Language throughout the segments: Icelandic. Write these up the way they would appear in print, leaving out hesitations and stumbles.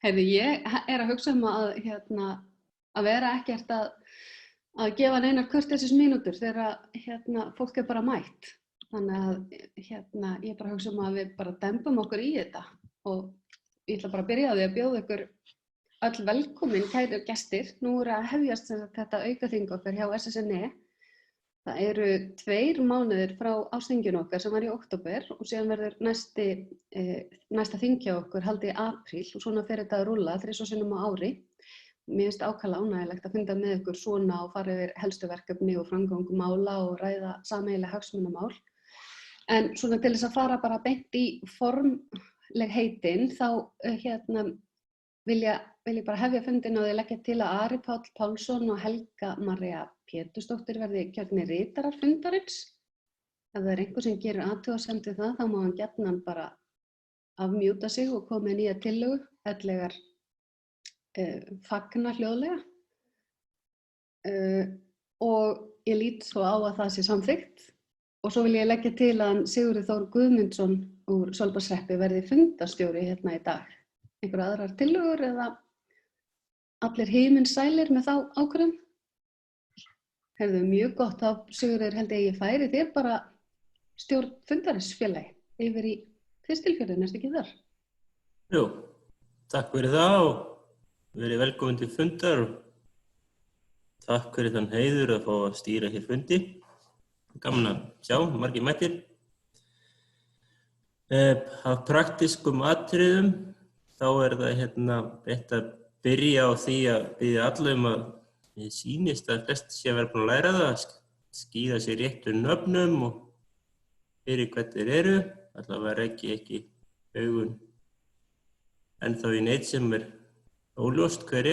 Heyrðu, ég að hugsa að vera ekkert að gefa neinar kurteisismínútur þegar fólk bara mætt. Þannig að ég bara hugsa að við bara dembum okkur í þetta og ég ætla bara að byrja á því að bjóða ykkur öll velkomin, kæru gestir. Nú að hefjast þetta aukaþing okkar hjá SSNE. Það eru 2 mánuðir frá ársþinginu okkar sem var í október og síðan verður næsta þing hjá okkur haldið í apríl og svona fer þetta að rúlla 3 sinnum á ári. Mér finnst ákaflega ánægjulegt að funda með ykkur svona og fara yfir helstu verkefni og framgang mála og ræða sameiginleg hagsmunamál. En svona til þess að fara bara beint í formleg heitin þá vil ég bara hefja fundinn á því að leggja til að Ari Páll Pálsson og Helga María Pétursdóttir verði kjörnir ritarar fundarins. Ef það einhver sem gerir athugasemd við það, þá má hann gjarnan bara afmjúta sig og koma með nýja tillögu, ellegar fagna hljóðlega. Og ég lít svo á að það sé samþykkt. Og svo vil ég leggja til að Sigurður Þór Guðmundsson úr Sólbarðshreppi verði fundarstjóri hérna í dag. Einhverjar aðrar tillögur eða allir himinsælir með þá ákvörðun? Heyrðu, mjög gott, þá Sigurður held ég færi þér bara stjórn fundarins félagi yfir í Kristilfjörðinn, ertu ekki þar? Jú, takk fyrir það og verið velkomin til fundar og takk fyrir þann heiður að fá að stýra hér fundi. Gaman að sjá, margir mættir. Af praktískum atriðum þá það rétt að byrja á því að biðja alla að mér sýnist að flest sé að vera búin að læra það, að skýra sér réttu nöfnum og fyrir hvern þeir eru, allavega ekki augun ennþá í neitt sem óljóst hver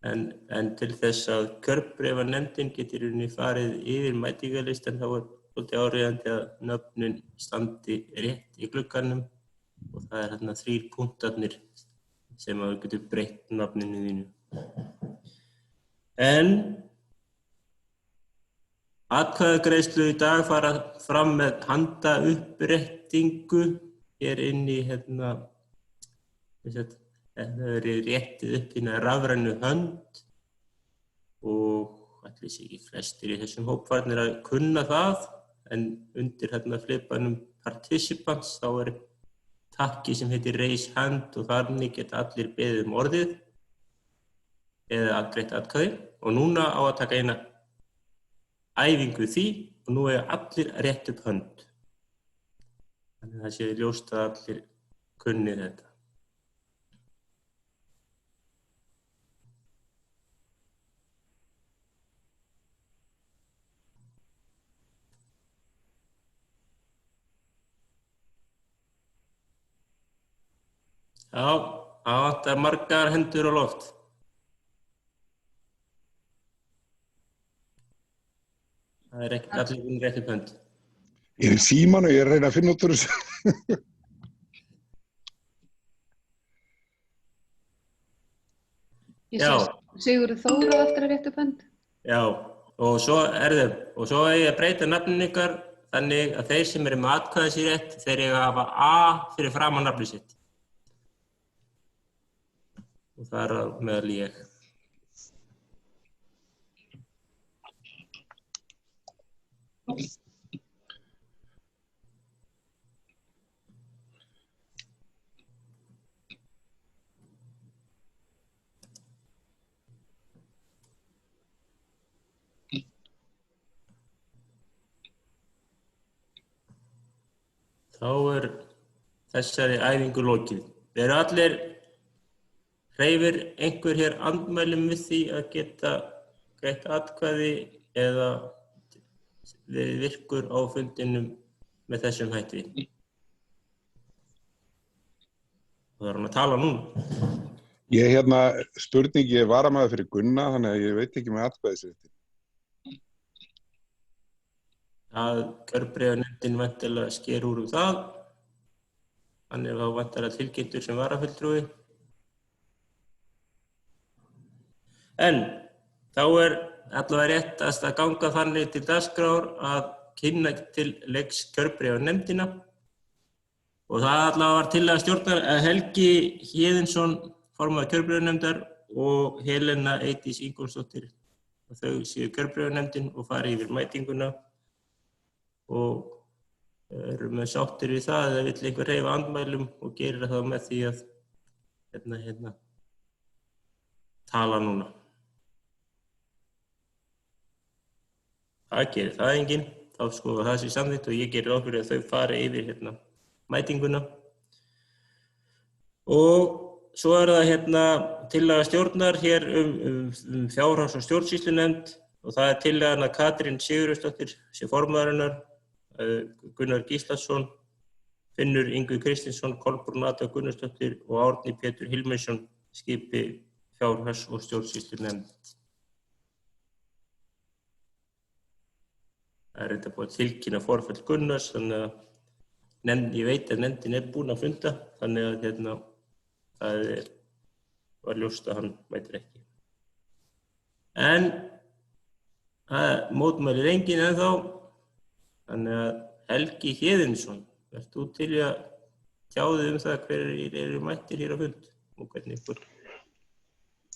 en til þess að kjörbréfanefndin getur farið yfir mætingalistan þá svolítið áríðandi að nöfnin standi rétt í glugganum og það 3 punktarnir sem að þú getur breytt nafninu þínu. En atkvæðagreiðslu í dag fara fram með handauppréttingu hér inn í það verið réttið upp rafrænu hönd og ætli sé ekki flestir í þessum hópfarnir að kunna það en undir flipanum participants þá takki sem heitir raise hand og þannig geta allir beðið orðið eða afgreitt atkvæði og núna á að taka eina æfingu því og nú allir rétt upp hönd. Þannig það sé ljóst að allir kunni þetta. Já, það vantar margar hendur á loft. Það ekkert allir búin rétt upp hönd. Ég í símanum og ég að reyna að finna út úr þessu. Ég sé Sigurður Þór á eftir að rétt upp hönd. Já, og svo svo ég að breyta nafninu ykkar þannig að þeir sem eru með atkvæðisrétt, þeir eiga að hafa A fyrir framan nafnið sitt. Og það meðal ég. Þá þessari æfingu lokið. Eru allir hreyfir einhver hér andmælum við því að geta greitt atkvæði eða virkur á fundinum með þessum hætti? Og það hann að tala núna. Ég spurning, ég varamaður fyrir Gunna, þannig að ég veit ekki með atkvæðisrétti. Að kjörbréfanefndin væntanlega sker úr það. Hann þá væntanlega tilkynntur sem varafulltrúi. En þá allavega réttast að ganga þannig til dagskrár að kynna til leiks kjörbréfanefndina Og það allavega var tillaga stjórnar að Helgi Héðinsson, formaður kjörbréfanefndar, og Helena Eydís Ingólfsdóttir, og þau séu kjörbréfanefndin og fari yfir mætinguna og eru með sáttir við það eða vill einhver hreyfa andmælum og gerir það með því að tala núna. Það gerir það enginn, þá skoða það sér samþykkt og ég gerir ráð fyrir að þau fari yfir mætinguna. Og svo það tillaga stjórnar hér fjárhags- og stjórnsýslunefnd og það tillagan að Katrín Sigurjónsdóttir sé formaðurinnar, Gunnar Gíslason, Finnur Ingvi Kristinsson, Kolbrún Ada Gunnarsdóttir og Árni Pétur Hilmarsson skipi fjárhags- og stjórnsýslunefnd. Það þetta búið að tilkynna forfall Gunnars, þannig að ég veit að nefndin búin að funda, þannig að það var ljóst að hann mætir ekki. En það mótmælir enginn ennþá, þannig að Helgi Héðinsson, ert þú til í að tjá þig það hverjir eru mættir hér á fund og hvernig ykkur?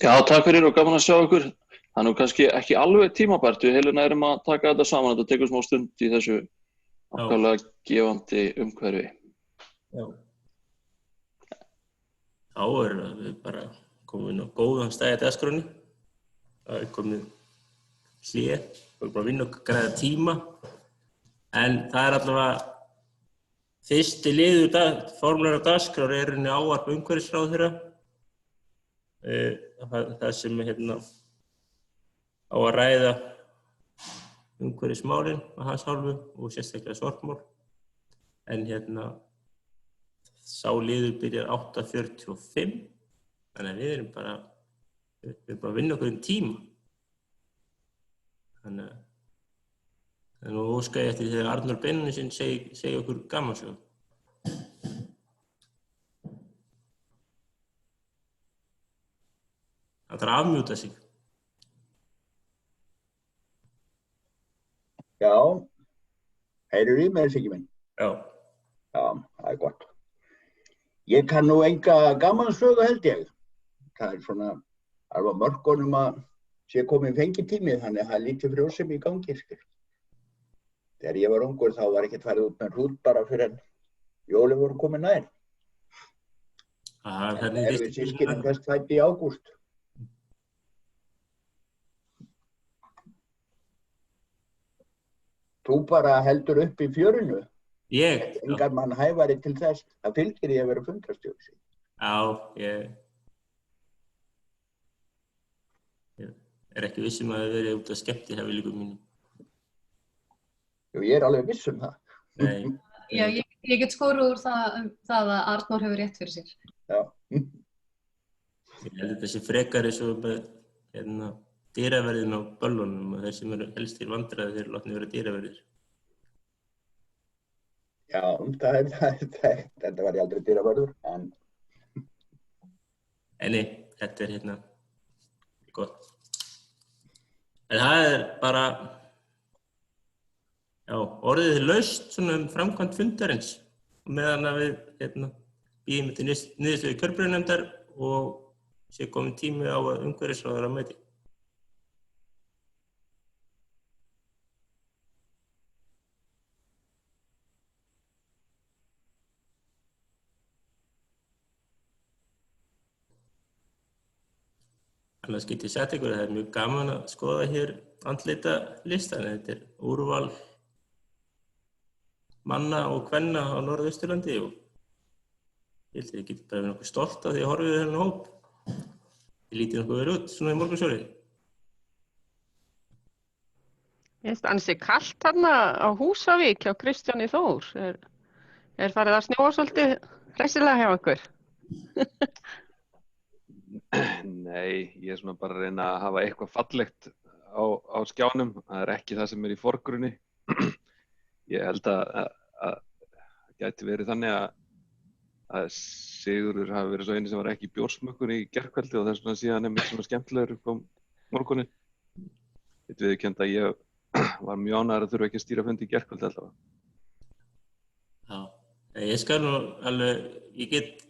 Já, takk fyrir og gaman að sjá ykkur. Það er nú kannski ekki alveg tímabært, við Helena erum að taka þetta saman, þetta tekur smá stund í þessu ákaflega gefandi umhverfi. Já. Þá við bara komin á góðan stað í dagskránni. Það komið hlé, við erum bara að vinna og græða tíma. En það allavega fyrsti liður formlegra dagskrár ávarp umhverfisráðherra. Það sem á að ræða umhverfismálin á hans hálfu og sérstaklega sorpmál. En sá liður byrjar 8:45, þannig að við erum bara að vinna okkur tíma. Þannig að nú óska ég eftir þegar Arnór Benónýsson segi okkur gamansögu. Hann þarf að afmjúta sig. Já, heyrðu í mér, Siggi minn? Já. Já, það gott. Ég kann nú enga gamansögu held ég. Það svona alveg mörkunum að sé komið fengitími, þannig að það lítið frjósemi í gangi. Þegar ég var ungur þá var ekkert farið út með hrút bara fyrir en jólin voru komin nær. En við systkinum fyrst fædd í ágúst. Þú bara heldur upp í fjörinu. Ég? Engan mann hæfari til þess. Það fylgir ég að vera fundarstjóri. Já, ég ekki viss að það verið út af skemmtihæfileikum mínum. Jú, ég alveg viss það. Nei. Já, ég get skorið úr það að Arnór hefur rétt fyrir sér. Já. Ég held þetta sé frekar eins og með dyraverðin á böllunum og þeir sem eru helstir vandræði þeir látni vera dyraverðir. Já, þetta var ég aldrei dyraverður, en... Nei, þetta gott. En það bara, orðið laust svona framkvæmd fundarins meðan að við bíðum til niðurstöðu kjörbréfanefndar og sé kominn tími á að umhverfisráðherra mæti. Annars get ég sagt ykkur að það mjög gaman að skoða hér andlita listan. Þetta úrval manna og kvenna á Norðausturlandi og ég held að ég geti bara nokkuð stolt af því að horfa við þennan hóp. Þið lítið nokkuð verið út svona í morgunsárið. Ég finnst ansi kalt þarna á Húsavík hjá Kristjáni Þór. Farið að snjóa svolítið hressilega hjá ykkur? Nei, ég svona bara að reyna að hafa eitthvað fallegt á skjánum. Það er ekki það sem í forgrunni. Ég held að gæti verið þannig að Sigurður hafi verið svo eini sem var ekki í bjórsmökkun í gærkvöldi og þess vegna síðan einmitt svona skemmtilegur upp á morgunin. Ég viðurkenndi að ég var mjög ánægður að þurfa ekki að stýra fundi í gærkvöldi allavega. Já, Ég skal nú alveg, ég get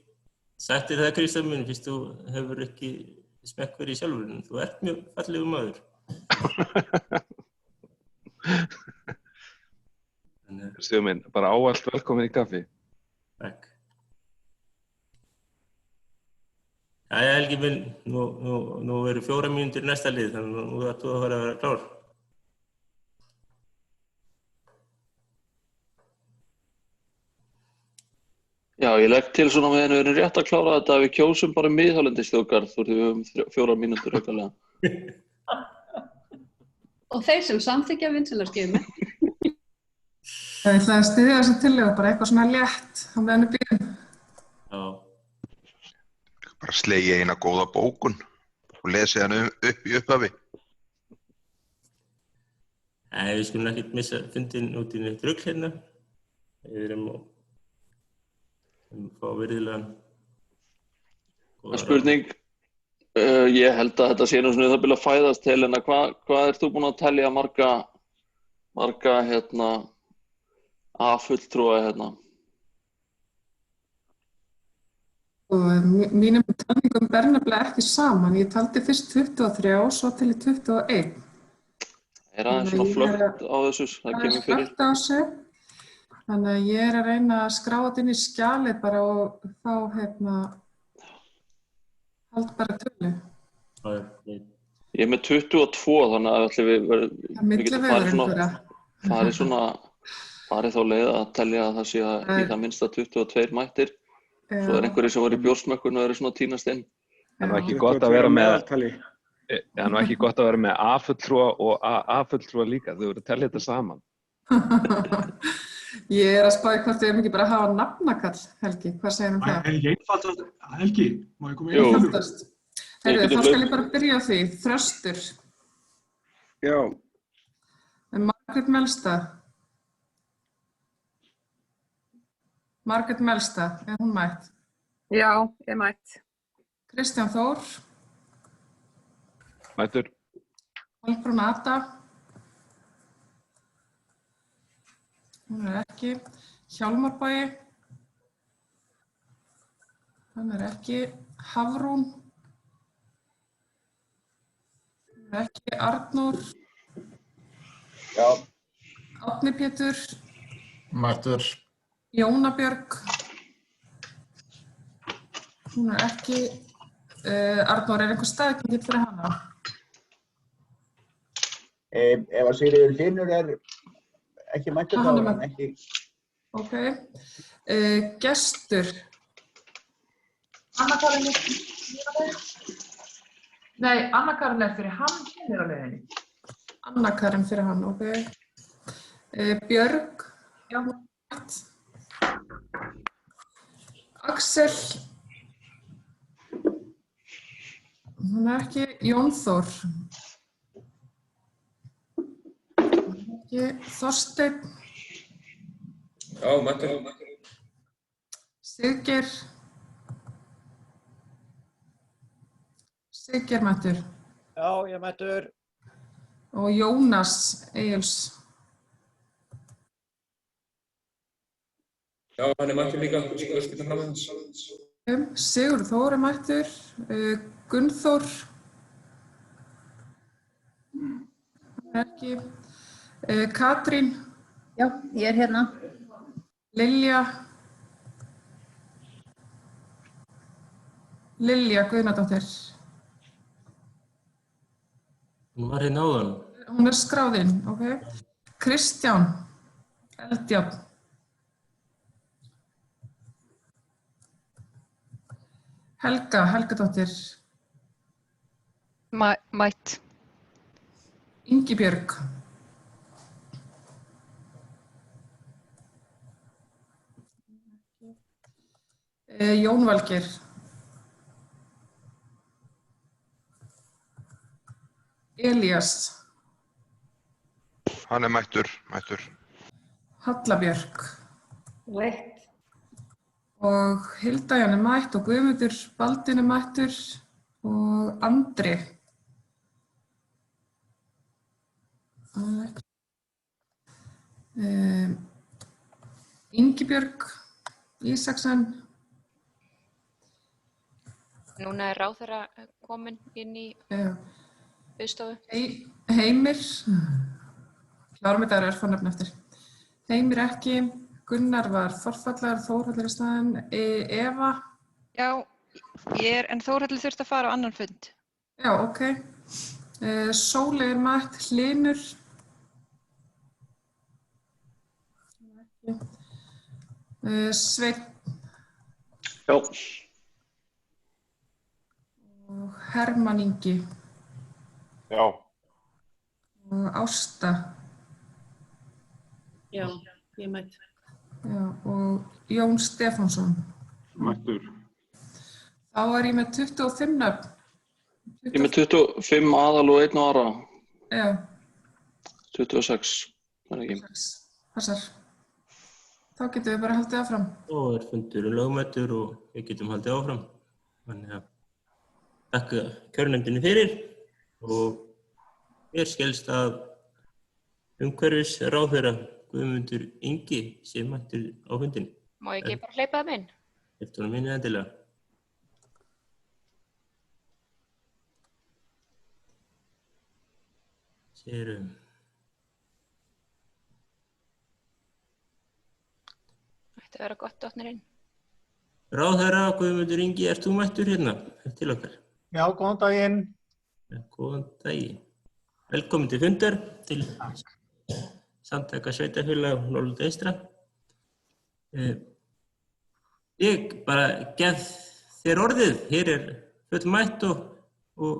sagt þér það, Kristján minn, fyrst þú hefur ekki smekk fyrir sjálfur, en þú ert mjög fallegur maður. Kristján minn, bara ávallt velkomin í kaffi. Takk. Jæja, Helgi minn, nú eru 4 mínútur í næsta lið, þannig að nú ættu að fara að vera klár. Já, ég legg til svona meðan við erum rétt að klára þetta að við kjósum bara miðhálendisþjóðgarð því við höfum 4 mínútur aukalega. Og þeir sem samþykkja vinsanlega Það ætla að styðja þessa tillögu, bara eitthvað svona létt á meðan við bíðum. Já. Bara slegið eina góða bókun og lesið hann upp í upphafi. Nei, við skulum ekkert missa fundin út í neitt rugl hérna. Við erum að fá virðilegan. Það er spurning, ég held að þetta sé nú svona það byrja að fæðast, Helena, hvað ert þú búin að telja marga A-fulltrúa hérna? Mínum talningum ber nefnilega ekki saman. Ég taldi fyrst 23 og svo til í 21. Er aðeins svona flögt á þessu, það kemur fyrir? Flögt á þessu. Þannig að ég er að reyna að skráa þetta inn í skjalið bara og þá hald bara tölu. Ég er með 22, þannig að við getum farið þá leið að telja að það sé að í það minnsta 22 mættir. Svo er einhverjir sem voru í bjórsmökkun og eru svona tínast inn. Það er nú ekki gott að vera með A-fulltrúa og A-fulltrúa líka. Þau voru að telja þetta saman. Ég er að spáði hvort við erum ekki bara að hafa nafnakall, Helgi. Hvað segir það? Helgi, einfaldast. Helgi, má ég koma inn? Einfaldast. Heyrðu, þá skal ég bara byrja á því. Þröstur. Já. Margrét Melstad. Margrét Melstad, er hún mætt? Já, ég er mætt. Kristján Þór. Mættur. Kolbrún Ada. Hún er ekki. Hjálmar Bogi. Hann er ekki. Hafrún. Hún er ekki. Arnór. Já. Árni Pétur. Mættur. Jóna Björg. Hún er ekki. Arnór, er einhver staðgengill fyrir hana? Ef að Sigríður Hlynur er ekki mættur þá er hann ekki. Ok. Gestur. Anna Karin er fyrir hann. Nei, Anna Karin er fyrir hann hér á leiðinni. Anna Karin fyrir hann, ok. Björg. Já. Axel. Hún er ekki. Jón Þór. Þorsteinn. Já, mættur. Siggeir. Siggeir mættur. Já, ég mættur. Og Jónas Egils. Já, hann er mættur líka. Sigurður Þór er mættur. Gunnþór. Hann er ekki. Katrín. Já, ég er hérna. Lilja. Lilja Guðnadóttir. Hún var hérna áðan. Hún er skráð inn, ok. Kristján Eldjárn. Helgadóttir. Mætt. Ingibjörg. Jón Valgeir. Elías. Hann er mættur. Halla Björk. Rétt. Og Hilda Ján er mætt og Guðmundur Baldvin er mættur og Andri. Ingibjörg. Ísaksen. Núna ráðherra komin inn í biðstofu. Heimir. Klárum þetta örfánöfn eftir. Heimir ekki. Gunnar var forfallaður, Þórhallur í staðinn. Eva. Já, en Þórhallur þurfti að fara á annan fund. Já, ok. Sóley mætt, Hlynur. Sveinn. Já. Og Hermann Ingi. Já. Og Ásta. Já, ég mætt. Já, og Jón Stefánsson. Mættur. Þá ég með 25 nöfn. Ég með 25 aðal og 1 vara. Já. 26, ekki. Passar. Þá getum við bara haldið áfram. Þá fundur lögmætur og við getum haldið áfram. Þannig að þakka kjörnefndinni fyrir og skilst að umhverfisráðherra Guðmundur Ingi sé mættur á fundinn. Má ég ekki bara hleypa það inn? Eftir honum inn endilega. Sérum. Ætti að vera gott dotnir inn. Ráðherra Guðmundur Ingi, ert þú mættur hérna til okkar? Já, góðan daginn. Góðan daginn. Velkomin til fundar til Samtaka sveitarfélaga Norðurlanda eystra. Ég bara gef þér orðið. Hér fullmætt og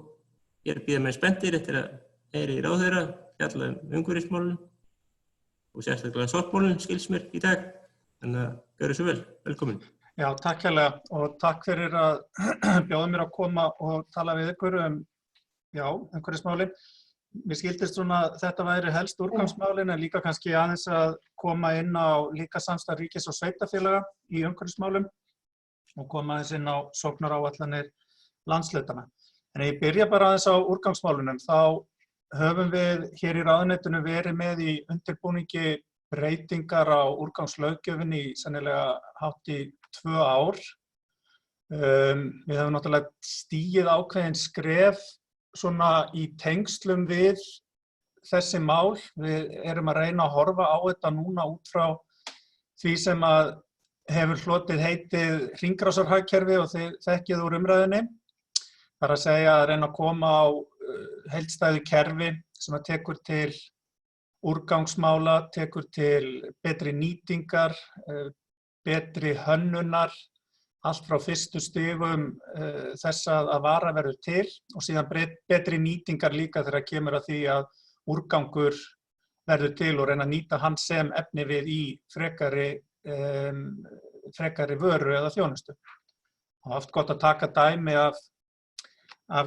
ég bíða með spenntir eftir að heyra í ráðherra, fjalla umhverfismálin og sérstaklega sorpmálin skils mér í dag. Þannig að gjörðu svo vel. Velkomin. Já, takk hérlega og takk fyrir að bjóða mér að koma og tala við ykkur umhverfismálin. Mér skildist svona að þetta væri helst úrgangsmálin en líka kannski aðeins að koma inn á líka samstarf ríkis og sveitarfélaga í umhverfismálum og koma aðeins inn á sóknaráætlanir landshlutana. En ég byrja bara aðeins á úrgangsmálunum. Þá höfum við hér í ráðuneytinu verið með í undirbúningi breytingar á úrgangslöggjöfinni í sennilega hátt í 2 ár. Við höfum náttúrulega stigið ákveðin skref svona í tengslum við þessi mál. Við erum að reyna að horfa á þetta núna út frá því sem að hefur hlotið heitið hringrásarhagkerfi og þið þekkið úr umræðunni. Það er að segja að reyna að koma á heildstæðu kerfi sem að tekur til úrgangsmála, tekur til betri nýtingar, betri hönnunar, allt frá fyrstu stigum þess að vara verður til og síðan betri nýtingar líka þegar kemur að því að úrgangur verður til og reyna að nýta hann sem efni við í frekari vöru eða þjónustu. Það er oft gott að taka dæmi af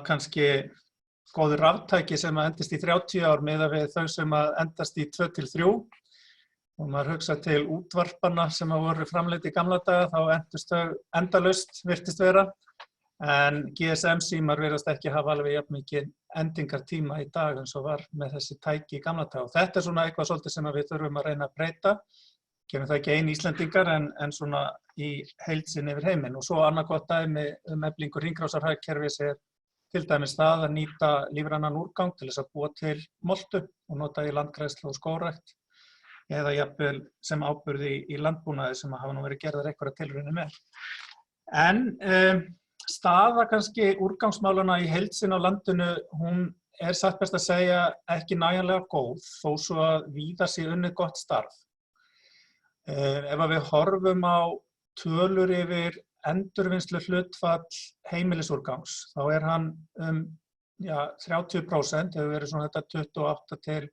kannski góðu raftæki sem að endast í 30 ár miðað við þau sem að endast í 2 til 3 og maður hugsa til útvarpana sem að voru framleidd í gamla daga, þá endust þau endalaust virtist vera en GSM-símar virðast ekki hafa alveg jafn mikið endingartíma í dag eins og var með þessi tæki í gamla daga. Þetta er svona eitthvað svolítið sem við þurfum að reyna að breyta. Gerum það ekki einu Íslendingar en svona í heild sinni yfir heiminn. Og svo annað gott dæmi eflingu hringrásarhagkerfis til dæmis það að nýta lífrænan úrgang til þess að búa til moltu og nota í landgræðslu og skógrækt eða jafnvel sem áburði í landbúnaði sem hafa nú verið gerðar einhverja tilraunir með. En staða kannski úrgangsmálana í heild sinni á landinu, hún satt best að segja ekki nægjanlega góð þó svo að víða sé unnið gott starf. Ef við horfum á tölur yfir endurvinnslu hlutfall heimilisúrgangs, þá hann 30%, hefur verið svona þetta 28 til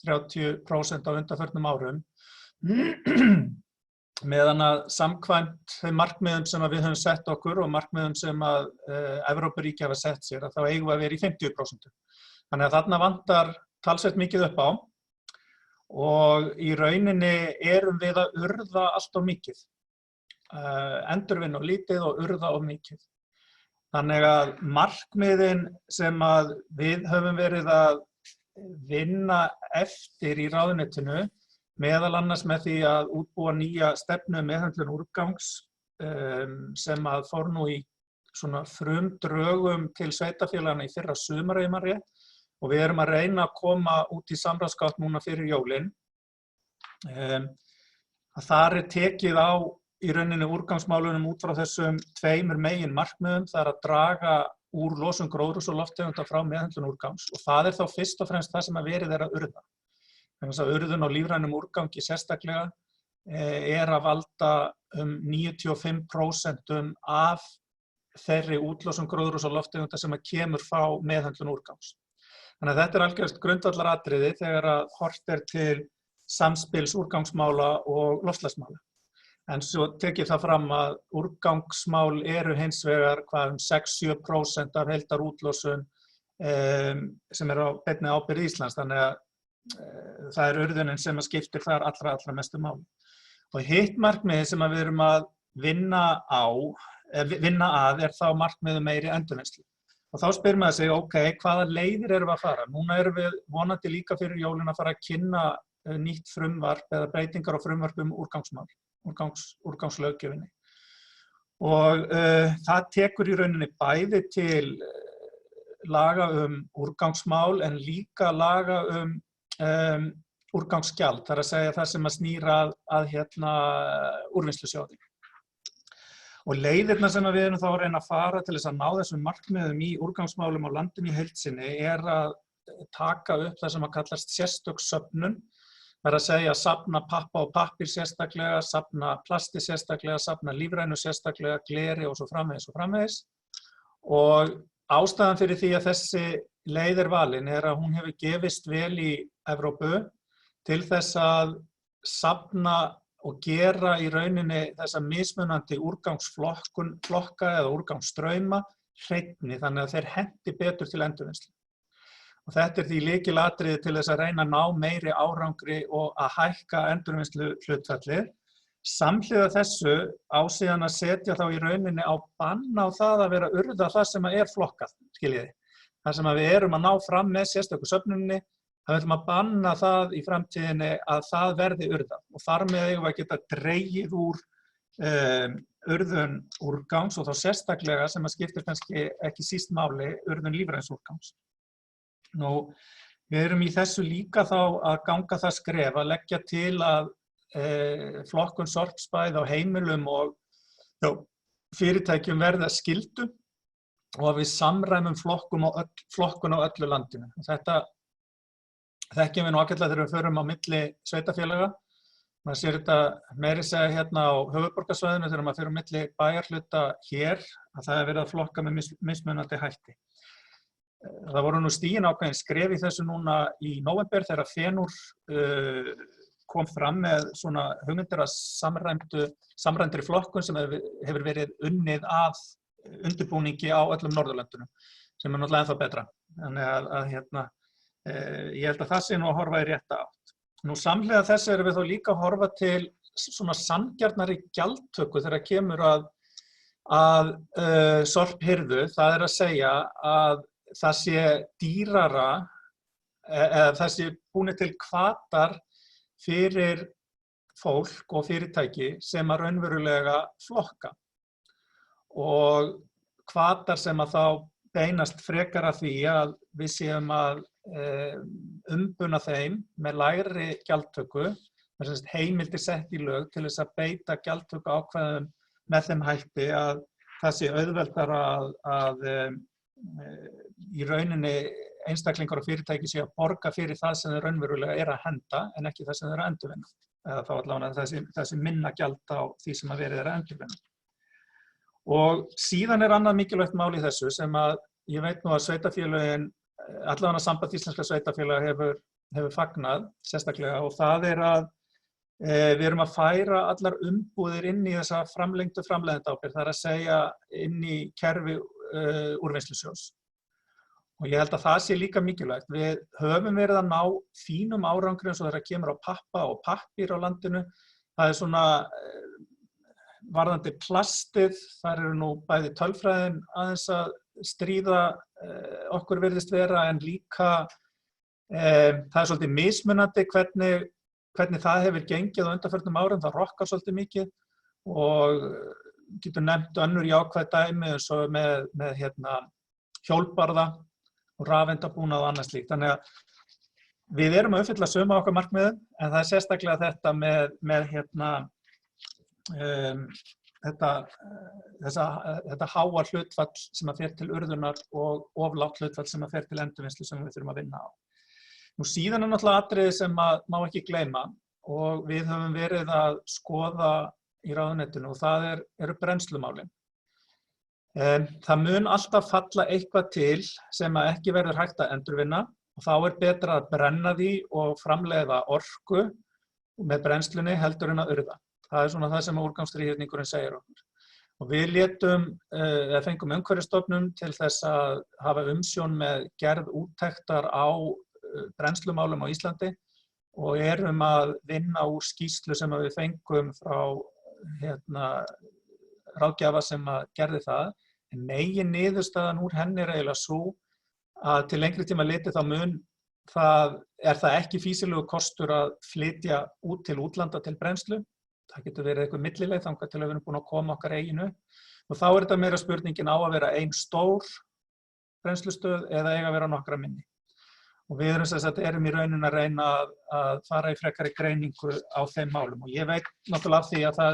30% á undanförnum árum, meðan að samkvæmt þeim markmiðum sem við höfum sett okkur og markmiðum sem að Evrópuríki hafa sett sér, að þá eigum við að vera í 50%. Þannig að þarna vantar talsvert mikið upp á og í rauninni erum við að urða allt of mikið. Endurvinna of lítið og urða of mikið. Þannig að markmiðin sem að við höfum verið að vinna eftir í ráðuneytinu meðal annars með því að útbúa nýja stefnu meðhöndlun úrgangs sem að fór nú í svona frumdrögum til sveitarfélagana í fyrra sumar, ef ég man rétt, og við erum að reyna að koma út í samráðsgátt núna fyrir jólin. Þar tekið á í rauninni úrgangsmálunum út frá þessum tveimur megin markmiðum, það að draga úr losun gróðurhúsalofttegunda frá meðhöndlun úrgangs og það þá fyrst og fremst það sem að verið að urða. Þannig að urðun á lífrænum úrgangi sérstaklega að valda 95% af þeirri útlosun gróðurhúsalofttegunda sem að kemur frá meðhöndlun úrgangs. Þannig að þetta algjörst grundvallaratriði þegar að horft til samspils úrgangsmála og loftslagsmála. En svo tekið það fram að úrgangsmál eru hins vegar 6-7% af heildarútlosun sem á beinni ábyrgð Íslands, þannig að það urðunin sem að skiptir þar allra mestu máli. Og hitt markmiðið sem að við erum að vinna að þá markmiðið meiri endurvinnslu. Og þá spyr maður sig, hvaða leiðir erum við að fara? Núna erum við vonandi líka fyrir jólin að fara að kynna nýtt frumvarp eða breytingar á frumvarpum úrgangsmál. Úrgangslöggjöfinni. Og það tekur í rauninni bæði til laga úrgangsmál en líka laga úrgangsgjald, það að segja það sem að snýra að úrvinnslusjóði. Og leiðirnar sem við erum þá að reyna að fara til þess að ná þessum markmiðum í úrgangsmálum á landinu í heild sinni að taka upp það sem að kallast sérstök söfnun. Það að segja að safna pappa og pappír sérstaklega, safna plasti sérstaklega, safna lífrænu sérstaklega, gleri og svo framvegis. Og ástæðan fyrir því að þessi leið valin að hún hefur gefist vel í Evrópu til þess að safna og gera í rauninni þessa mismunandi úrgangsflokka eða úrgangsstrauma hreinni, þannig að þeir henti betur til endurvinnslu. Og þetta því lykilatriði til þess að reyna að ná meiri árangri og að hækka endurvinnsluhlutfallið. Samhliða þessu á síðan að setja þá í rauninni á bann á það að vera að urða það sem er flokkað, skiljiði. Það sem við erum að ná fram með sérstöku söfnuninni, það viljum að banna það í framtíðinni að það verði urðað. Og þar með eigum við að geta dregið úr urðun úrgangs og þá sérstaklega sem að skiptir kannski ekki síst máli urðun lífræns úrgangs. Nú, við erum í þessu líka þá að ganga það skref að leggja til að flokkun sorpsbæði á heimilum og fyrirtækjum verða skyldu og að við samræmum flokkun á öllu landinu. Þetta þekkjum við nú ágætlega þegar við förum á milli sveitarfélaga. Maður sér þetta meiri segja hérna á höfuðborgarsvæðinu þegar maður fer á milli bæjarhluta hér að það verið að flokka með mismunandi hætti. Það voru nú stigin ákveðin skref í þessu núna í nóvember þegar Fenur kom fram með svona hugmyndir að samræmdri flokkun sem hefur verið unnið að undirbúningi á öllum Norðurlöndunum, sem náttúrulega ennþá betra. Þannig að ég held að það sé nú að horfa í rétta átt. Nú samhliða þessu erum við þá líka að horfa til svona sanngjarnari gjaldtöku þegar kemur að sorphirðu, það að segja að það sé dýrara eða það sé búnir til hvatar fyrir fólk og fyrirtæki sem að raunverulega flokka og hvatar sem að þá beinast frekar að því að við séum að umbuna þeim með lægri gjaldtöku, heimildir sett í lög til þess að beita gjaldtöku ákvæðum með þeim hætti að það sé auðveldara að í rauninni einstaklingar og fyrirtæki sé að borga fyrir það sem þeir raunverulega að henda en ekki það sem þeir að endurvinna. Eða þá allavega það sé minna gjald á því sem að verið að endurvinna. Og síðan annað mikilvægt mál í þessu sem að ég veit nú að sveitarfélögin, allavega Samband íslenskra sveitarfélaga hefur fagnað sérstaklega og það að við erum að færa allar umbúðir inn í þessa framlengdu framleiðendaábyrgð, það að segja inn í kerfi úrvinnslusjóðs. Og ég held að það sé líka mikilvægt. Við höfum verið að ná fínum árangri eins og þegar kemur á pappa og pappír á landinu. Það svona varðandi plastið, þar eru nú bæði tölfræðin aðeins að stríða okkur virðist vera en líka það svolítið mismunandi hvernig hvernig það hefur gengið á undanförnum árum, það rokkar svolítið mikið og getur nefnt önnur jákvæð dæmi eins og með hjólbarða og rafeindabúnað og annað slíkt. Þannig að við erum að uppfylla suma okkar markmiðum, en það sérstaklega þetta með þetta háa hlutfall sem að fer til urðunar og of lágt hlutfall sem að fer til endurvinnslu sem við þurfum að vinna á. Nú síðan náttúrulega atriði sem að má ekki gleyma og við höfum verið að skoða í ráðuneytinu og það eru brennslumálin. Það mun alltaf falla eitthvað til sem að ekki verður hægt að endurvinna og þá betra að brenna því og framleiða orku með brennslunni heldur en að urða. Það svona það sem úrgangsþríhyrningurinn segir okkur. Og við fengum Umhverfisstofnun til þess að hafa umsjón með gerð úttektar á brennslumálum á Íslandi og erum að vinna úr skýrslu sem við fengum frá ráðgjafa sem að gerði það. En megin niðurstaðan úr henni eiginlega sú að til lengri tíma litið þá það ekki fýsilegur kostur að flytja út til útlanda til brennslu. Það getur verið eitthvað millileið þangað til að við erum búin að koma okkar eiginu. Og þá þetta meira spurningin á að vera ein stór brennslustöð eða eiga að vera nokkra minni. Og við erum í rauninni að reyna að fara í frekari greiningu á þeim málum. Og ég veit náttúrulega af því að það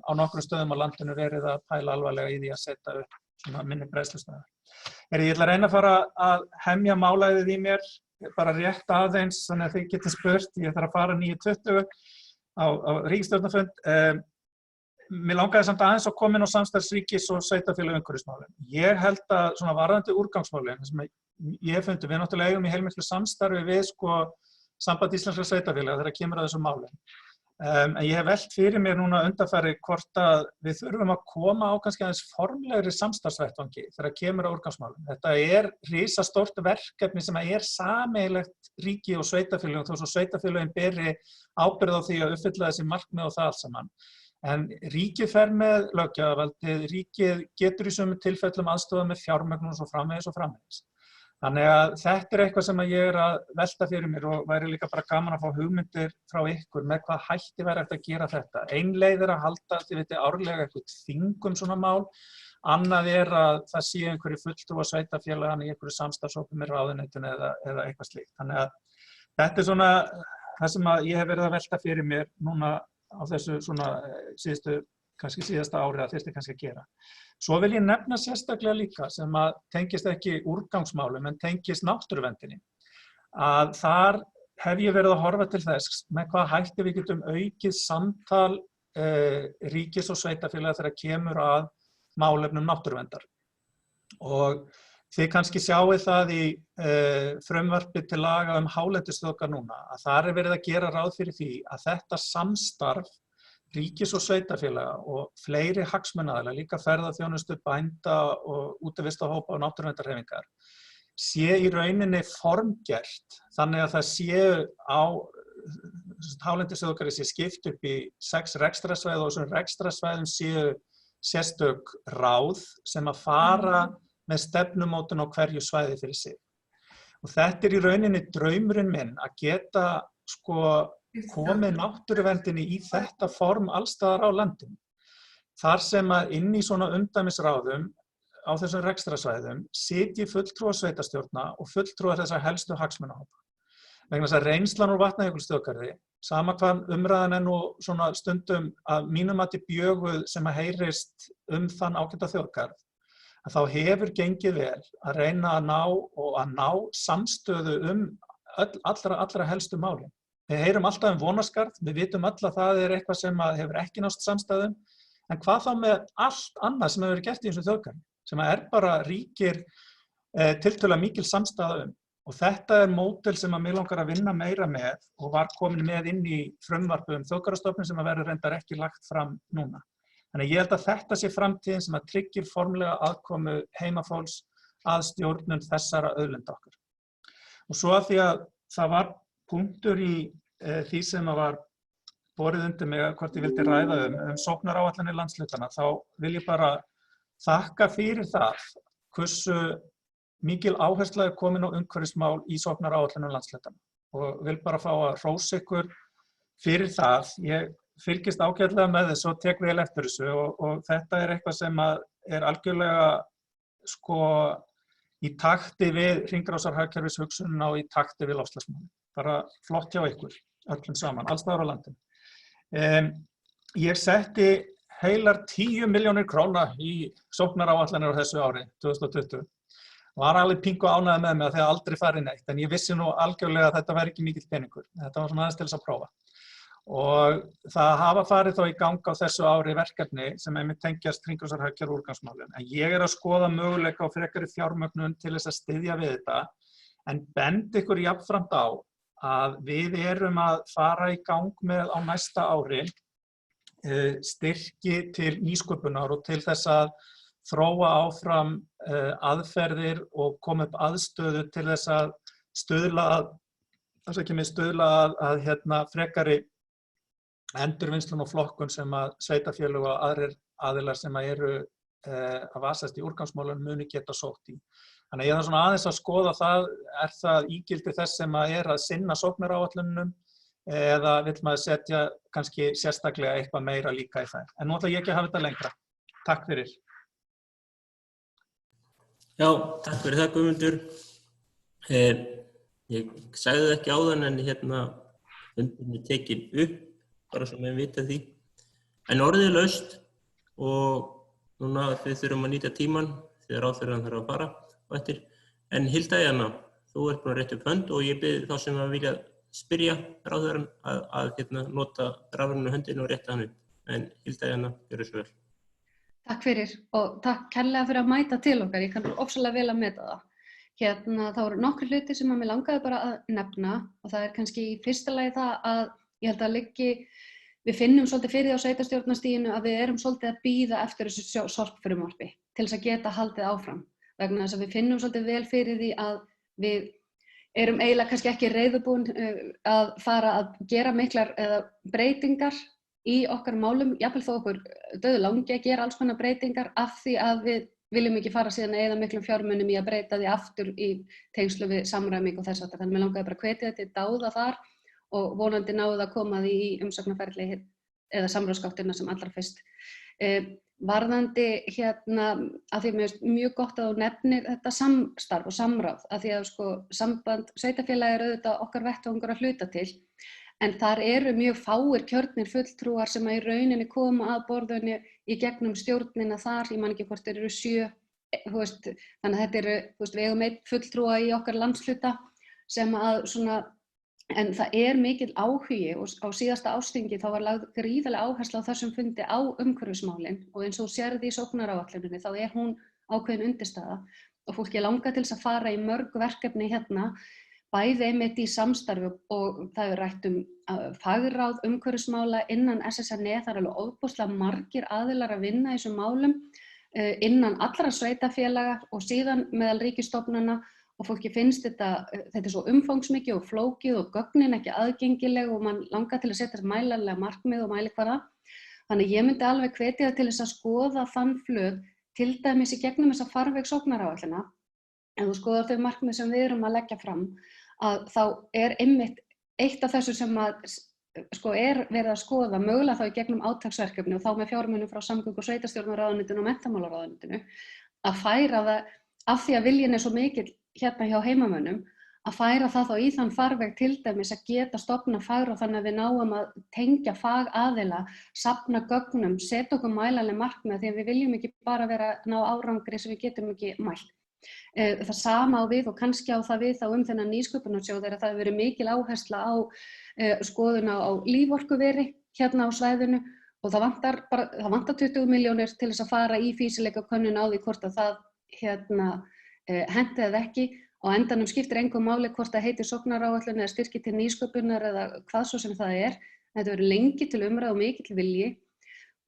á nokkrum stöðum á landinu verið að pæla alvarlega í því að setja upp svona minni brennslustöðar. Ég ætla að reyna að fara að hemja málæðið í mér, bara rétt aðeins, þannig að þið getið spurt, ég þarf að fara 9:20 á ríkisstjórnarfund. Mér langaði samt aðeins að koma inn á samstarfsríkis og sveitarfélög umhverfismálin. Ég held að svona varðandi úrgangsmálin, sem ég hef fundið, við náttúrulega eigum í heilmiklu samstarfi við Samband íslenskra sveitarfélaga þegar kemur að þessum málum. En ég hef velt fyrir mér núna undanfarið hvort að við þurfum að koma á kannski aðeins formlegri samstarfsvettvangi þegar kemur að úrgangsmálum. Þetta risastórt verkefni sem sameiginlegt ríki og sveitarfélögum, þó svo sveitarfélögin beri ábyrgð á því að uppfylla þessi markmið og það allt saman. En ríkið fer með löggjafarvaldið, ríkið getur í sumum tilfellum aðstoða með fjármögnun og svo framvegis og framvegis. Þannig að þetta eitthvað sem ég að velta fyrir mér og væri líka bara gaman að fá hugmyndir frá ykkur með hvað hætti væri hægt að gera þetta. Ein leið að halda, þið veitir, árlega eitthvað þingum svona mál. Annað að það sé einhverju fulltrúar sveitarfélaganna í einhverju samstarfshópi með ráðuneytinu eða eitthvað slíkt. Þannig að þetta svona það sem ég hef verið að velta fyrir mér núna á þessu svona síðasta ári að þyrfti kannski að gera. Svo vil ég nefna sérstaklega líka sem að tengist ekki úrgangsmálum en tengist náttúruverndinni. Að þar hef ég verið að horfa til þess með hvað hætti við getum aukið samtal ríkis og sveitarfélaga þegar kemur að málefnum náttúruverndar. Og þið kannski sjáið það í frumvarpi til laga hálendisþjóðgarð núna að þar verið að gera ráð fyrir því að þetta samstarf ríkis og sveitarfélaga og fleiri hagsmunaaðila, líka ferðaþjónustu, bænda og útivistahópa og náttúruverndarhreyfingar sé í rauninni formgert þannig að það séu á hálendisþjóðgarði sé skipt upp í 6 rekstrarsvæði og þessum rekstrarsvæðum séu sérstök ráð sem að fara með stefnumótun á hverju svæði fyrir sig. Og þetta í rauninni draumurinn minn að geta komið náttúruverndinni í þetta form allstaðar á landinu. Þar sem að inn í svona umdæmisráðum á þessum rekstrasvæðum sitji fulltrúar sveitarstjórna og fulltrúar þessar helstu hagsmunahópa. Vegna þess að reynslan úr Vatnajökulsþjóðgarði, sama hvað umræðan nú svona stundum að mínum mati bjöguð sem að heyrist þann ágæta þjóðgarð, að þá hefur gengið vel að reyna að ná samstöðu allra helstu málin. Við heyrum alltaf vonaskarð, við vitum öll að það eitthvað sem hefur ekki nást samstæðum, en hvað þá með allt annað sem hefur verið gert í þessum þjóðgarði, sem bara ríkir tiltölulega mikil samstæða Og þetta módel sem mig langar að vinna meira með og var komin með inn í frumvarpi þjóðgarðastofnun sem verður reyndar ekki lagt fram núna. Þannig ég held að þetta sé framtíðin sem að tryggir formlega aðkomu heimafólks að stjórnun þessara auðlinda okkar. Og svo að því að það var punktur í því sem var borið undir mig hvort ég vildi ræða sóknaráætlanir landshlutana, þá vil ég bara þakka fyrir það hversu mikil áhersla komin á umhverfismál í sóknaráætlunum landshlutana og vil bara fá að hrósa ykkur fyrir það. Ég fylgist ágætlega með þessu og tek vel eftir þessu og þetta eitthvað sem algjörlega sko í takti við hringrásarhagkerfis hugsunina og í takti við loftslagsmálin. Bara flott hjá ykkur, öllum saman, alls staðar á landinu. Ég setti heilar 10 milljónir króna í sóknaráætlanir á þessu ári, 2020. Var alveg pingu ánægður með mig að það aldrei farið neitt, en ég vissi nú algjörlega að þetta væri ekki mikill peningur. Þetta var svona aðeins til þess að prófa. Og það hafa farið þá í gang á þessu ári verkefni sem einmitt tengjast hringrásarhagkerfi og úrgangsmálum. En ég að skoða möguleika á frekari fjármögnun til þess að styðja við þetta, en bend ykkur jafnframt á að við erum að fara í gang með á næsta ári styrki til nýsköpunar og til þess að þróa áfram aðferðir og koma upp aðstöðu til þess að stuðla að frekari endurvinnslun og flokkun sem að sveitarfélög og aðrir aðilar sem eru að vasast í úrgangsmálum muni geta sótt í. Þannig að ég svona aðeins að skoða það, það ígildi þess sem að sinna sóknaráætlunum eða vill maður setja kannski sérstaklega eitthvað meira líka í þær. En nú ætla ég ekki að hafa þetta lengra. Takk fyrir. Já, takk fyrir það Guðmundur. Ég sagði það ekki áðan en fundurinn tekin upp, bara svo við vita því. En orðið laust og núna við þurfum að nýta tíman þegar ráðherrann þarf að fara á eftir. En Hilda Jana, þú ert búin að rétta upp hönd og ég bið þá sem að vilja spyrja ráðherrann að nota rafrænu höndin og rétta hann upp. En Hilda Jana, gjörðu svo vel. Takk fyrir og takk kærlega fyrir að mæta til okkar. Ég kann ofsalega vel að meta það. Það voru nokkrir hlutir sem að mig langaði bara að nefna og það kannski í fyrsta lagi það að ég held að við finnum svolítið fyrir því á sveitarstjórnarstiginu að við erum svolítið að bíða eftir þessu sorpfrumvarpi til þess að geta haldið áfram. Vegna þess að við finnum svolítið vel fyrir því að við erum eiginlega kannski ekki reiðubúin að fara að gera miklar breytingar í okkar málum, jafnvel þó okkur dauður langi að gera alls konar breytingar af því að við viljum ekki fara síðan að eyða miklum fjármunum í að breyta því aftur í tengslu við samræming og þess að þannig mér langaði bara að hvetja þetta til dáða þar og vonandi náðu að koma því í umsagnarferli eða samráðsgáttina sem allra fyrst. Varðandi að því mér finnst mjög gott að þú nefnir þetta samstarf og samráð að því að samband sveitarfélaga auðvitað okkar vettvangur að hluta til en þar eru mjög fáir kjörnir fulltrúar sem að í rauninni koma að borðinu í gegnum stjórnina þar, ég man ekki hvort þeir eru 7, þannig að þetta eru, við eigum einn fulltrúa í okkar landshluta sem að en það mikil áhugi og á síðasta ársþingi þá var lagð gríðarleg áhersla á þessum fundi á umhverfismálin og eins og sérði í sóknaráætluninni þá hún ákveðin undirstaða og fólki langar til þess að fara í mörg verkefni bæði einmitt í samstarfi og það rætt fagráð umhverfismála innan SSNE, það alveg ofboðslega margir aðilar að vinna í þessum málum innan allra sveitarfélaga og síðan meðal ríkisstofnana og fólki finnst þetta svo umfangsmikið og flókið og gögnin ekki aðgengileg og mann langar til að setja mælanlega markmið og mælikvarða. Þannig ég myndi alveg hvetja til þess að skoða þann flöt til dæmis í gegnum þessa farveg sóknaráætlana. Ef þú skoðar þau markmið sem við erum að leggja fram, að þá einmitt eitt af þessu sem verið að skoða, mögulega þá í gegnum átaksverkefni og þá með fjármunum frá samgöngu- og sveitarstjórnarráðuneytinu og menntamálaráðuneytinu, að færa það af því að viljinn svo mikill hjá heimamönnum, að færa það þá í þann farveg til dæmis að geta stofna fagráð þannig að við náum að tengja fagaðila, safna gögnum, setja okkur mælanleg markmið því að við viljum ekki bara vera að ná árangri sem við getum ekki mælt. Það sama á við og kannski á það við þá þennan nýsköpunarsjóð þegar það hefur verið mikil áhersla á skoðun á líforkuveri á svæðinu og það vantar 20 milljónir til þess að fara í fýsileikakönnun á því hvort að það henti eða ekki. Á endanum skiptir engu máli hvort það heitir sóknaráætlun eða styrki til nýsköpunar eða hvað svo sem það er. Þetta verður lengi til umræðu og mikill vilji.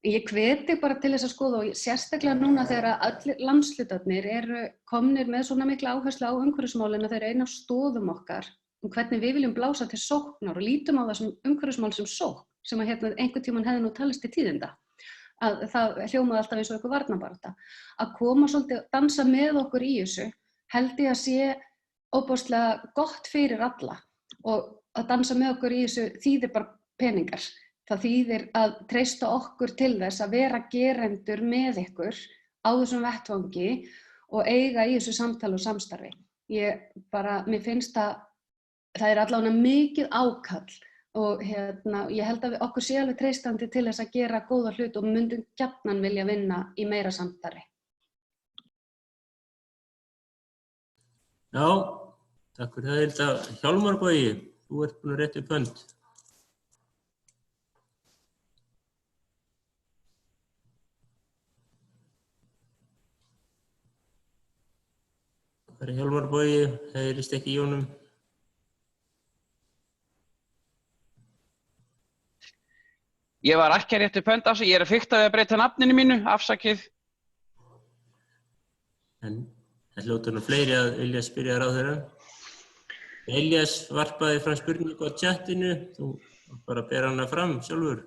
Ég hveti bara til þess að skoða og sérstaklega núna þegar allir landshlutarnir eru komnir með svona mikla áherslu á umhverfismálin að þeir eru ein af stoðum okkar hvernig við viljum blása til sóknar og lítum á það sem umhverfismál sem sókn sem að einhvern tímann hefði nú talist til tíðinda. Að það hljómaði alltaf eins og eitthvað varnarbaráttu. Að koma svolítið að dansa með okkur í þessu held ég að sé óbúslega gott fyrir alla og að dansa með okkur í þessu þýðir bara peningar. Það þýðir að treysta okkur til þess að vera gerendur með ykkur á þessum vettvangi og eiga í þessu samtali og samstarfi. Mér finnst að það er allavega mikið ákall og ég held að okkur sé alveg treystandi til þess að gera góða hlut og myndum gjarnan vilja vinna í meira samstarfi. Já, takk fyrir það. Hilda. Hjálmar Bogi, þú ert búin að rétta upp hönd. Það er Hjálmar Bogi, heyrist ekki í honum. Ég var ekki að rétta upp hönd ég er að fikta við að breyta nafninu mínu, afsakið. En það hljótur nú fleiri að vilja spyrja ráðherra. Elías varpaði fram spurningu á chatinu, þú bara bera hana fram sjálfur.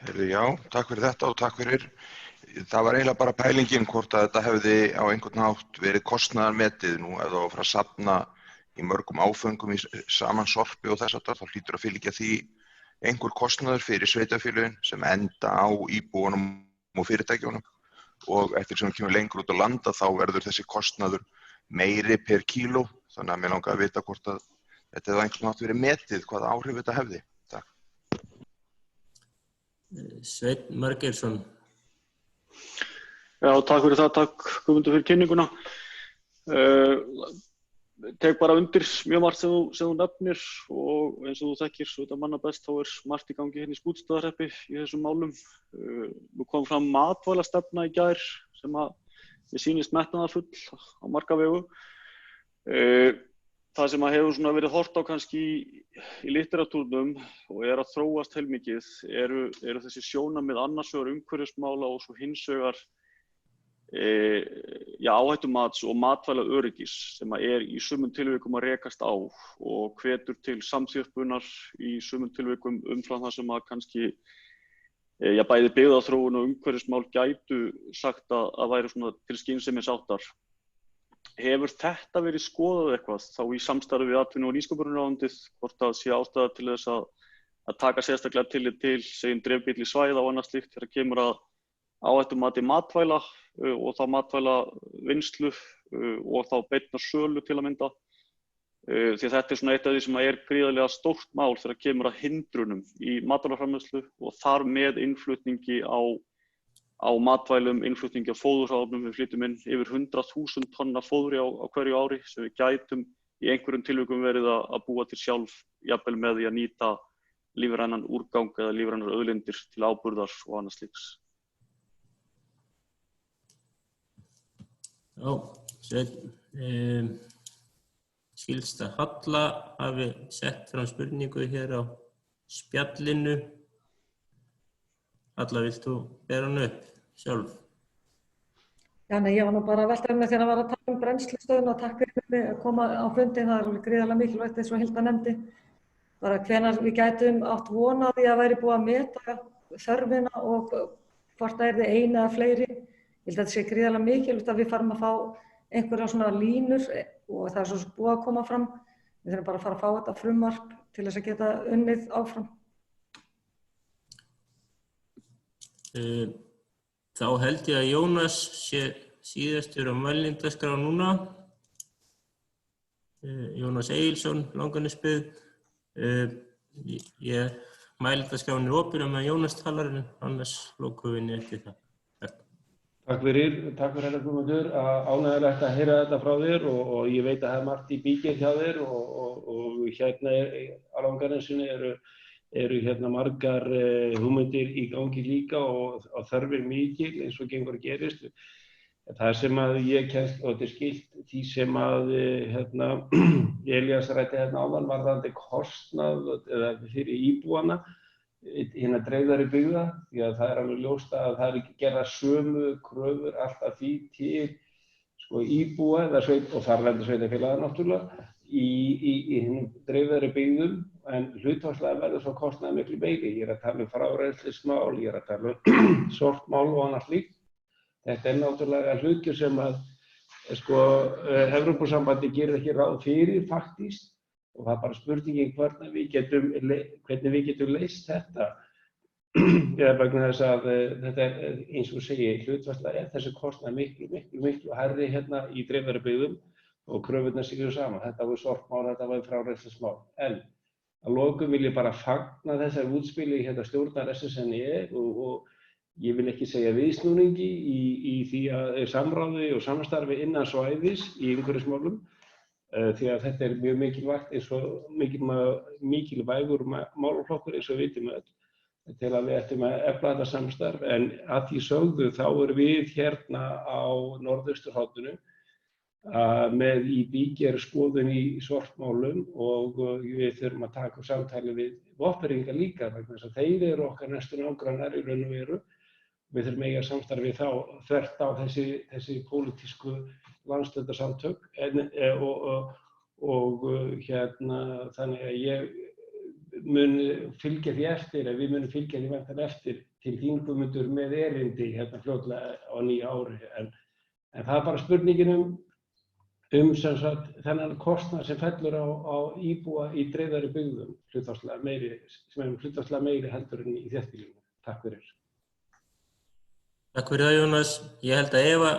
Heyrðu, já, takk fyrir þetta og takk fyrir. Það var eiginlega bara pælingin hvort að þetta hefði á einhvern hátt verið kostnaðarmetið nú ef það var að fara að safna í mörgum áföngum í saman sorpi og þess aftar, þá hlýtur að fylgja því einhver kostnaður fyrir sveitarfélögin sem enda á íbúunum og fyrirtækjunum og eftir sem við kemur lengur út á landa þá verður þessi kostnaður meiri per kíló, þannig að mér langar að vita hvort að þetta hefði á einhvern hátt verið metið, hvaða áhrif þetta hefði. Takk. Sveinn Margeirsson. Já, takk fyrir það, takk Guðmundur fyrir kynninguna. Tek bara undir mjög margt sem þú nefnir og eins og þú þekkir, svo þetta manna best, þá er margt í gangi hérna í Skútustaðahreppi í þessum málum. Nú kom fram matvælastefna í gær sem að mér sýnist metnaðarfull á marga vegu. Það sem að hefur svona verið horft á kannski í literatúrnum og er að þróast heilmikið eru þessi sjónarmið annars vegar umhverfismála og svo hins vegar áhættumats og matvælaöryggis sem að er í sumum tilvikum að rekast á og hvetur til samþjöppunar í sumum tilvikum umfram það sem að kannski bæði byggðaþróun og umhverfismál gætu sagt að væri svona til skynsemisáttar. Hefur þetta verið skoðað eitthvað þá í samstarfi við atvinnu- og nýsköpunarráðuneytið hvort það sé ástæða til þess að taka sérstaklega tillit til segjum dreifbýlli svæða og annað slíkt þegar kemur að áhættumati matvæla og þá matvælavinnslu og þá beinna sölu til að mynda. Því að þetta er svona eitt af því sem er gríðarlega stórt mál þegar kemur að hindrunum í matvælaframleiðslu og þar með innflutningi á matvælum, innflutningi á fóðurhráefnum. Við flytjum inn yfir 100.000 tonna fóðri á hverju ári sem við gætum í einhverjum tilvikum verið að búa til sjálf, jafnvel með því að nýta lífrænan úrgang eða lífrænar auðlindir til áburðar og annað slíks. Já, Sveinn, skilst að Halla hafi sett fram spurningu hér á spjallinu. Halla, vilt þú bera hann upp sjálf? Já, nei, ég var nú bara að velta með þegar að var að tala brennslustöðuna og takk fyrir mig að koma á fundin. Það er alveg gríðarlega mikilvægt eins og Hilda nefndi. Bara hvenær við gætum átt von á því að væri búið að meta þörfina og hvort það yrði eina eða fleiri. Ég held að þetta sé gríðarlega mikilvægt að við farum að fá einhverja svona línur og það er svo búið að koma fram. Við þurfum bara að fara að fá þetta frumvarp til þess að geta unnið áfram. Þá held ég að Jónas sé síðastur á mælendaskrá núna. Jónas Egilsson, Langanesbyggð. Mælendaskráin er opin með Jónas talar en annars lokum við inn eftir það. Takk fyrir þetta Guðmundur, ánægjulegt að heyra þetta frá þér og ég veit að það er margt í bígerð hjá þér og hérna á Langanesinu eru hérna margar hugmyndir í gangi líka og þörfir mikil eins og gengur að gerist. Það sem að ég kemst og þetta er skilt því sem að Elías ræddi hérna áðan varðandi kostnað eða fyrir íbúana hérna dreifðari byggða því að það er alveg ljóst að það er ekki gerða sömu kröfur alltaf því til íbúa og þar lendir sveitarfélaga náttúrulega í dreifðari byggðum en hlutfallslega verður svo kostnaði miklu meiri. Ég er að tala um frárennslismál, ég er að tala um sorpmál og annað slíkt. Þetta er náttúrulega hlutur sem að Evrópusambandi gerir ekki ráð fyrir faktískt og það er bara spurningin hvernig við getum leyst þetta. Eða vegna þess að þetta eins og segi, hlutfallslega þessi kostnað miklu hærri hérna í dreifðari byggðum og kröfurnar séu saman. Þetta var sorpmál, þetta var frárennslismál. En að lokum vil ég bara fagna þessar útspili stjórnar SSNE og ég vil ekki segja viðsnúningi í því að samráði og samstarfi innan svæðis í umhverfismálum því að þetta er mjög mikilvægt eins og mikilvægur málaflokkur eins og við vitum öll til að við ættum að efla þetta samstarf en að því sögðu þá við hérna á norðausturhorninu með í bígerð skoðun í sorpmálum og við þurfum að taka samtali við Vopnfirðinga líka vegna þess að þeir eru okkar næstu nágrannar í raun og veru. Við þurfum eiga samstarfi þá þvert á þessi pólitísku landshlutasamtök og þannig að ég mun fylgja því eftir, við munum fylgja því væntanlega eftir til þín Guðmundur með erindi fljótlega á nýja ári en það er bara spurningin sem sagt þennan kostnað sem fellur á íbúa í dreifðari byggðum sem hlutfallslega meiri heldur en í þéttbýlinu. Takk fyrir. Takk fyrir það, Jónas. Ég held að Eva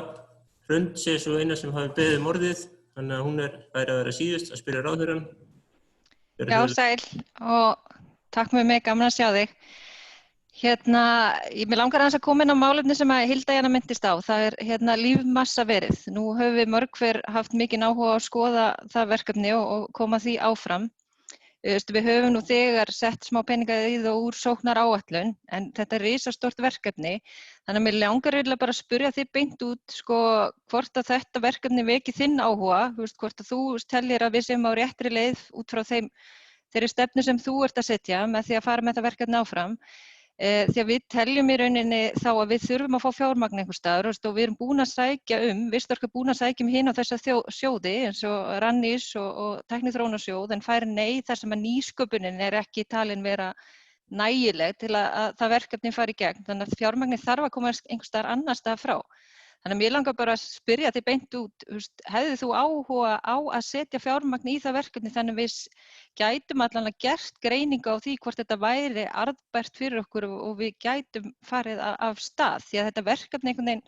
Hrund sé svo eina sem hafi beðið orðið, þannig að hún fær að vera síðust að spyrja ráðherrann. Já, sæl og takk með mig, gaman að sjá þig. Mér langar aðeins að koma inn á málefni sem að Hilda Jana minntist á. Það er lífmassaverið. Nú höfum við mörg hver haft mikinn áhuga á að skoða það verkefni og koma því áfram. Við höfum nú þegar sett smá peninga í það úr sóknaráætlun, en þetta er risastórt verkefni. Þannig að mér langar eiginlega bara að spyrja þig beint út hvort að þetta verkefni veki þinn áhuga, hvort að þú tellir að við séum á réttri leið út frá þeirri stefnu sem þú ert að setja með því að fara með þetta verkefni áfram. Því að við teljum í rauninni þá að við þurfum að fá fjármagn einhvers staðar og við erum búin að sækja Vistorka er búin að sækja hin á þessa sjóði eins og Rannís og Tækniþróunarsjóð en fær nei þar sem að nýsköpunin er ekki talin vera nægileg til að það verkefni fari í gegn. Þannig að fjármagnið þarf að koma einhvers staðar annars staðar frá. Þannig að mér langar bara að spyrja þig beint út, hefðir þú áhuga á að setja fjármagn í það verkefni þannig við gætum allavega gert greiningu á því hvort þetta væri arðbært fyrir okkur og við gætum farið af stað því að þetta verkefni einhvern veginn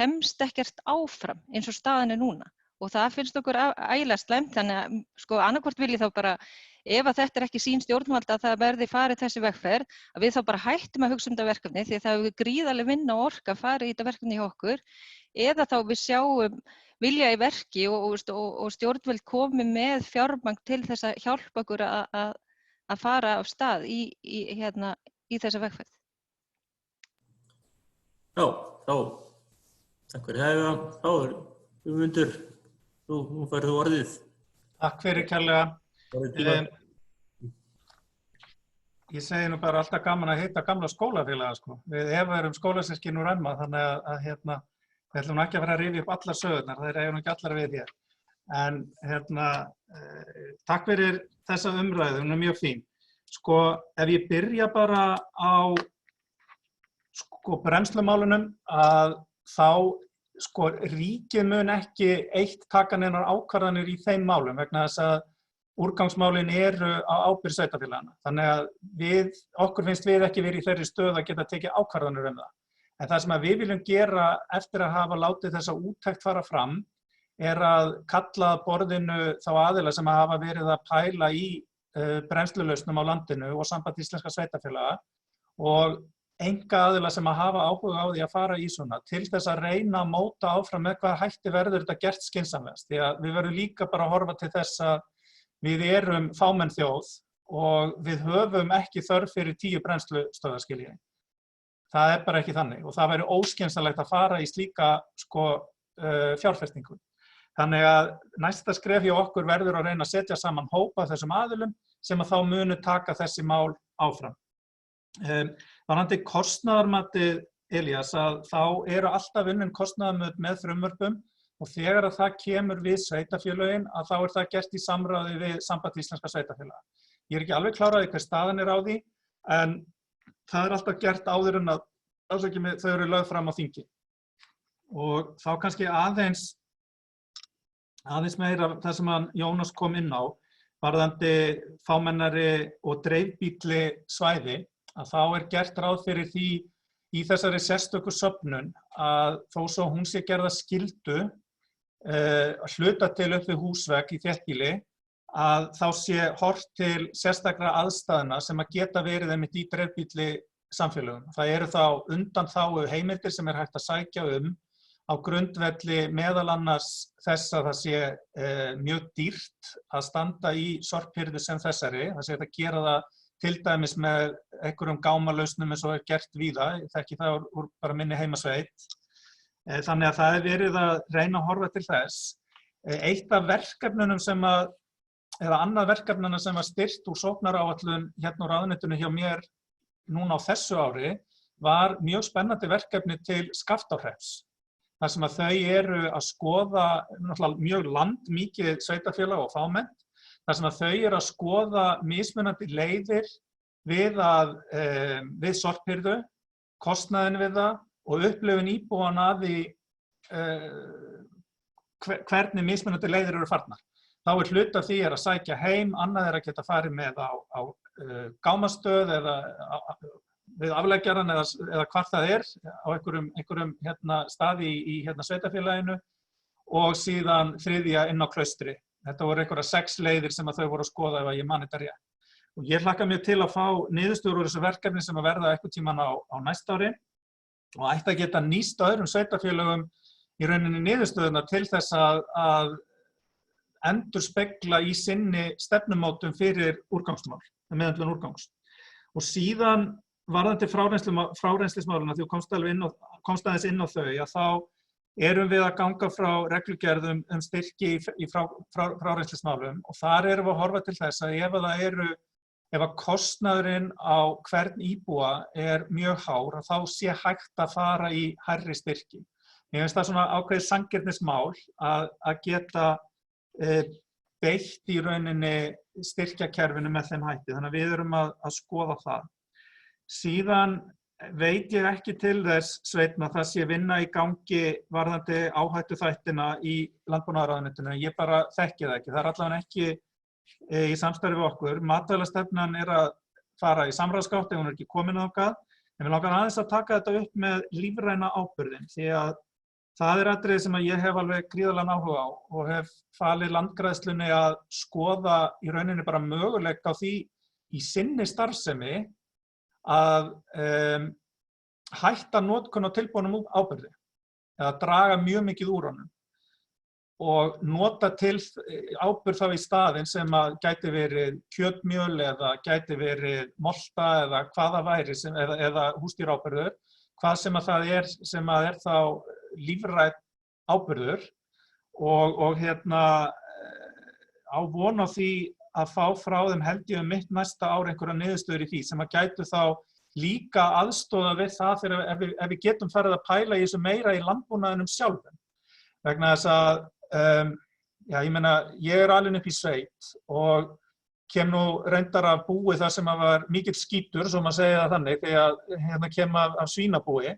kemst ekkert áfram eins og staðan er núna og það finnst okkur ægilega slæmt þannig að annarkvort vil ég þá bara ef að þetta er ekki sín stjórnvalda að það verði farið þessi vegferð, að við þá bara hættum að hugsa þetta verkefni því að það hefur gríðarleg vinna og orka að fara í þetta verkefni hjá okkur, eða þá við sjáum vilja í verki og stjórnvöld komi með fjármagn til þess að hjálpa okkur að fara af stað í þessa vegferð. Já, takk fyrir það. Þá Guðmundur, nú færðu þú orðið. Takk fyrir kærlega. Ég segi nú bara alltaf gaman að hitta gamla skólafélaga Við Eva erum skólasystkini úr Emma þannig að við ætlum ekki að fara að rifja upp allar sögurnar, þeir eiga nú ekki allar við hér. En takk fyrir þessa umræðu, hún er mjög fín. Ef ég byrja bara á brennslumálunum að þá ríkið mun ekki eitt taka neinar ákvarðanir í þeim málum vegna þess að úrgangsmálin eru á ábyrgð sveitarfélaganna. Þannig að okkur finnst við ekki verið í þeirri stöðu að geta tekið ákvarðanir það. En það sem við viljum gera eftir að hafa látið þessa úttekt fara fram er að kalla að borðinu þá aðila sem hafa verið að pæla í brennslulausnum á landinu og Samband íslenskra sveitarfélaga og einkaaðila sem hafa áhuga á því að fara í svona til þess að reyna að móta áfram með hvaða hætti verður þetta gert skynsamlegast. Því að við verðum líka bara að horfa til þess að við erum fámenn þjóð og við höfum ekki þörf fyrir 10 brennslustöðvar. Það er bara ekki þannig og það væri óskynsamlegt að fara í slíka fjárfestingu. Þannig að næsta skref hjá okkur verður að reyna að setja saman hópa þessum aðilum sem að þá munu taka þessi mál áfram. Varðandi kostnaðarmatið, Elías, að þá eru alltaf unnin kostnaðarmat með frumvörpum og þegar að það kemur við sveitarfélögin að þá er það gert í samráði við Samband íslenskra sveitarfélaga. Ég er ekki alveg klárað hver staðan er á því, en það er alltaf gert áður en að þau eru lögð fram á þingi. Og þá kannski aðeins aðeins meira það sem Jónas kom inn á, varðandi fámennari og dreifbýlli svæði, að þá gert ráð fyrir því í þessari sérstöku söfnun að þó svo hún sé gerða skyldu hluta til upp við húsvegg í þéttbýli, að þá sé horft til sérstakra aðstæðna sem að geta verið einmitt í dreifbýlli samfélögum. Það eru þá undanþágu heimildir sem hægt að sækja á grundvelli meðal annars þess að það sé mjög dýrt að standa í sorphirðu sem þessari. Það sé að gera það til dæmis með einhverjum gámalausnum eins og gert víða, ég þekki það úr bara minni heimasveit. Þannig að það verið að reyna að horfa til þess. Eitt af verkefnunum eða annað verkefnuna sem var styrkt úr sóknaráætlun hérna úr ráðuneytinu hjá mér núna á þessu ári var mjög spennandi verkefni til Skaftárhrepps. Þar sem að þau eru að skoða mjög landmikið sveitarfélag og fámennt, þar sem að þau eru að skoða mismunandi leiðir við sorphirðu, kostnaðinn við það og upplifun íbúanna af því hvernig mismunandi leiðir eru farnar. Þá hluti af því að sækja heim, annað að geta farið með á gámastöð eða við afleggjaran eða hvar það á einhverjum staði í sveitarfélaginu og síðan þriðja inn á klaustri. Þetta voru einhverja 6 leiðir sem að þau voru að skoða ef ég man þetta rétt. Og ég hlakka mér til að fá niðurstöður úr þessu verkefni sem að verða einhvern tímann á næsta ári og ætti að geta nýst öðrum sveitarfélögum í rauninni niðurstöðuna til þess að endurspegla í sinni stefnumótum fyrir úrgangsmál, meðhöndlun úrgangs. Og síðan varðandi frárennslismáluna, því þú komst aðeins inn á þau, að þá erum við að ganga frá reglugerðum styrki í frárennslismálum og þar erum við að horfa til þess að ef að kostnaðurinn á hvern íbúa mjög hár, þá sé hægt að fara í hærri styrki. Mér finnst það svona ákveðið sanngirnismál að geta beitt í rauninni styrkjakerfinu með þeim hætti, þannig að við erum að skoða það. Síðan veit ég ekki til þess, Sveinn, að það sé vinna í gangi varðandi áhættuþættina í landbúnaðarráðuneytinu. Ég bara þekki það ekki. Það allavega ekki í samstarfi við okkur. Matvælastefnan að fara í samráðsgátt ef hún ekki komin þangað. En við langar aðeins að taka þetta upp með lífræna áburðinn, því að það atriði sem ég hef alveg gríðarlegan áhuga á og hef falið Landgræðslunni að skoða í rauninni bara möguleika á því í sinni starfsemi að hætta notkun á tilbúnum áburði eða draga mjög mikið úr honum og nota til áburð þá í staðinn sem að gæti verið kjötmjöl eða gæti verið molta eða hvað það væri eða húsdýraáburður, hvað sem að það sem að þá lífrænn áburður og á von á því að fá frá þeim held ég mitt næsta ár einhverja niðurstöður í því sem að gætu þá líka aðstoða við það þegar ef við getum farið að pæla í þessu meira í landbúnaðinum sjálfum. Vegna þess að ég meina, ég alinn upp í sveit og kem nú reyndar að búi þar sem að var mikill skítur, svo maður segja það þannig, þegar kem af svínabúi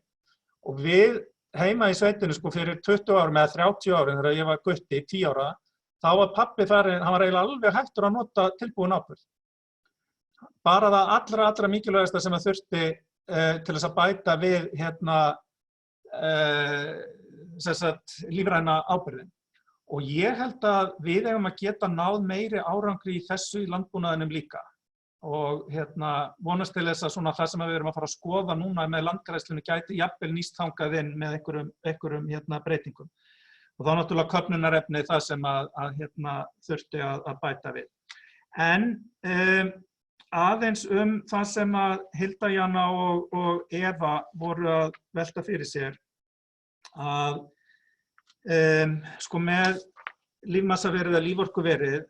og við heima í sveitinu fyrir 20 árum eða 30 árum þegar ég var gutti, 10 ára, þá var pabbi þar, hann var eiginlega alveg hættur að nota tilbúin áburð. Bara það allra mikilvægasta sem að þurfti til þess að bæta við lífræna áburðinn. Og ég held að við eigum að geta náð meiri árangri í þessu í landbúnaðinum líka. Og vonast til þess að það sem við erum að fara að skoða núna með Landgræðslunni gæti jafnvel nýst þangað inn með einhverjum breytingum. Og þá náttúrulega köfnunarefni það sem að þurfti að bæta við. En aðeins það sem að Hilda Jana og Eva voru að velta fyrir sér að með lífmassaverið eða líforkuverið,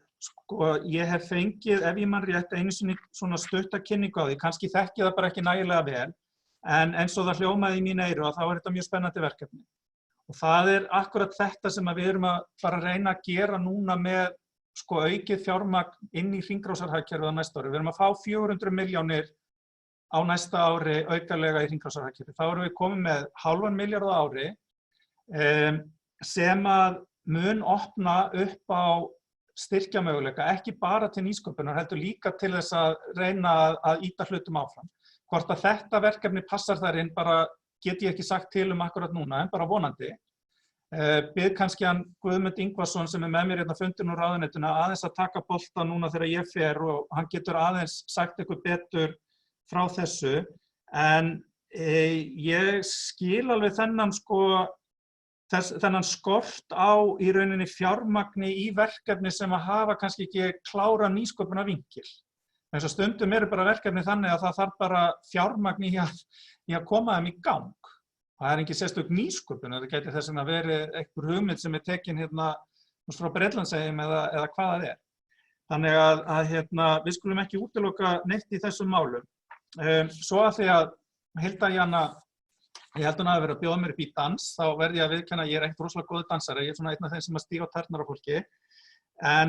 ég hef fengið, ef ég man rétt, einu sinni svona stutta kynningu á því, kannski þekki það bara ekki nægilega vel, en eins og það hljómaði í mín eyru að þá þetta mjög spennandi verkefni. Og það akkurat þetta sem við erum að fara að reyna að gera núna með aukið fjármagn inn í hringrásarhagkerfið á næsta ári. Við erum að fá 400 milljónir á næsta ári aukalega í hringrásarhagkerfið. Þá erum við komið með 0,5 milljarð á ári sem að mun opna upp á styrkjamöguleika, ekki bara til nýsköpunar, heldur líka til þess að reyna að ýta hlutum áfram. Hvort að þetta verkefni passar þar inn bara get ég ekki sagt til akkurat núna, en bara vonandi. Bið kannski hann Guðmund Ingvarsson sem með mér hérna fundin úr ráðuneytinu aðeins að taka bolta núna þegar ég fer og hann getur aðeins sagt eitthvað betur frá þessu. En ég skil alveg þennan skort á í rauninni fjármagni í verkefni sem að hafa kannski ekki klára nýsköpunarvinkil. Þess að stundum eru bara verkefni þannig að það þarf bara fjármagni í að koma þeim í gang. Það er ekki sérstök nýsköpun, það gæti þess að verið einhver hugmynd sem er tekin hérna frá Bretlandseyjum eða hvað það er. Þannig að við skulum ekki útiloka neitt í þessum málum. Svo að því að Hilda Jana, ég held hún að vera að bjóða mér upp í dans, þá verði ég að viðurkenna að ég er ekkert rosalega góður dansari, ég er svona einn af þeim sem að stíga á tærnar á fólki. En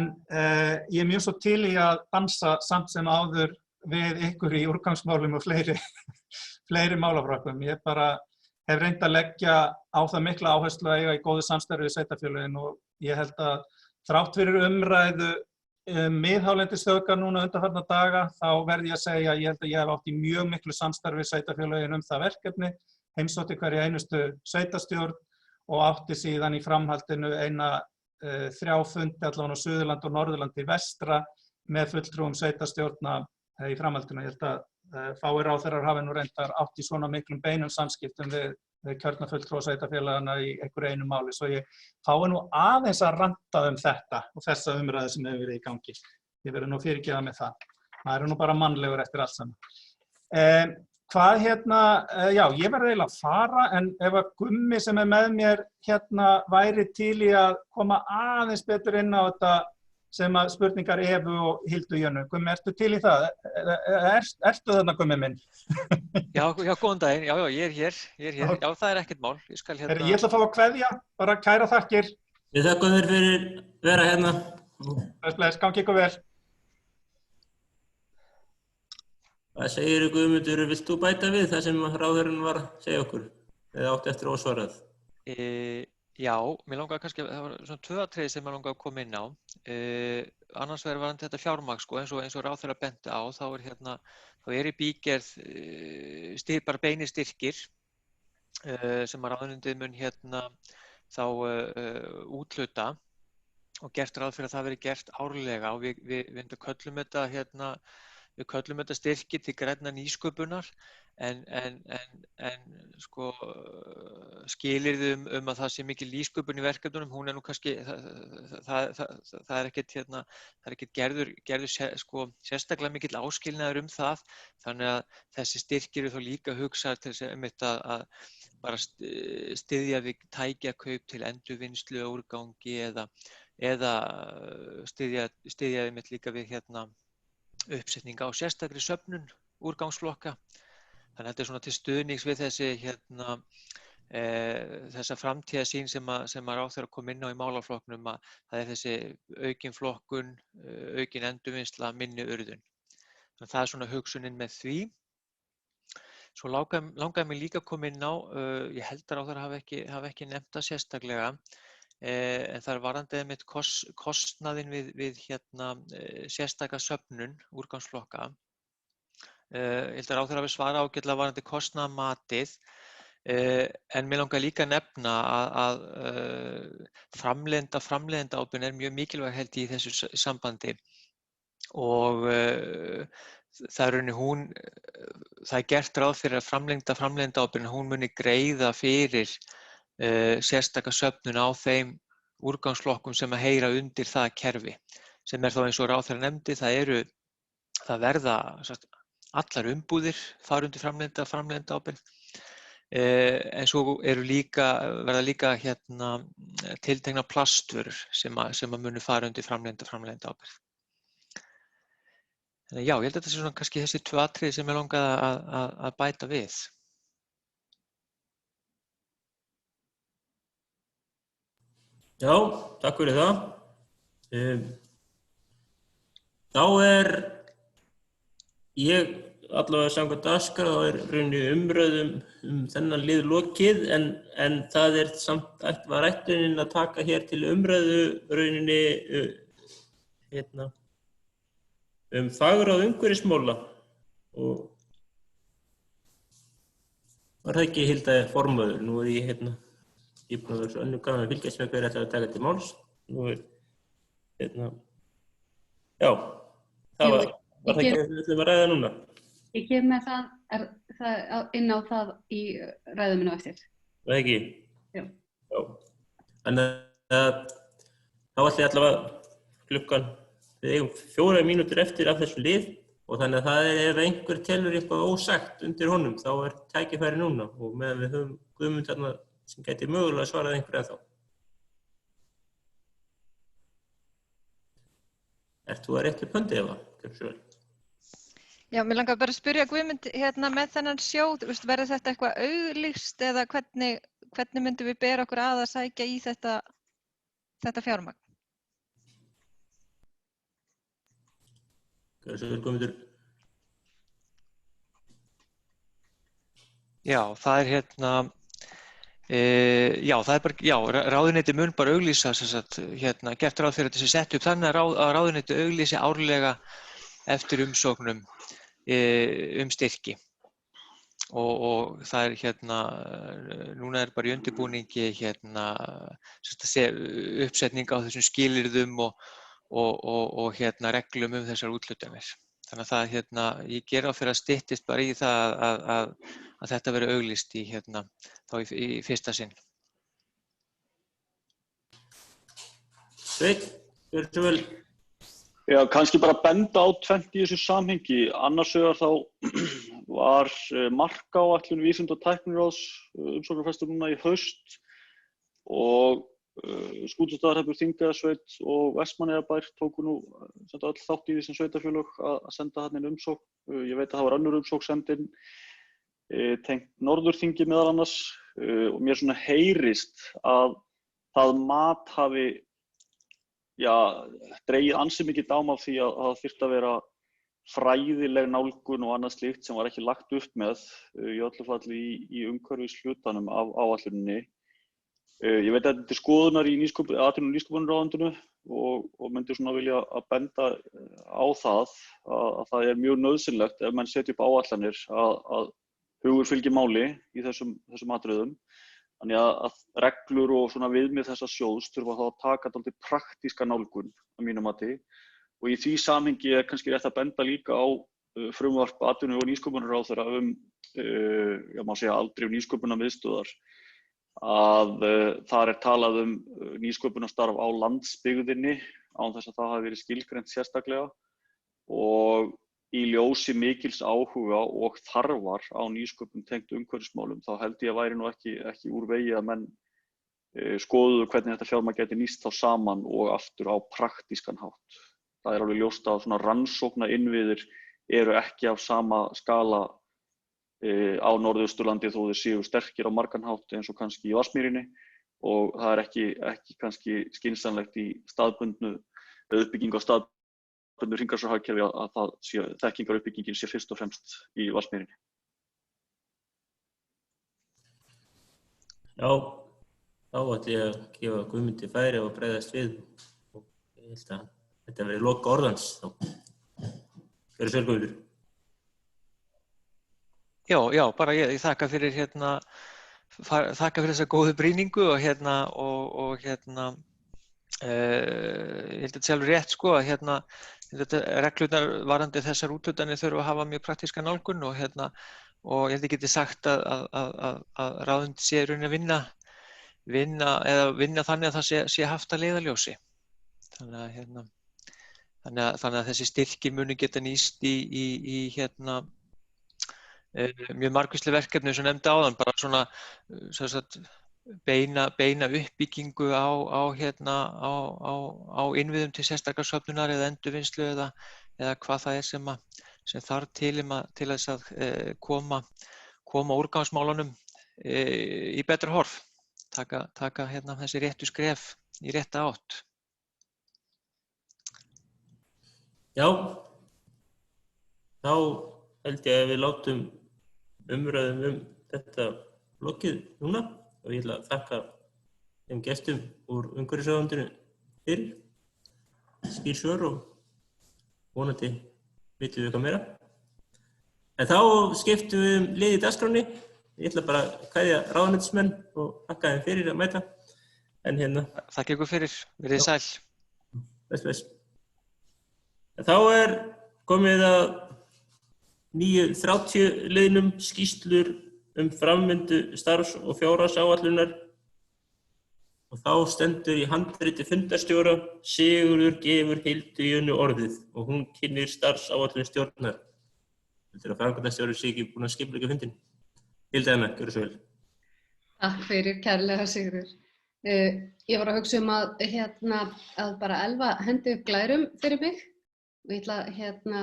ég er mjög svo til í að dansa samt sem áður við ykkur í úrgangsmálum og fleiri málaflokkum. Ég bara hef reynt að leggja á það mikla áherslu að eiga í góðu samstarfi við sveitarfélögin og ég held að þrátt fyrir umræðu miðhálendisþjóðgarð núna undanfarna daga, þá verði ég að segja að ég held að ég hef átt í mjög miklu samstarfi við sveitarfélögin það verkefni, heimsótti hverja einustu sveitarstjórn og átti síðan í framhaldinu 3 fundi allavega á Suðurlandi og Norðurlandi vestra með fulltrúum sveitarstjórna í framhaldinu. Ég held að fáir ráðherrar hafi nú reyndar átt í svona miklum beinum samskiptum við kjörna fulltrúa sveitarfélagana í einhverju einu máli. Svo ég fái nú aðeins að ranta þetta og þessa umræðu sem hefur verið í gangi. Ég verður nú fyrirgefa með það. Maður er nú bara mannlegur eftir allt saman. Já, ég verði eiginlega að fara, en ef að Gummi sem er með mér væri til í að koma aðeins betur inn á þetta sem að spurningar Evu og Hildu Jönu. Gummi, ertu til í það? Ertu þarna, Gummi minn? Já, góðan daginn. Já, ég er hér. Já, það er ekkert mál. Ég ætla að fá að kveðja, bara kæra þakkir. Við þakkum þér fyrir vera hérna. Bless, gangi ykkur vel. Hvað segir Guðmundur, vilt þú bæta við það sem ráðherrann var að segja okkur? Eða átti eftir ósvarað? Já, mér langar kannski, það var svona 2 atriði sem mér langar að koma inn á. Annars vegar varðandi þetta fjármagn, eins og ráðherra benti á, þá er í bígerð bara beinir styrkir sem að ráðuneytið mun þá úthluta og gert ráð fyrir að það veri gert árlega og við köllum þetta styrki til grænna nýsköpunar en skilyrði að það sé mikil nýsköpun í verkefnunum, hún er nú kannski, það er ekkert gerður sérstaklega mikill áskilnaður það, þannig að þessi styrkir eru þá líka hugsaðir til þess að bara styðja við tækjakaup til endurvinnslu á úrgangi eða styðja einmitt líka við uppsetning á sérstakri söfnun úrgangsflokka. Þannig að þetta er svona til stuðnings við þessa framtíðarsýn sem að ráðherra kom inn á í málaflokknum, að það er þessi aukin flokkun, aukin endurvinnsla, minni urðun. Þannig að það er svona hugsunin með því. Svo langaði mig líka að koma inn á, ég held að ráðherra hafi ekki nefnt það sérstaklega, en það er varðandi með kostnaðinn við sérstaka söfnun úrgangsflokka. Ég held að ráðherra hafi svarað ágætlega varðandi kostnaðarmatið, en mér langar líka að nefna að framleiðendaábyrgðin er mjög mikilvæg held í þessu sambandi og það er gert ráð fyrir að framleiðendaábyrgðin hún muni greiða fyrir sérstaka söfnun á þeim úrgangsflokkum sem að heyra undir það kerfi, sem er þá eins og ráðherra nefndi, það verða allar umbúðir fara undir framleiðendaábyrgð, en svo verða líka tiltekna plastvörur sem að munu fara undir framleiðendaábyrgð. Já, ég held að þetta sé svona kannski þessi 2 atriði sem ég langaði að bæta við. Já, takk fyrir það. Þá er ég allavega samkvæmt dagskrá þá rauninni umræðum þennan lið lokið en það samt var ætlunin að taka hér til umræðu rauninni fagráð umhverfismála og var það ekki Hilda formaður. Nú ég búinn að vera svo önnur gaman að fylgjast með hver ætlar að taka til máls. Nú já, það var það ekki að við ætlum að ræða núna. Ég kem með það inn á það í ræðu minni á eftir. Það ekki? Já. Já. Þannig að þá ætla ég allavega klukkan, við eigum 4 mínútur eftir af þessu lið og þannig að það ef einhver telur eitthvað ósagt undir honum þá tækifæri núna og meðan við höfum Guðmund þarna sem gæti mögulega svarað einhver ennþá. Ert þú að rétta upp höndi, Eva? Já, mér langar bara að spyrja Guðmund með þennan sjóð, verður þetta eitthvað auglýst eða hvernig myndum við bera okkur að sækja í þetta fjármagn? Hvað svo Guðmundur? Já, það er bara, ráðuneyti mun bara auglýsa, gert ráð fyrir þetta sem sett upp þannig að ráðuneyti auglýsi árlega eftir umsóknum styrki og það núna bara í undirbúningi uppsetning á þessum skilyrðum og reglum þessar úthlutanir. Þannig að ég geri ráð fyrir að styttist bara í það að þetta verði auglýst í fyrsta sinn. Sveinn, gjörðu svo vel. Já, kannski bara benda á tvennt í þessu samhengi. Annars vegar þá var markáætlun Vísinda- og tækniráðs umsóknarfrestur núna í haust og Skútustaðahreppur, Þingeyjarsveit og Vestmannaeyjabær tóku nú öll þátt í því sem sveitarfélög að senda þarna inn umsókn. Ég veit að það var önnur umsókn sendin tengt Norðurþingi meðal annars og mér svona heyrist að það mat hafi dregið ansi mikið dám af því að það þyrfti að vera fræðileg nálgun og annað slíkt sem var ekki lagt upp með í öllu falli í umhverfishlutanum af áætluninni. Ég veit að þetta er skoðunar í atvinnu- og nýsköpunarráðuneytinu og myndi svona vilja að benda á það að það er mjög nauðsynlegt ef menn setja upp áætlanir að hugur fylgi máli í þessum atriðum. Þannig að reglur og svona viðmið þessa sjóðs þurfa þá að taka dálítið praktíska nálgun að mínu mati og í því samhengi er kannski rétt að benda líka á frumvarp atvinnu- og nýsköpunarráðherra má segja aldrei nýsköpunarmiðstöðvar að þar er talað nýsköpunarstarf á landsbyggðinni án þess að það hafi verið skilgreint sérstaklega og í ljósi mikils áhuga og þarfar á nýsköpun tengt umhverfismálum þá held ég að væri nú ekki úr vegi að menn skoðuðu hvernig þetta fjármagn geti nýst þá saman og aftur á praktískan hátt. Það er alveg ljóst að svona rannsóknainnviðir eru ekki af sama skala á Norðausturlandi þó þeir séu sterkir á margan hátt eins og kannski í Vatnsmýrinni og það er ekki kannski skynsamlegt í uppbyggingu á staðbundnu hringrásarhagkerfi að þekkingaruppbyggingin sé fyrst og fremst í Vatnsmýrinni. Já, þá ætla ég að gefa Guðmundi færi og bregðast við og ég held að þetta verði loka orðans þá. Gjörðu svo vel Guðmundur. Já, bara ég þakka fyrir þakka fyrir þessa góðu brýningu og ég held að sjálfur rétt að reglurnar varðandi þessar úthlutanir þurfa að hafa mjög praktíska nálgun og ég held ég geti sagt að ráðuneyti sé í rauninni að vinna þannig að það sé haft að leiðarljósi. Þannig að þessi styrkir muni geta nýst í mjög margvísleg verkefni sem nefndi áðan, bara svona beina uppbyggingu á innviðum til sérstakrar söfnunar eða endurvinnslu eða hvað það er sem þarf til þess að koma úrgangsmálunum í betra horf, taka þessi réttu skref í rétta átt. Já, þá held ég að við látum umræðum þetta lokið núna og ég ætla að þakka þeim gestum úr umhverfisráðuneytinu fyrir skýr svör og vonandi vitum við eitthvað meira. En þá skiptum við lið í dagskránni. Ég ætla bara að kveðja ráðuneytismenn og þakka þeim fyrir að mæta. En hérna. Þakka ykkur fyrir, verið sæl. Bless. Þá komið að 9:30 liðnum skýrslur framvindu starfs- og fjárhagsáætlunar og þá stendur í handriti fundarstjóra Sigurður gefur Hildu Jönu orðið og hún kynnir starfsáætlun stjórnar. Þetta að framkvæmdastjóri sé ekki búin að skipuleggja fundinn. Hilda Anna, gjörðu svo vel. Takk fyrir, kærlega Sigurður. Ég var að hugsa að bara Elva hendi upp glærum fyrir mig og ég ætla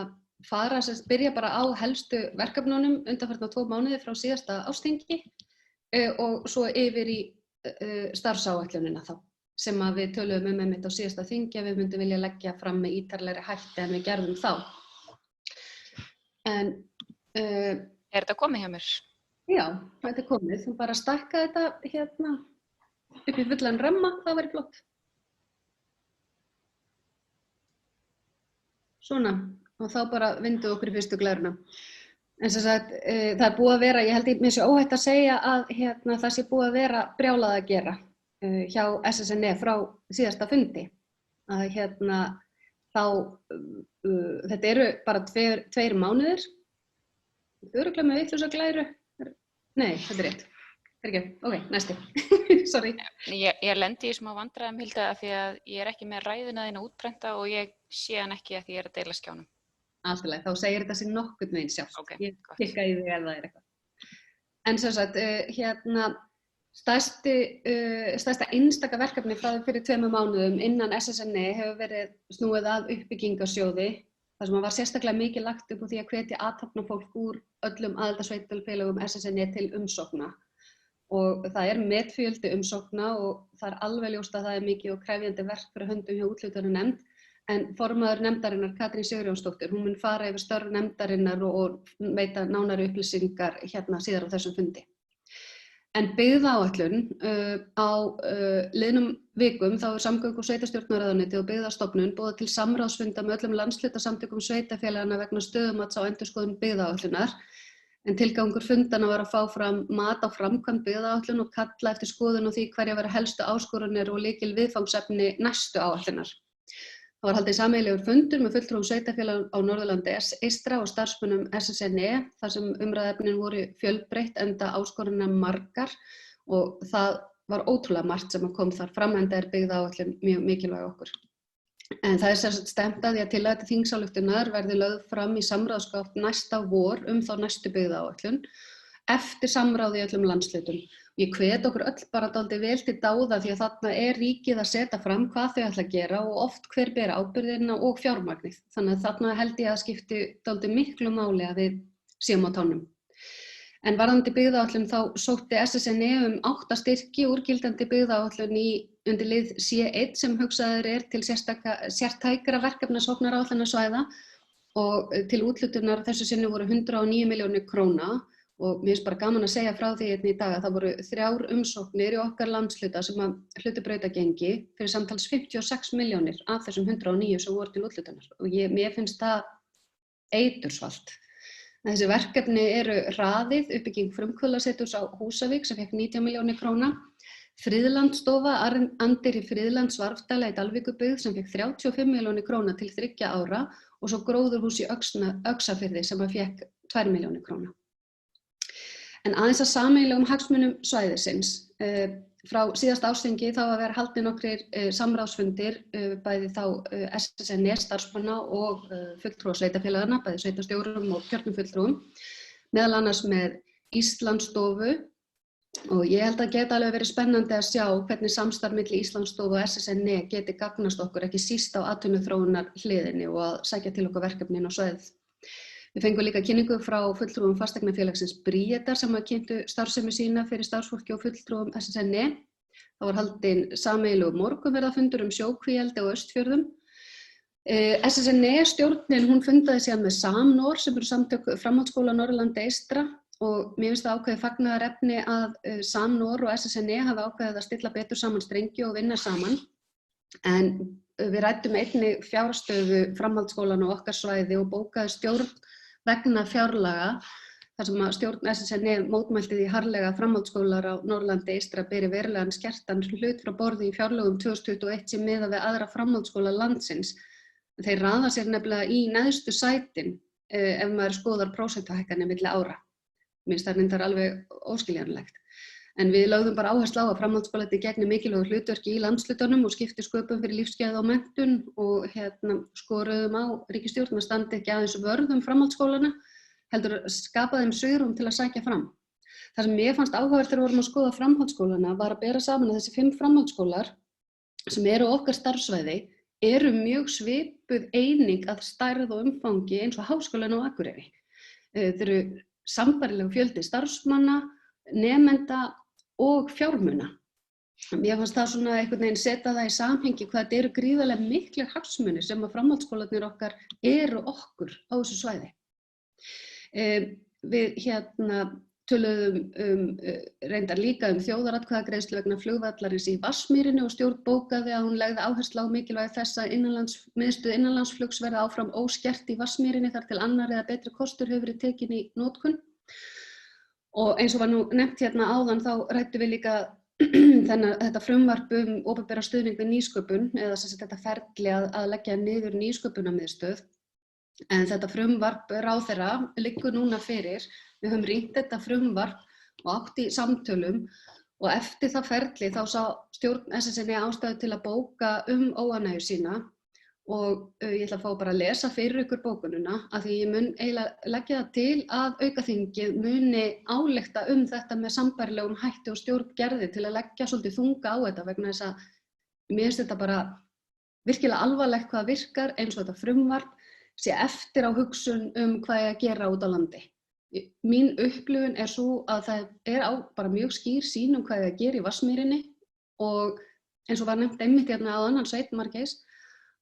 að byrja bara á helstu verkefnunum undanfarna 2 mánuði frá síðasta ársþingi og svo yfir í starfsáætlunina þá sem að við töluðum einmitt á síðasta þingi að við myndum vilja leggja fram með ítarlegri hætti en við gerðum þá. En þetta komið hjá mér? Já, þetta komið. Þú bara stækka þetta upp í fullan ramma, það væri flott. Svona, og þá bara vindum okkur í fyrstu glæruna. En sem sagt, það búið að vera, ég held mér sé óhætt að segja að það sé búið að vera brjálað að gera hjá SSNE frá síðasta fundi. Að þetta eru bara 2 mánuðir. Örugglega með vitlausa glæru. Nei, þetta er rétt. Ok, næsti. Sorry. Ég lendi í smá vandræðum, Hilda, af því að ég er ekki með ræðuna þína útprenta og ég sé hann ekki af því ég er að deila skjánum. Allt í lagi, þá segir þetta sér nokkurn veginn sjálft. Ok, ég gott. kikka í þig ef það er eitthvað. En sem sagt, stærsta einstaka verkefni frá fyrir 2 mánuðum innan SSNE hefur verið snúið að uppbyggingarsjóði, þar sem var sérstaklega mikið lagt upp á því að hvetja athafnafólk úr öllum aðildarsveitarfélögum SSNE til umsókna. Og það er metfjöldi umsókna og það er alveg ljóst að það er mikið og krefjandi verk fyrir höndum hjá úthlutunarnefnd. En formaður nefndarinnar, Katrín Sigurjónsdóttir, hún mun fara yfir störf nefndarinnar og veita nánari upplýsingar síðar á þessum fundi. En byggðaáætlun á liðnum vikum þá er samgöngu- og sveitarstjórnarráðuneytið og byggðastofnun boðað til samráðsfunda með öllum landshlutasamtökum sveitarfélaganna vegna stöðumats á endurskoðun byggðaáætlunar. En tilgangur fundana var að fá fram mat á framkvæmd byggðaáætlun og kalla eftir skoðun á því hverja vera helstu áskoranir og lykil viðfangsefni næstu áætlunar. Það var haldið sameiginlegur fundur með fulltrúum sveitarfélaga á Norðurlandi eystra og starfsmönnum SSNE þar sem umræðuefnin voru fjölbreytt enda áskoranir margar og það var ótrúlega margt sem kom þar fram enda byggðaáætlun mjög mikilvæg okkur. En það sem sagt stefnt að því að tillaga til þingsályktunar verði lögð fram í samráðsgátt næsta vor þá næstu byggðaáætlun eftir samráð í öllum landshlutum. Ég hvet okkur öll bara dálítið vel til dáða því að þarna er ríkið að setja fram hvað þau ætla að gera og oft hver bera ábyrgðina og fjármagnið. Þannig að þarna held ég að skipti dálítið miklu máli að við séum á tánum. En varðandi byggðaáætlun þá sótti SSNE 8 styrki úr gildandi byggðaáætlun undir lið C1 sem hugsaður til sértækra verkefna sóknaráætlunarsvæða og til úthlutunar þessu sinni voru 109 milljónir króna og mér finnst bara gaman að segja frá því í dag að það voru 3 umsóknir í okkar landshluta sem að hlutu brautagengi fyrir samtals 56 milljónir af þessum 109 sem voru til úthlutunar og mér finnst það eitursvalt. Þessi verkefni eru hraðið, uppbygging frumkvöðlaseturs á Húsavík sem fekk 19 milljónir króna, Friðlandsstofa Andir í Friðlands Svarfdæla í Dalvíkurbyggð sem fekk 35 milljónir króna til 3 ára og svo gróðurhús í Öxarfirði sem fekk 2 milljónir króna. En aðeins að sameiginlegum hagsmunum svæðisins. Frá síðasta ársþingi þá að vera haldnir nokkrir samráðsfundir, bæði þá SSNE starfsmanna og fulltrúa sveitarfélaganna, bæði sveitarstjórum og kjörnum fulltrúum, meðal annars með Íslandsstofu og ég held að geta alveg verið spennandi að sjá hvernig samstarf milli Íslandsstofu og SSNE geti gagnast okkur ekki síst á atvinnuþróunar hliðinni og að sækja til okkur verkefnin á svæðið. Við fengum líka kynningu frá fulltrúum fasteignafélagsins Bríetar sem kynntu starfsemi sína fyrir starfsfólki og fulltrúum SSNE. Það var haldinn sameiginlegur morgunverðarfundur sjókvíaeldi á Austfjörðum SSNE-stjórnin, hún fundaði síðan með SAMNOR sem eru samtök framhaldsskóla Norðurlandi eystra og mér finnst það ákveðið fagnaðarefni að SAMNOR og SSNE hafa ákveðið að stilla betur saman strengi og vinna saman. En við ræddum einnig fjárhagsstöðu framhaldsskólanna á okkar svæði og bókaði stjórn vegna fjárlaga þar sem að stjórn SSNE mótmælti því harðlega að framhaldsskólar á Norðurlandi eystra beri verulegan skertan hlut frá borði í fjárlögum 2021 sem miðað við aðra framhaldsskóla landsins. Þeir raða sér nefnilega í neðstu sætin ef maður skoðar prósentuhækkanir milli ára. Mér finnst það reyndar alveg óskiljanlegt. En við lögðum bara áherslu á að framhaldsskólarnir gegni mikilvægu hlutverki í landshlutunum og skipti sköpum fyrir lífsgæði og menntun og skoruðum á ríkisstjórn að standa ekki aðeins vörð framhaldsskólana, heldur skapa þeim svigrúm til að sækja fram. Það sem mér fannst áhugavert þegar við vorum að skoða framhaldsskólana var að bera saman að þessi 5 framhaldsskólar sem eru á okkar starfsvæði eru mjög svipuð eining að stærð og umfangi eins og Háskólinn á Akureyri. Þeir eru sambærilegur fjöldi starfsmanna, nemenda og fjármuna. Mér fannst það svona einhvern veginn setja það í samhengi hvað þetta eru gríðarlega miklir hagsmunir sem að framhaldsskólarnir okkar eru okkur á þessu svæði. Við töluðum reyndar líka þjóðaratkvæðagreiðslu vegna flugvallarins í Vatnsmýrinni og stjórn bókaði að hún legði áherslu á mikilvægi þess að miðstöð innanlandsflugs verði áfram óskert í Vatnsmýrinni þar til annar eða betri kostur hefur verið tekin í notkun. Og eins og var nú nefnt áðan þá ræddum við líka þetta frumvarp opinbera stuðning við nýsköpun eða þetta ferli að leggja niður nýsköpunarmiðstöð. En þetta frumvarp ráðherra liggur núna fyrir. Við höfum rýnt þetta frumvarp og átt í samtölum og eftir það ferli þá sá stjórn SSNE ástæðu til að bóka óánægju sína og ég ætla að fá bara að lesa fyrir ykkur bókunina af því ég mun eiginlega leggja það til að aukaþingið muni álykta þetta með sambærilegum hætti og stjórn gerði til að leggja svolítið þunga á þetta vegna þess að mér finnst þetta bara virkilega alvarlegt hvað virkar eins og þetta frumvarp sé eftir á hugsun hvað ég að gera út á landi. Mín upplifun svo að það bara mjög skýr sýn hvað ég að gera í Vatnsmýrinni og eins og var nefnt einmitt á annan sveit Margeis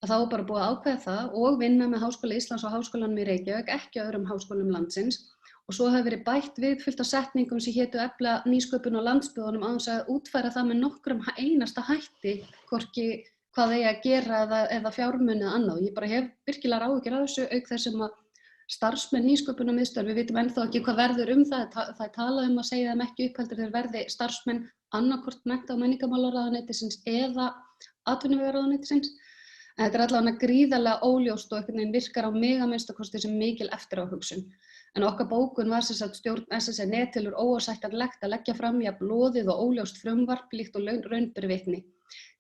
að þá var bara búið að ákveða það og vinna með Háskóla Íslands og Háskólanum í Reykjavík, ekki öðrum háskólum landsins og svo hefur verið bætt við fullt af setningum sem hétu efla nýsköpun á landsbyggðunum án þess að útfæra það með nokkrum einasta hætti hvorki hvað eigi að gera eða fjármuni eða annað. Ég bara hef virkilega áhyggjur af þessu auk þess sem að starfsmenn nýsköpunarmiðstöðvar, við vitum ennþá ekki hvað verður það. Það er talað að segja þeim ekki upp heldur þeir verði starfsmenn annaðhvort mennta- og menningarmálaráðuneytisins eða atvinnuvegaráðuneytisins. Þetta er allavega gríðarlega óljóst og einhvern veginn virkar á mig að minnsta kosti sem mikil eftiráhugsun. En okkar bókun var sem sagt stjórn SSNE telur óásættanlegt að leggja fram jafn loðið og óljóst frumvarp líkt og raun ber vitni.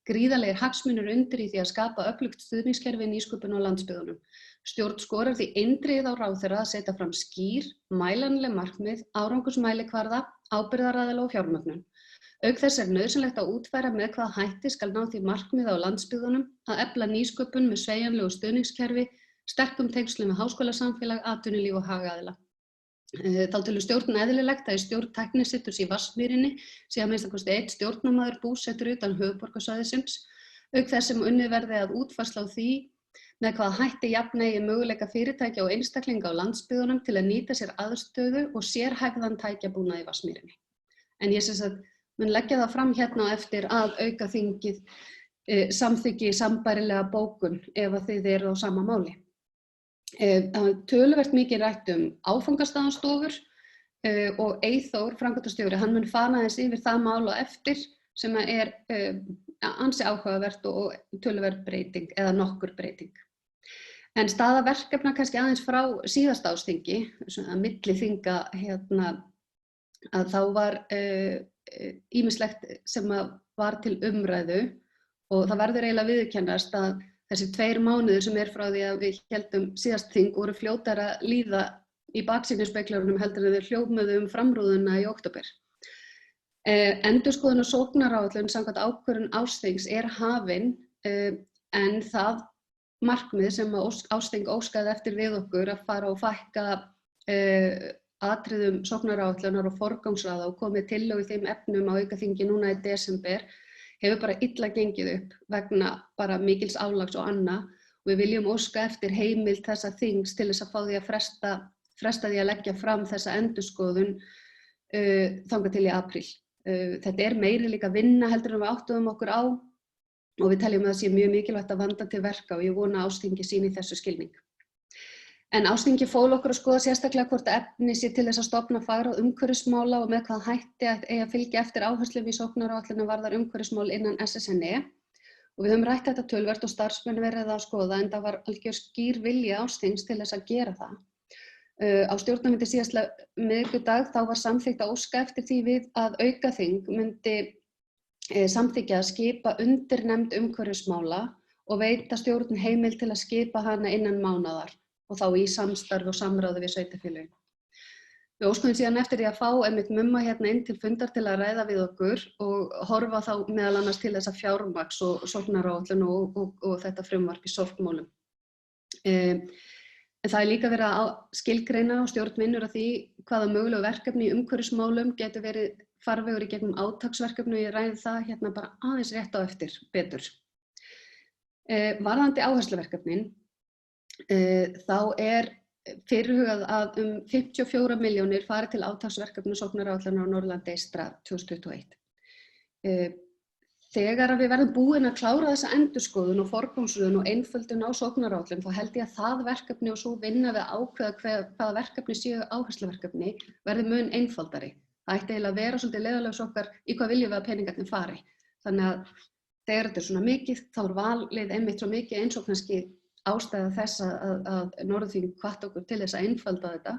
Gríðarlegir hagsmunir undir í því að skapa öflugt stuðningskerfi í nýsköpun á landsbyggðunum. Stjórn skorar því eindregið á ráðherra að setja fram skýr, mælanleg markmið, árangursmælikvarða, ábyrgðaraðila og fjármögnun. Auk þess nauðsynlegt að útfæra með hvaða hætti skal ná því markmiða á landsbyggðunum að efla nýsköpun með sveigjanlegu stuðningskerfi, sterkum tengslum við háskólasamfélag, atvinnulíf og hagaðila. Þá telur stjórn eðlilegt að í stjórn tækniseturs í Vatnsmýrinni sé að minnsta kosti einn stjórnarmaður búsettur utan höfuðborgarsvæðisins, auk þess sem unnið verði að útfærslu á því með hvaða hætti jafnegi möguleika fyrirtækja og einstaklinga á landsbyggðunum til að nýta sér aðstöðu og sérhæfðan tækjabúnað í Vatnsmýrinni. En ég sem sagt mun leggja það fram á eftir að aukaþingið samþykki sambærilega bókun ef að þið eru á sama máli. Töluvert mikið rætt áfangastaðastofur og Eyþór, framkvæmdastjóri, hann mun fara aðeins yfir það mál á eftir sem er ansi áhugavert og töluvert breyting eða nokkur breyting. En staða verkefna kannski aðeins frá síðasta ársþingi, að milli þinga að þá var ýmislegt sem var til umræðu og það verður eiginlega viðurkennast að þessi 2 mánuðir sem frá því að við héldum síðast þing voru fljótar að líða í baksýnisspeglarunum heldur en þeir hljómuðu framrúðuna í október. Endurskoðun og sóknaráætlun samkvæmt ákvörðun ársþings hafin en það markmið sem ársþing óskaði eftir við okkur að fara og fækka atriðum sóknaráætlunar og forgangsraða og komið tillögu í þeim efnum á aukaþingi núna í desember hefur bara illa gengið upp vegna bara mikils álags og annað og Við viljum óska eftir heimild þessa þings til þess að fá því að fresta því að leggja fram þessa endurskoðun þangað til í apríl. Þetta meiri líka vinna heldur en við áttuðum okkur á og við teljum að það sé mjög mikilvægt að vanda til verka og ég vona að Ásþingi sýni þessu skilning. En Ásþingi fól okkur að skoða sérstaklega hvort efni sé til þess að stofna fagráð umhverfismála og með hvað hætti eigi að fylgja eftir áherslum í sóknaráætlun varðar umhverfismál innan SSNE. Og við höfum rætt þetta töluvert og starfsmenn verið að skoða en það var algjör skýr vilji Ásþings til þess að gera það. Á stjórnarfundi síðastliðinn miðvikudag þá var samþykkt að óska eftir því við að aukaþing myndi samþykkja að skipa undirnefnd umhverfismála og veita stjórn heimild til að skipa hana innan mánaðar og þá í samstarf og samráði við sveitarfélögin. Við óskuðum síðan eftir því að fá einmitt Mumma hérna inn til fundar til að ræða við okkur og horfa þá meðal annars til þessa fjármagns og sóknaráætlun og þetta frumvarp í sorpmálum. En það líka verið að skilgreina og stjórn vinnur að því hvaða mögulegu verkefni í umhverfismálum getur verið farvegur í gegnum átaksverkefni og ég ræði það hérna bara aðeins rétt á eftir betur. Varðandi áhersluverkefnin, þá fyrirhugað að 54 milljónir fari til átaksverkefni sóknaráætlunar á Norðurlandi eystra 2021. Þegar við verðum búin að klára þessa endurskoðun og forgangsröðun og einföldun á sóknaráætlun, þá held ég að það verkefni og svo vinna við að ákveða hvaða verkefni séu áhersluverkefni verði mun einfaldari. Það ætti eiginlega að vera svolítið leiðarljós okkar í hvað viljum við að peningarnir fari. Þannig að þegar þetta svona mikið, þá valið einmitt svo mikið eins og kannski ástæða þess að Norðurþing hvatti okkur til þess að einfalda þetta.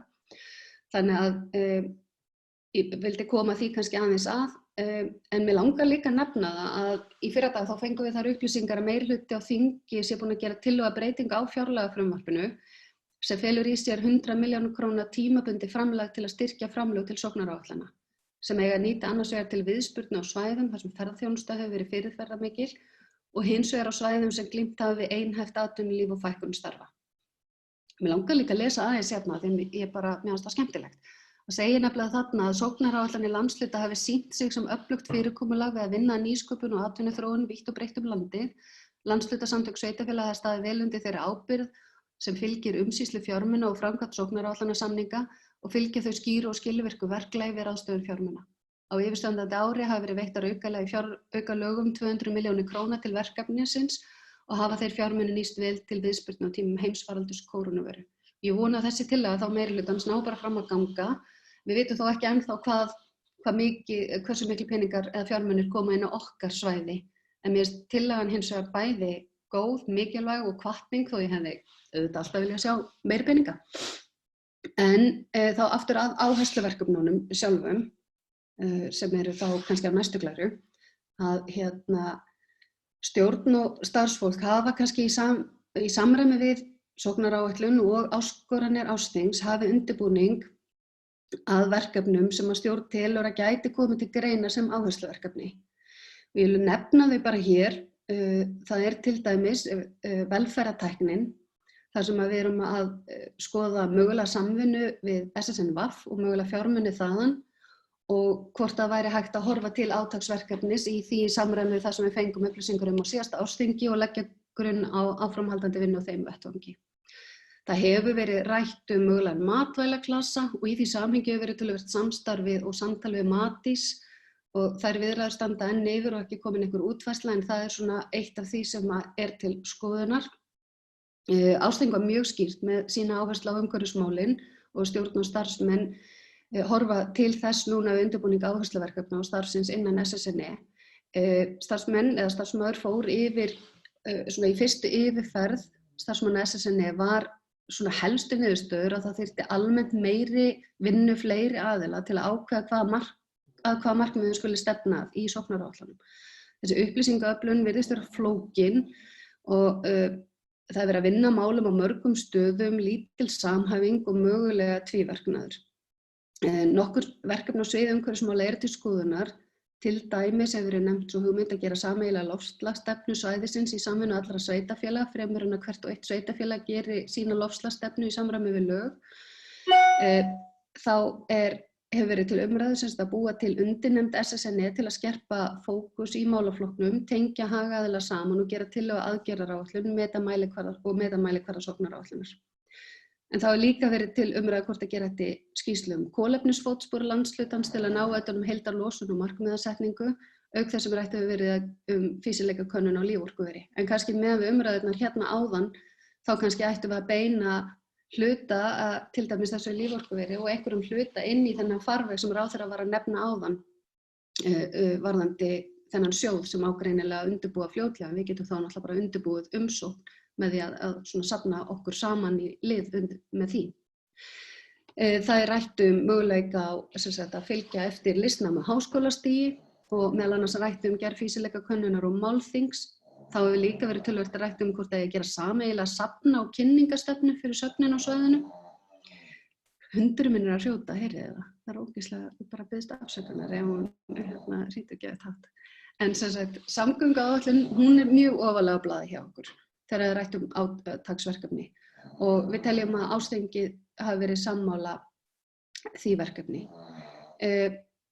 Þannig að ég vildi koma því kannski aðeins að, en mig langar líka að nefna það að í fyrradag þá fengum við þar upplýsingar að meirihluti á þingi sé búin að gera tillögu að breytingu á fjárlagafrumvarpinu sem felur í sér 100 milljóna króna tímabundið framlag til að styrkja framlög til sóknaráætlana sem eiga að nýta annars vegar til viðspurna á svæðum þar sem ferðaþjónusta hefur verið fyrirferðarmikil og hins vegar á svæðum sem glímt hafi við einhæft atvinnulíf og fækkun starfa. Mér langar líka að lesa aðeins hérna því mér finnst það skemmtilegt. Það segir nefnilega þarna að sóknaráætlanir landshluta hafi sýnt sig sem öflugt fyrirkomulag við að vinna að nýsköpun og atvinnuþróun vítt og breitt landið. Landshlutasamtök sveitarfélaga hafa staðið vel undir þeirri ábyrgð sem fylgir umsýslu fjármuna og framkvæmd sóknaráætlanasamninga og fylgja þau skýru og skilvirku verklagi við ráðstöfun fjármuna. Á yfirstandandi ári hafa verið veittar aukalögum 200 milljónir króna til verkefnisins og hafa þeir fjármuni nýst vel til viðspyrnu á tímum heimsfaraldurs kórónuveiru. Ég vona að þessi tillaga þá meirihlutans ná bara fram að ganga. Við vitum þó ekki ennþá hversu miklu peningar eða fjármunir koma inn á okkar svæði. En mér finnst tillagan hins vegar bæði góð, mikilvæg og hvatning þó ég hefði auðvitað alltaf vilja sjá meiri peninga. En þá aftur að áhersluverkefnunum sjálfum, sem eru þá kannski á næstu glæru, að stjórn og starfsfólk hafa kannski í samræmi við sóknaráætlun og áskoranir Ásþings hafi undirbúning að verkefnum sem að stjórn telur að gæti komið til greina sem áhersluverkefni. Ég vil nefna þau bara hér. Það til dæmis velferðartæknin, þar sem við erum að skoða mögulega samvinnu við SSNVAF og mögulega fjármuni þaðan og hvort það væri hægt að horfa til átaksverkefnis í því samræmi við það sem við fengum upplýsingar á síðasta ársþingi og leggja grunn á áframhaldandi vinnu á þeim vettvangi. Það hefur verið rætt mögulega matvælaklassa og í því samhengi hefur verið töluvert samstarfið og samtal við Matís og þær viðræður standa enn yfir og ekki komin einhver útfærsla en það svona eitt af því sem til skoðunar. Ásþing var mjög skýrt með sína áherslu á umhverfismálin og stjórn og starfsmenn horfa til þess núna við undirbúning áhersluverkefna og starfsins innan SSNE. Starfsmenn eða starfsmaður fór yfir, svona í fyrstu yfirferð starfsmanna SSNE var svona helstu niðurstöður að það þyrfti almennt meiri vinnu fleiri aðila til að ákveða hvaða markmiðum skuli stefna í sóknaráætlunum. Þessi upplýsingaöflun virðist vera flókin og það verið að vinna málum á mörgum stöðum, lítil samhæfing og mögulega tvíverknaður. Nokkur verkefni á sviði umhverfismála eru til skoðunar, til dæmis hefur verið nefnt svo hugmynd að gera sameiginlega loftslagsstefnu svæðisins í samvinnu allra sveitarfélaga fremur en að hvert og eitt sveitarfélag geri sína loftslagsstefnu í samræmi við lög. Þá hefur verið til umræðu sem sagt að búa til undirnefnd SSNE til að skerpa fókus í málaflokknum, tengja hagaðila saman og gera tillögu aðgerðaráætlun, meta mælikvarða sóknaráætlunar. En það hefur líka verið til umræðu hvort að gera þetta skýrslu kolefnisfótspor landshlutans til að ná utan heildarlosun og markmiðasetningu, auk þess sem rætt hefur verið fýsileikakönnun á líforkuveri. En kannski meðan við umræðurnar hérna áðan, þá kannski ættum við að beina hluta til dæmis þessu líforkuveri og einhverjum hluta inn í þennan farveg sem ráðherra var að nefna áðan varðandi þennan sjóð sem ágreinilega undirbúa fljótlega. Við getum þá náttúrulega bara undirbúið umsókn með því að svona safna okkur saman í lið með því. Það er rætt möguleika á að fylgja eftir listnámi háskólastigi og meðal annars rætt gerð fýsileikakönnunar og málþings. Þá hefur líka verið töluvert rætt hvort það eigi að gera sameiginlega safna- og kynningastefnu fyrir söfnin á svæðinu. Hundurinn minn að hrjóta, heyrið það. Það ógeðslega bara biðst afsökunar ef hún hringdi ekki að þátt. En sem sagt, samgönguáætlun, hún er mjög ofarlega á blaði hjá okkur þegar það er rætt átaksverkefni. Og við teljum að ástengið hafi verið sammála því verkefni.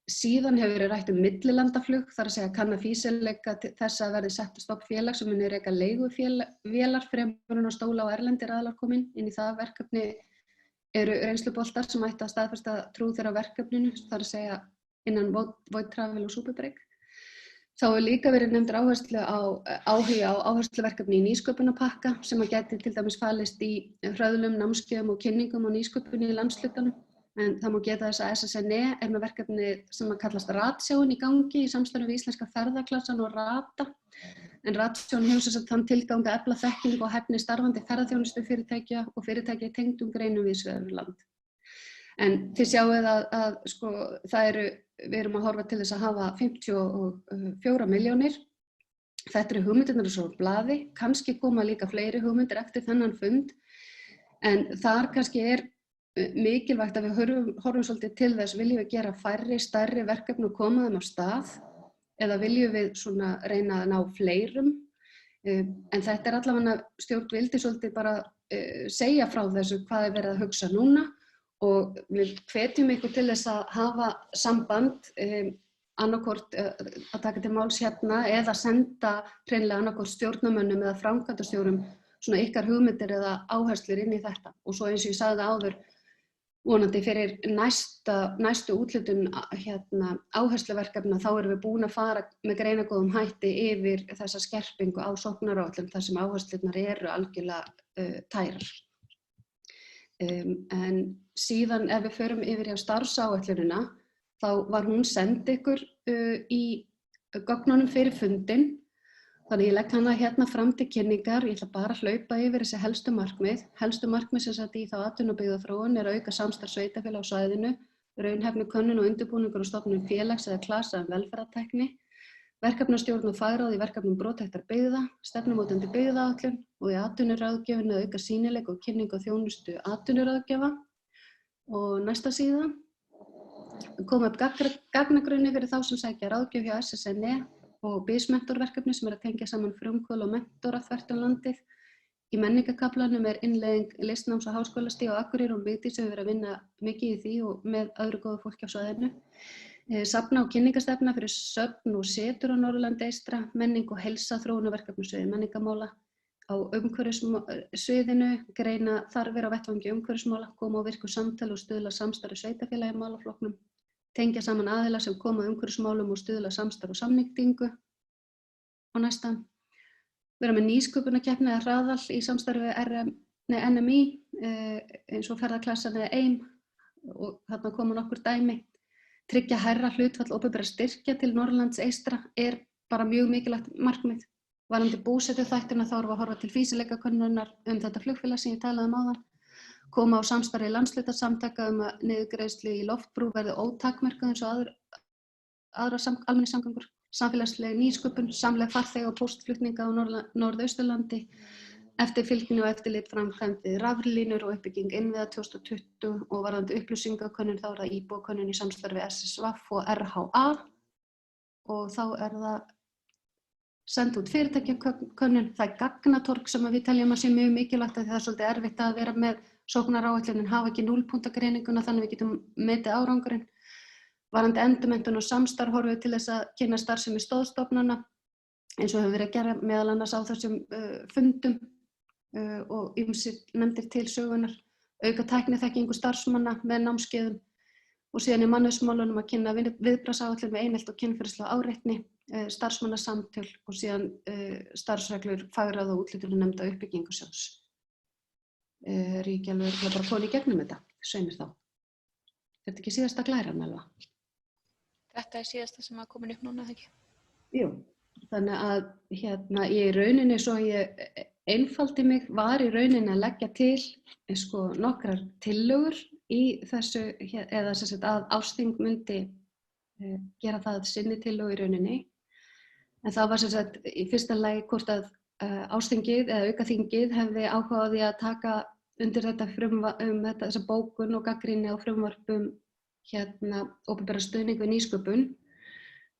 Síðan hefur verið rætt millilandaflug, þar að segja kanna fýsileika þess að verði sett stopp félag sem muni reka leiguvélar fremur en á stóla og erlendir aðilar komin. Inn í það verkefni eru reynsluboltar sem ætti að staðfesta trú þeirra á verkefninu, þar að segja innan Void Travel og Superbreak. Þá hefur líka verið nefndur áhugi á áhersluverkefni í nýsköpunarpakka sem að geti til dæmis falist í hröðlum, námskeiðum og kynningum á nýsköpunni í landshlutanum. En það má geta þess að SSNE er með verkefni sem að kallast Ratsjáin í gangi í samstarfi við Íslenska ferðaklassan og Rata. En Ratsjáin hefur sem sagt þann tilgang að efla þekkingu og hæfni starfandi ferðaþjónustu fyrirtækja og fyrirtækja í tengdum greinum víðs vegar um land. En þið sjáið að sko, við erum að horfa til þess að hafa 54 milljónir. Þetta eru hugmyndirnar svo á blaði, kannski koma líka fleiri hugmyndir eftir þennan fund, en þar kannski er mikilvægt að við horfum svolítið til þess, viljum við gera færri, stærri verkefni og koma þeim á stað eða viljum við svona reyna að ná fleirum. En þetta er allavega stjórn vildi svolítið bara segja frá þessu hvað er verið að hugsa núna og við hvetjum ykkur til þess að hafa samband annarkvort að taka til máls hérna eða senda hreinlega annarkvort stjórnarmönnum eða framkvæmdastjórum svona ykkar hugmyndir eða áherslur inn í þetta. Og svo eins og ég sagði áður, vonandi fyrir næstu úthlutun áhersluverkefna þá erum við búin að fara með greinagóðum hætti yfir þessa skerpingu á sóknaráætlun þar sem áherslurnar eru algjörlega tærar. En síðan ef við förum yfir hjá starfsáætlunina þá var hún send ykkur í gögnunum fyrir fundinn. Þannig ég legg hana hérna fram til kynningar, ég ætla bara að hlaupa yfir þessi helstu markmið. Helstu markmið sem sagt í þá atvinnu- og byggðaþróun er að auka samstarf sveitarfélaga á svæðinu, raunhæfni könnun og undirbúningur og stofnun félags eða klasa velferðartækni, verkefnastjórn og fagráð í verkefnum brothættar byggða, stefnumótandi byggðaáætlun og í atvinnuráðgjöfin að auka sýnileika og kynningu og þjónustu atvinnuráðgjafa. Og næsta síða, koma upp gagnagrunni fyrir þá sem sækja ráðgjöf hjá SSNE og BIS-mentorverkefni sem er að tengja saman frumkvöðla og mentora þvert landið. Í menningakaflanum er innleiðing listnáms- og háskólastigi á Akureyri og Vigdís hefur verið að vinna mikið í því og með öðru góðu fólki á svæðinu. Safna- og kynningastefna fyrir söfn og setur á Norðurlandi eystra, menning og heilsa þróunarverkefni sviði menningamála. Á umhverfissviðinu greina þarfir á vettvangi umhverfismála, koma á virku samtali og stuðla samstarfi sveitarfélaga í málaflokknum. Tengja saman aðila sem koma að umhverfismálum og stuðla samstarf og samnýtingu. Og næsta, vera með nýsköpunarkeppni eða hraðal í samstarfi við NMI, eins og ferðaklassan eða EIM, og þarna koma nokkur dæmi. Tryggja hærra hlutfall opinberra styrkja til Norðurlands eystra er bara mjög mikilvægt markmið. Varðandi búsetuþættina þá erum við að horfa til fýsileikakönnunar þetta flugfélag sem ég talaði áðan. Koma á samstarfi landshlutasamtaka að niðurgreiðslu í loftbrú verði ótakmörkuð eins og aðrar almenningssamgöngur, samfélagsleg nýsköpun, samleg farþega og póstflutninga á Norðausturlandi, eftirfylgni og eftirlit framkvæmd við raflínur og uppbygging innviða 2020 og varðandi upplýsingakönnun þá er það íbúakönnun í samstarfi SSVAF og RHA og þá er það senda út fyrirtækjakönnun. Það er gagnatorg sem við teljum að sé mjög mikilvægt að það er svolítið erfitt að vera með sóknaráætlunin, hafa ekki núllpuntagreininguna þannig við getum metið árangurinn. Varðandi endurmenntun og samstarf horfum við til þess að kynna starfsemi stoðstofnana eins og hefur verið að gera meðal annars á þessum fundum og ýmsir nefndir til sögunar, auka tækniþekkingu starfsmanna með námskeiðum og síðan í mannauðsmálunum að kynna viðbragðsáætlun við einelti og kynferðislega áreitni, starfsmannasamtöl og síðan starfsreglur fagráða og úthlutunarnefnda uppbyggingarsjóðs. Er ég ekki alveg bara komin í gegnum þetta, segir mér þá. Þetta ekki síðasta glæran alveg? Þetta síðasta sem að komin upp núna, eða ekki? Jú, þannig að ég í rauninni, svo ég einfaldi mig, var í rauninni að leggja til nokkrar tillögur í þessu, eða sem sagt að Ásþing myndi gera það sinni tillögu í rauninni. En það var sem sagt í fyrsta lagi hvort að Ásþingið eða aukaþingið hefði áhuga á því að taka undir þetta þessa bókun og gagnrýni á frumvarpum opinbera stuðning við nýsköpun,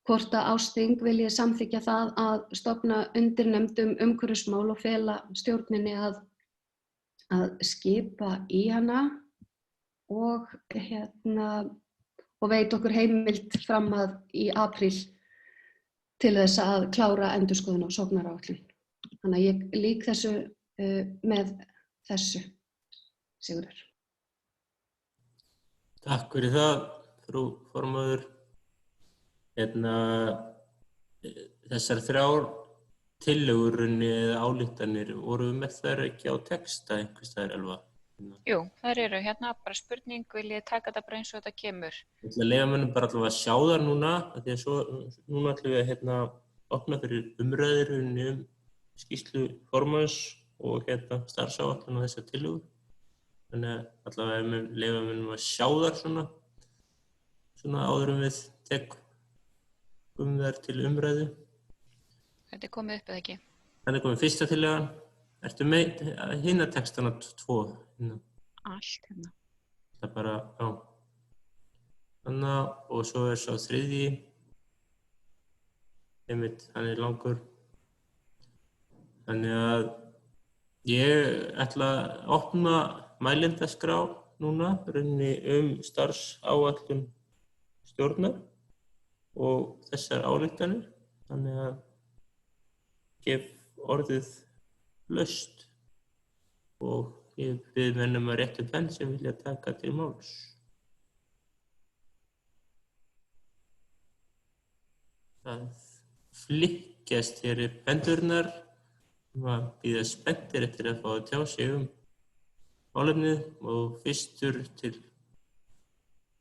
hvort að Ásþing vilji samþykkja það að stofna undirnefnd umhverfismál og fela stjórninni að skipa í hana og veit okkur heimild fram að í apríl til þess að klára endurskoðun á sóknaráætlun. Þannig að ég lýk þessu með þessu, Sigurður. Takk fyrir það, frú formaður. Þessar 3 tillögur eða ályktanir, voru með þær ekki á texta einhvers staðar, Elva? Jú, þær eru bara spurning, vil ég taka þetta bara eins og þetta kemur? Ég ætla að leyfa mönnum bara allavega að sjá þar núna, því að núna ætlum við að opna fyrir umræður skýrslu formanns og starfsáætlun og þessar tillögur. Þannig að allavega leyfa mönnum að sjá þar svona áður við tekum þær til umræðu. Þetta komið upp eða ekki? Þannig komið fyrsta tillagan. Ertu með hina textana 2? Allt hérna. Það bara, já. Þannig, og svo sá 3. Einmitt, hann langur. Þannig að ég ætla að opna mælendaskrá núna, rauninni starfsáætlun stjórnar og þessar ályktanir. Þannig að gef orðið laust og ég bið mennum að rétta upp hönd sem vilja taka til máls. Það flykkjast hér upp hendurnar, að bíða spenntir eftir að fá að tjá sig málefnið og fyrstur til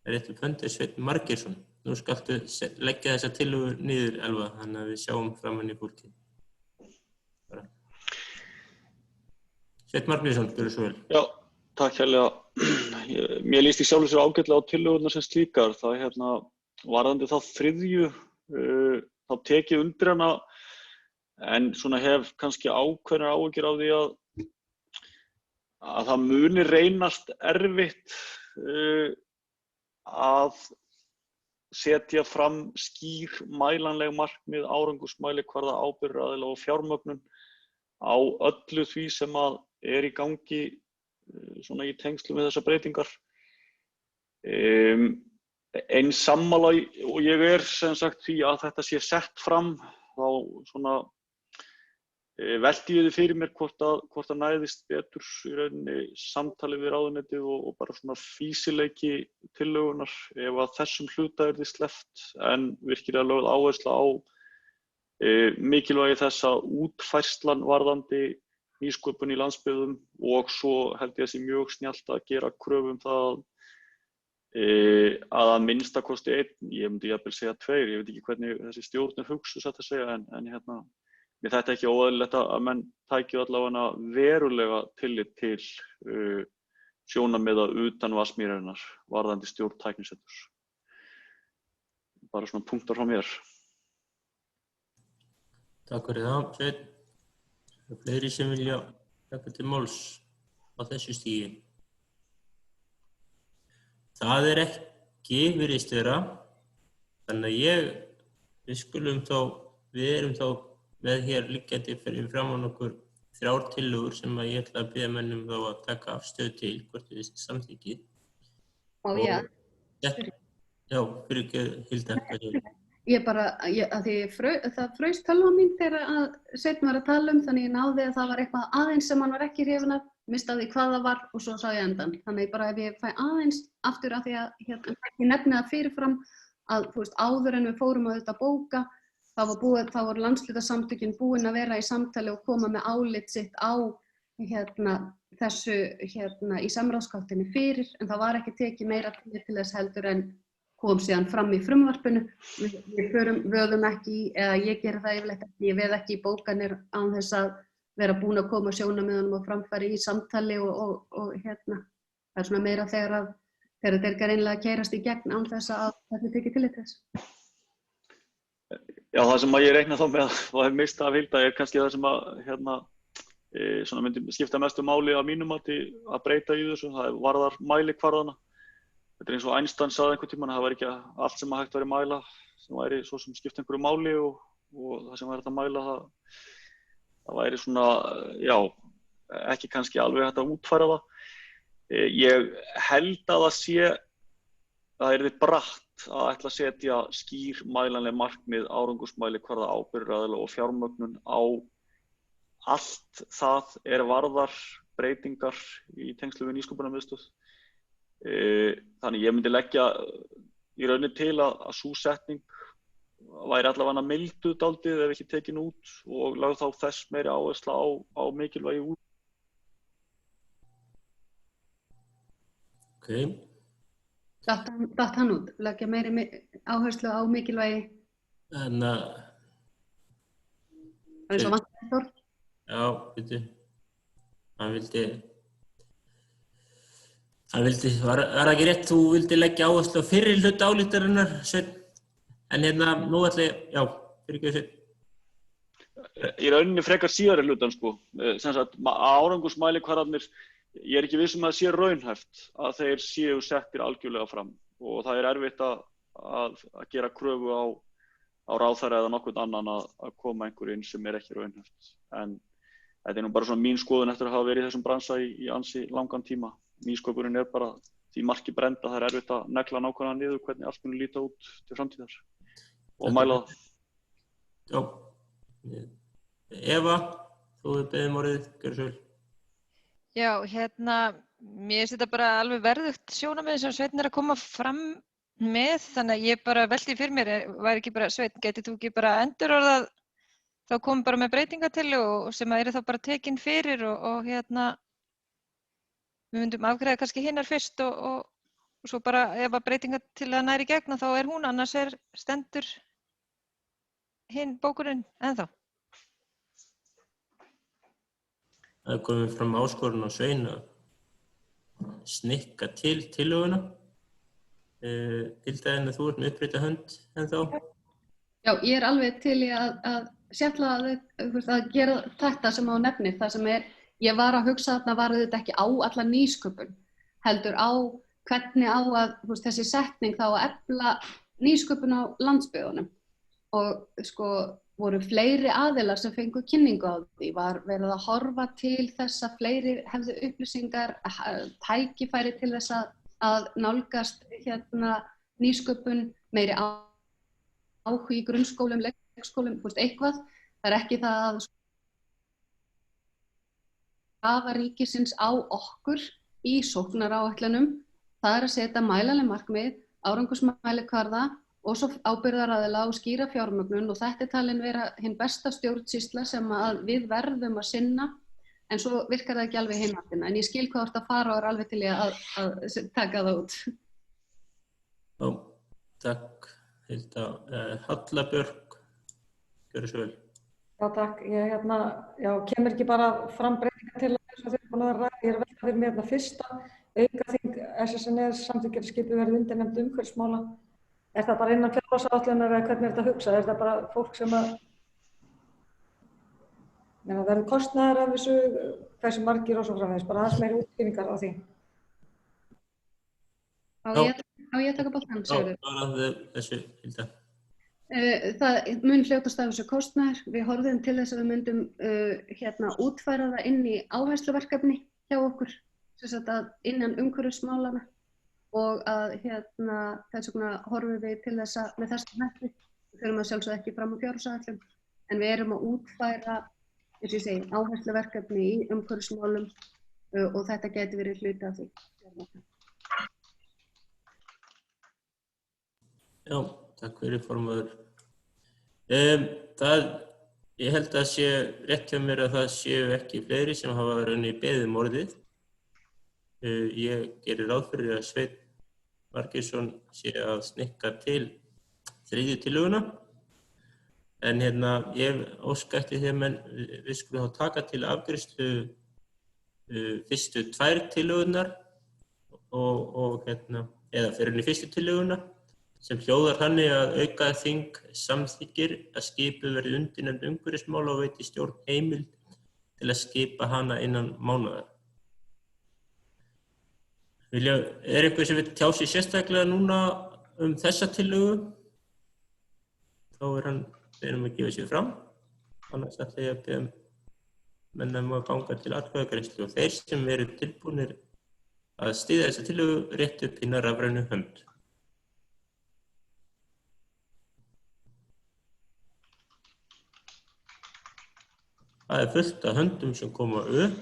að rétta upp hönd Sveinn Margeirsson. Nú skaltu leggja þessa tillögu niður, Elva, þannig að við sjáum framan í fólkið. Sveinn Margeirsson, gjörðu svo vel. Já, takk hérlega. Mér líst í sjálfu sér ágætlega á tillögurnar sem slíkar. Það varðandi þá 3. Þá tek ég undir hana, en svona hef kannski ákveðnar áhyggjur af því að það muni reynast erfitt að setja fram skýr mælanleg markmið, árangursmælikvarða, ábyrgðaraðila og fjármögnun á öllu því sem að í gangi svona í tengslum við þessar breytingar. Eins sammála og ég sem sagt því að þetta sé sett fram, þá svona velti ég því fyrir mér hvort að næðist betur í rauninni samtali við ráðuneytið og bara svona fýsileiki tillögunar ef að þessum hluta yrði sleppt, en virkilega lögð áhersla á mikilvægi þess að útfærslan varðandi nýsköpun í landsbyggðum og svo held ég að sé mjög snjallt að gera kröfu það að minnstakosti 1, ég myndi jafnvel segja 2, ég veit ekki hvernig þessi stjórn hugsuð satt að segja, en mér þetta ekki óeðlilegt að menn tækju allavega verulega tillit til sjónarmiða utan vatnsmýrarinnar varðandi stjórn tækniseturs. Bara svona punktar frá mér. Takk fyrir það, Sveinn. Það eru fleiri sem vilja taka til máls á þessu stigi. Það ekki virðist vera, þannig að við erum þá með hér liggjandi fyrir framan okkur 3 tillögur sem að ég ætla að biðja mennum þá að taka afstöðu til hvort við samþykkið. Já, fyrir ekki Hilda. Það fraust tölva mín þegar að Sveinn var að tala þannig ég náði að það var eitthvað aðeins sem hann var ekki hrifinn af, mistaði hvað það var og svo sá ég endan. Þannig bara ef ég fæ aðeins aftur af því að ég nefni það fyrirfram að þú veist áður en við fórum að þetta bóka, þá voru landshlutasamtökin búin að vera í samtali og koma með álit sitt á þessu í samráðsgáttinni fyrir, en það var ekki tekið meira til þess heldur en kom síðan fram í frumvarpinu. Við vöðum ekki í, eða ég geri það yfirleitt ekki, ég veð ekki í bókanir án þess að vera búin að koma sjónarmiðunum og framfæri í samtali og það er svona meira þegar þetta er greinilega að keyrast í gegn án þess að þetta tekið tillit til þess. Já, það sem ég reikna þá með og hef mist af Hilda kannski það sem að svona myndi skipta mestu máli að mínum mati að breyta í þessu, það varðar mælikvarðana. Þetta eins og Einstein sagði einhvern tímann að það væri ekki allt sem hægt væri að mæla sem væri svo sem skipta einhverju máli og það sem væri hægt að mæla það væri svona, já, ekki kannski alveg hægt að útfæra það. Ég held að það yrði bratt að ætla að setja skýr mælanleg markmið, árangursmælikvarða, ábyrgðaraðila og fjármögnun á allt það varðar breytingar í tengslum við nýsköpunarmiðstöð. Þannig ég myndi leggja í rauninni til að sú setning væri allavega milduð dálítið ef ekki tekin út og lögð þá þess meiri áhersla á mikilvægi út. Okay. Datt hann út, leggja meiri áherslu á mikilvægi. Það er svo vantar þorð. Já, veitu. Hann vildi, var það ekki rétt, þú vildi leggja áherslu á fyrri hluta ályktunarinnar, Sveinn? En nú ætla ég, já, fyrir ekki Sveinn. Í rauninni frekar síðari hlutan, sko. Sem sagt, árangursmælikvarðarnir, ég er ekki viss um að það sé raunhæft að þeir séu settir algjörlega fram og það er erfitt að gera kröfu á ráðherra eða nokkurn annan að koma einhverju inn sem er ekki raunhæft. En þetta er nú bara svona mín skoðun eftir að hafa verið í þessum bransa í ansi langan tíma. Nýsköpunin er bara því marki brend að það er erfitt að negla nákvæmlega niður hvernig allt muni líta út til framtíðar og mæla það. Já. Eva, þú hefur beðið orðið, gjörðu svo vel. Já, mér finnst þetta bara alveg verðugt sjónarmið sem Sveinn að koma fram með, þannig að ég bara velti fyrir mér, væri ekki bara, Sveinn, getið þú ekki bara endurorðað, þá komum bara með breytingartillögu sem eru þá bara tekin fyrir og við myndum afgreiða kannski hinnar fyrst og svo bara ef að breytingartillaga næri gegn þá er hún, annars stendur hinn bókurinn ennþá. Það er komið fram áskorun á Svein að snikka til tillöguna. Hilda, en þú ert með upprétta hönd ennþá? Já, ég er alveg til í að sjalla að gera þetta sem á nefnir. Það sem ég var að hugsa þarna var þetta ekki á alla nýsköpun, heldur á hvernig á að þessi setning þá að efla nýsköpun á landsbyggðunum. Og sko voru fleiri aðilar sem fengu kynningu á því, var verið að horfa til þess að fleiri hefðu upplýsingar, tækifæri til þess að nálgast nýsköpun, meiri áhuga í grunnskólum, leikskólum, eitthvað. Það er ekki það að krafa ríkisins á okkur í sóknaráætlunum. Það er að setja mælanleg markmið, árangursmælikvarða og svo ábyrgðaraðila og skýra fjármögnun og þetta er talin vera hinn besta stjórnsýsla sem við verðum að sinna, en svo virkar það ekki alveg heimáttina. En ég skil hvað þú ert að fara og er alveg til að taka það út. Já, takk Hilda. Halla Björk, gjörðu svo vel. Já, takk. Ég kemur ekki bara fram breytingartillaga eins og þið erum búin að ræða. Ég er að velta fyrir mér fyrsta aukaþing SSNS samþykkir skipi verið undirnefnd umhverfismála. Er það bara innan fjárhagsáætlunar eða hvernig er þetta hugsað? Er það bara fólk sem verður kostnaðar af þessu, hversu margir og svo framvegis? Bara aðeins meiri útskýringar á því. Á ég að taka boltann, Sigurður? Já, bara þessu, Hilda. Það mun hljótast af þessu kostnaður. Við horfðum til þess að við myndum útfæra það inn í áhersluverkefni hjá okkur, sem sagt að innan umhverfismálana. og að þess vegna horfum við til þess að með þessum hætti við förum að sjálfsögðu ekki fram á fjárhagsáætlun en við erum að útfæra, eins og ég segi, áhersluverkefni í umhverfismálum og þetta gæti verið hluti af því. Já, takk fyrir formaður. Ég held að sé rétt hjá mér að það séu ekki fleiri sem hafa raunir beðið um orðið. Ég gerir ráð fyrir að Sveinn Margeirsson sé að snikka til 3. tillöguna. En ég óska eftir því að við skulum þá taka til afgreiðslu fyrstu 2 tillögurnar eða fyrir henni fyrstu tillöguna sem hljóðar þannig að aukaþing samþykkir að skipuð verði undirnefnd umhverfismála og veiti stjórn heimild til að skipa hana innan mánaðar. Er einhver sem vill tjá sig sérstaklega núna þessa tillögu? Þá hann beðinn að gefa sig fram. Annars ætla ég að beða menn að ganga til atkvæðagreiðslu og þeir sem eru tilbúnir að styðja þessa tillögu rétt upp hina rafrænu hönd. Það fullt af höndum sem koma upp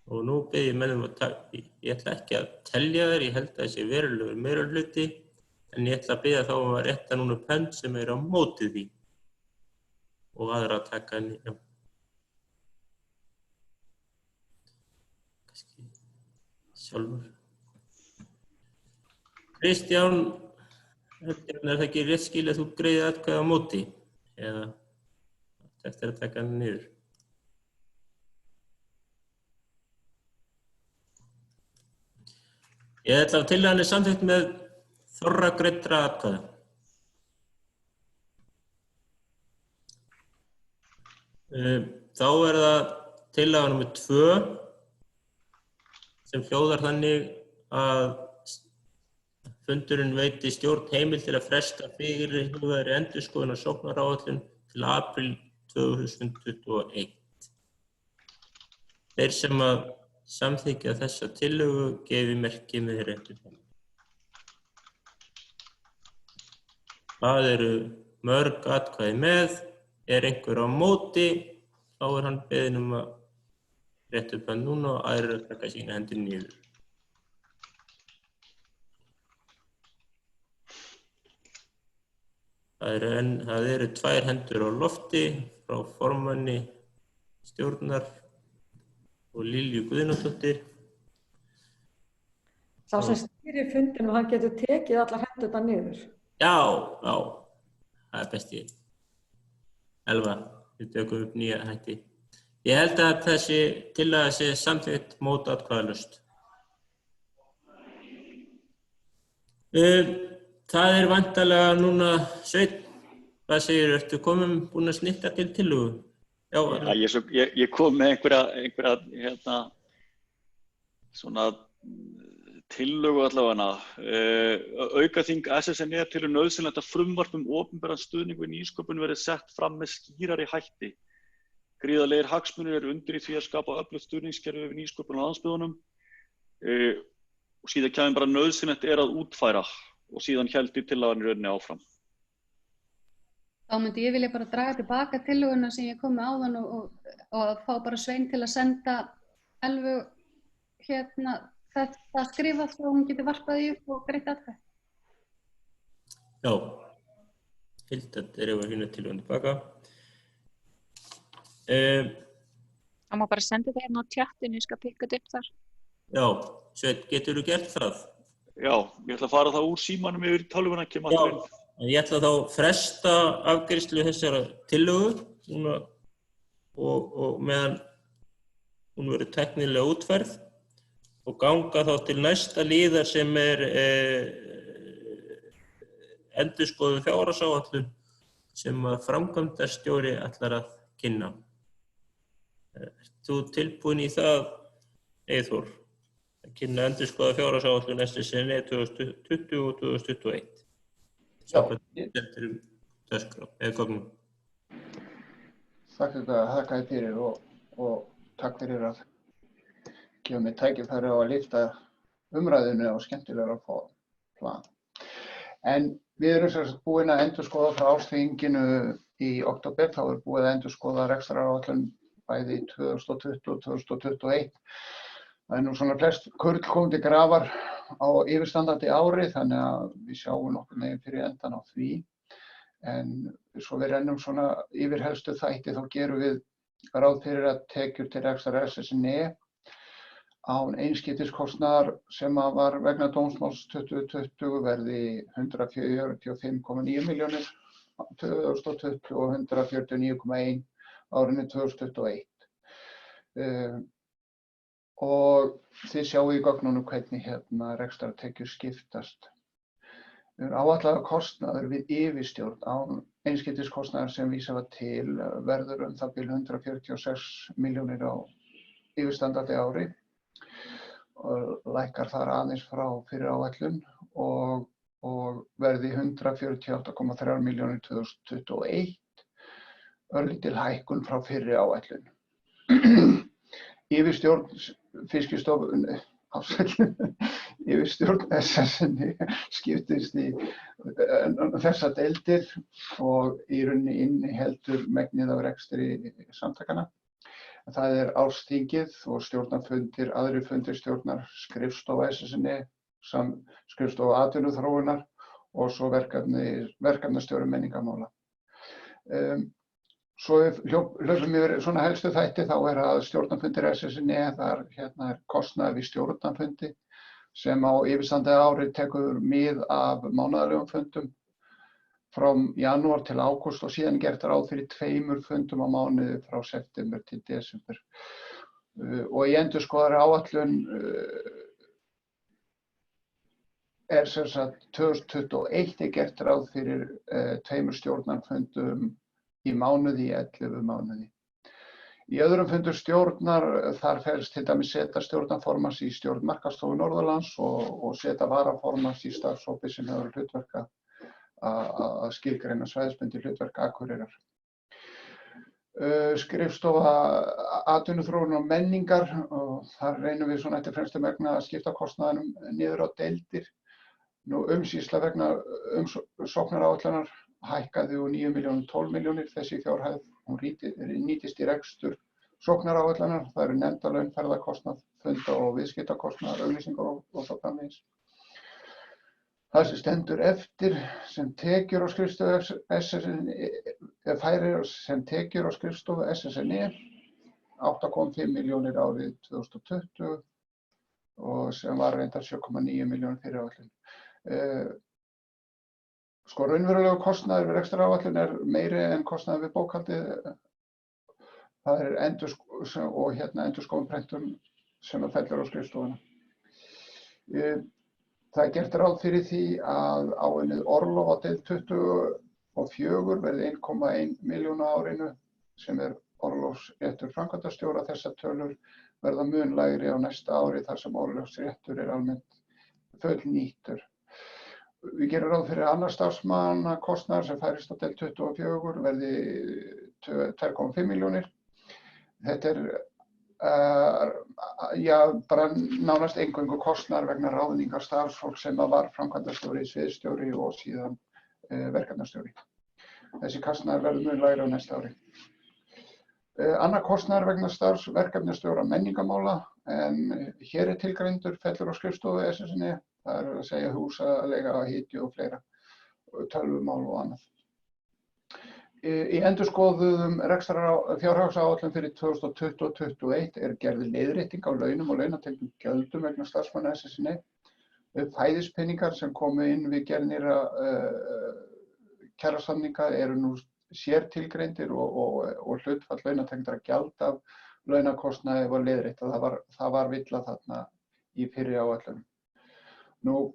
og nú bið ég mennum ég ætla ekki að telja þær, ég held að þessi verulegur meirihluti, en ég ætla að biðja þá að rétta núna upp hönd sem á móti því og aðra að taka henni. Kannski sjálfur. Kristján, er það ekki rétt skil að þú greiðir atkvæði á móti eða eftir að taka henni niður? Ég ætla að tillagan samþykkt með þorra greiddra atkvæða. Þá það tillaga númer 2 sem hljóðar þannig að fundurinn veiti stjórn heimild til að fresta fyrirhugaðri endurskoðun á sóknaráætlun til apríl 2021. Þeir sem að samþykkja þessa tillögu gefi merki með réttu. Það eru mörg atkvæði með, einhver á móti, þá hann beðinn að rétta upp hann núna og aðrir að taka sína hendur niður. Það eru 2 hendur á lofti frá formanni stjórnar og Lilju Guðnadóttir. Sá sem stýrir fundinum, hann getur tekið allar hendurnar niður. Já, það besti. Elva, við tökum upp nýja hætti. Ég held að þessi tillaga sé samþykkt mótatkvæðalaust. Það væntanlega núna, Sveinn, hvað segir, ertu búinn að snikka til tillögu? Já, ég kom með einhverja svona tillögu allavega. Aukaþing SSNE telur nauðsynlegt að frumvarp opinberan stuðning við nýsköpun verði sett fram með skýrari hætti. Gríðarlegir hagsmunir eru undir í því að skapa öflugt stuðningskerfi við nýsköpun á landsbyggðunum og síðan kemur bara nauðsynlegt að útfæra og síðan héldi tillagan í rauninni áfram. Þá myndi ég vilja bara draga tilbaka tillöguna sem ég kom með áðan og fá bara Svein til að senda Elvu þetta skrifað svo hún geti varpað í upp og greitt atkvæði. Já, Hildar yfir hérna tillöguna tilbaka. Það má bara senda það hérna á tjattinu, ég skal pikka þetta upp þar. Já, Sveinn, geturðu gert það? Já, ég ætla að fara það úr símanum yfir í tölvuna kemur aftur inn. Ég ætla þá að fresta afgreiðslu þessara tillögu núna og meðan hún verður tæknilega útfærð og ganga þá til næsta liðar sem endurskoðun fjárhagsáætlun sem að framkvæmdastjóri ætlar að kynna. Ert þú tilbúin í það, Eyþór, að kynna endurskoðun fjárhagsáætlun SSNE 2020 og 2021? Já. Þakka fyrir og takk fyrir að gefa mér tækifæri á að lyfta umræðinu á skemmtilegra form. plan. En við erum sem sagt búin að endurskoða frá ársþinginu í október, þá er búið að endurskoða rekstraráætlun bæði 2020 og 2021. Það er nú svona flest kurl komið til grafar á yfirstandandi ári, þannig að við sjáum nokkurn veginn fyrir endan á því. En svo við rennum svona yfir helstu þætti, þá gerum við ráð fyrir að tekjur til rekstrar SSNE án einskiptiskostnaðar sem var vegna dómsmáls 2020 verði 145,9 milljónir 2020 og 149,1 árinu 2021. Og þið sjáu í gögnunum hvernig rekstrartekjur skiptast. Áætlaður kostnaður við yfirstjórn án einskiptiskostnaðar sem vísað var til verður það bil 146 milljónir á yfirstandandi ári og lækkar þar aðeins frá fyrir áætlun og verði 148,3 milljónir 2021, örlítil hækkun frá fyrir áætlun. Yfirstjórn Fiskistofu Yfirstjórn SSNE skiptist í þessar deildir og í rauninni inniheldur megnið af rekstri samtakanna. Það er ársþingið og stjórnarfundir, aðrir fundir stjórnar, skrifstofa SSNE, skrifstofa atvinnuþróunar og svo verkefnastjóri menningarmála. Svo hljópum yfir svona helstu þætti, þá er að stjórnarfundir SSNE, þar er kostnaður við stjórnarfundi sem á yfirstandandi ári tekur mið af mánaðarlegum fundum frá janúar til ágúst og síðan gert ráð fyrir 2 fundum á mánuði frá september til desember. Og í endurskoðaðri áætlun er sem sagt 2021 gert ráð fyrir 2 stjórnarfundum í mánuði í 11 mánuði. Í öðrum fundum stjórnar þar felst til dæmis seta stjórnarformanns í stjórn Markaðsstofu Norðurlands og seta varaformanns í starfshópi sem hefur hlutverk að skilgreina svæðisbundið hlutverk Akureyrar. Skrifstofa atvinnuþróunar og menningar, og þar reynum við svona eftir fremstu megni að skipta kostnaðinum niður á deildir. Umsýsla vegna sóknaráætlunar hækkaði úr 9 milljónir 12 milljónir, þessi fjárhæð, hún nýtist í rekstur sóknaráætlunar, það eru nefndalaun, ferðakostnað, funda- og viðskiptakostnað, auglýsingar og svo framvegis. Það sem stendur eftir sem tekjur á skrifstofu SSNE, færir sem tekjur á skrifstofu SSNE, 8,5 milljónir árið 2020 og sem var reyndar 7,9 milljónir fyrir áætlun. Sko raunverulegu kostnaður við rekstraráætlun meiri en kostnaður við bókhaldið. Það er endurskoðun prentun sem fellur á skrifstofuna. Það er gert ráð fyrir því að áunnið orlof á deild 24 verði 1,1 milljón á árinu sem orlofsréttur framkvæmdastjóra. Þessar tölur verða mun lægri á næsta ári þar sem orlofsréttur almennt fullnýttur. Við gerum ráð fyrir annar starfsmannakostnaður sem færist á deild 24 verði 2,5 milljónir. Þetta bara nánast eingöngu kostnaður vegna ráðningar starfsfólks sem var framkvæmdastjóri, sviðsstjóri og síðan verkefnastjóri. Þessi kostnaður verður mun lægri á næsta ári. Annar kostnaður vegna starfs verkefnastjóra menningarmála, en hér er tilgreindur fellur á skrifstofu SSNE. Það er að segja húsaleiga, hiti og fleira, tölvumál og annað. Í endurskoðuðum fjárhagsáætlun fyrir 2020 og 2021 er gerð leiðrétting á launum og launatengdum gjöldum vegna starfsmanna SSNE. Fæðispeningar sem komu inn við gerð nýrra kjarasamninga eru nú sértilgreindir og hlutfall launatengdra gjald af launakostnaði var leiðrétt. Það var villa þarna í fyrri áætlunum.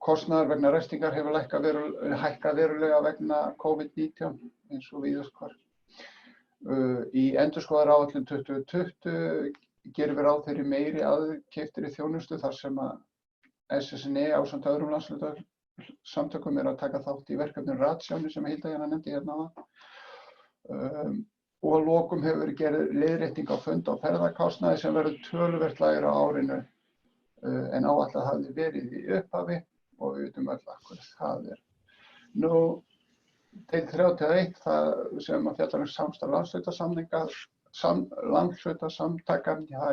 Kostnaður vegna ræstingar hefur hækkað verulega vegna COVID-19 eins og víðast hvar. Í endurskoðaðri áætlun 2020 gerum við ráð fyrir meiri aðkeyptri þjónustu þar sem að SSNE ásamt öðrum landshlutasamtökum að taka þátt í verkefnum Ratsjáni sem Hilda nefndi hérna áðan. Og að lokum hefur verið gerð leiðrétting á funda- og ferðakostnaði sem verður töluvert lægra á árinu en áætlað hafði verið í upphafi og við vitum öll af hverju það er. Nú, deild 31, það sem að fjallar samstarf landshlutasamtaka, þar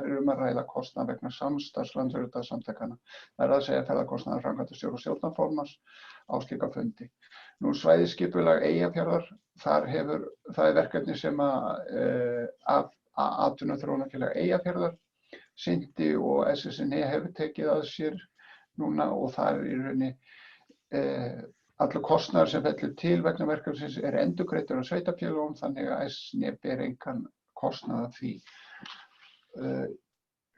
að ræða kostnað vegna samstarfs landshlutasamtakana. Það að segja ferðakostnaðar framkvæmdastjóra og stjórnarformanns á slíka fundi. Nú, svæðisskipulag Eyjafjarðar, það verkefni sem að atvinnuþróunarfélag Eyjafjarðar sinnti og SSNE hefur tekið að sér núna og það í rauninni allur kostnaður sem fellur til vegna verkefnisins endurgreiddur af sveitarfélögum þannig að SSNE ber engan kostnað af því.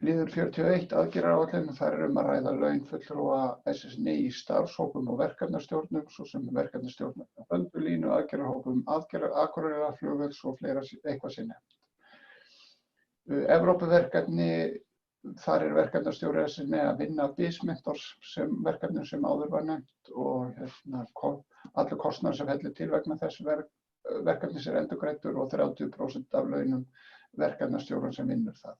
Liður 41 aðgerðaráætlun, þar að ræða laun fulltrúa SSNE í starfshópum og verkefnastjórnum, svo sem verkefnastjórnum Öldulínu, aðgerðahópum Akureyrarflugvalls og fleira eitthvað sé nefnt. Evrópuverkefni, þar verkefnastjóri SSNE að vinna BIS-mentors sem verkefnum sem áður var nefnt og allur kostnaður sem fellur til vegna þess verkefnis endurgreiddur og 30% af launum verkefnastjóra sem vinnur það.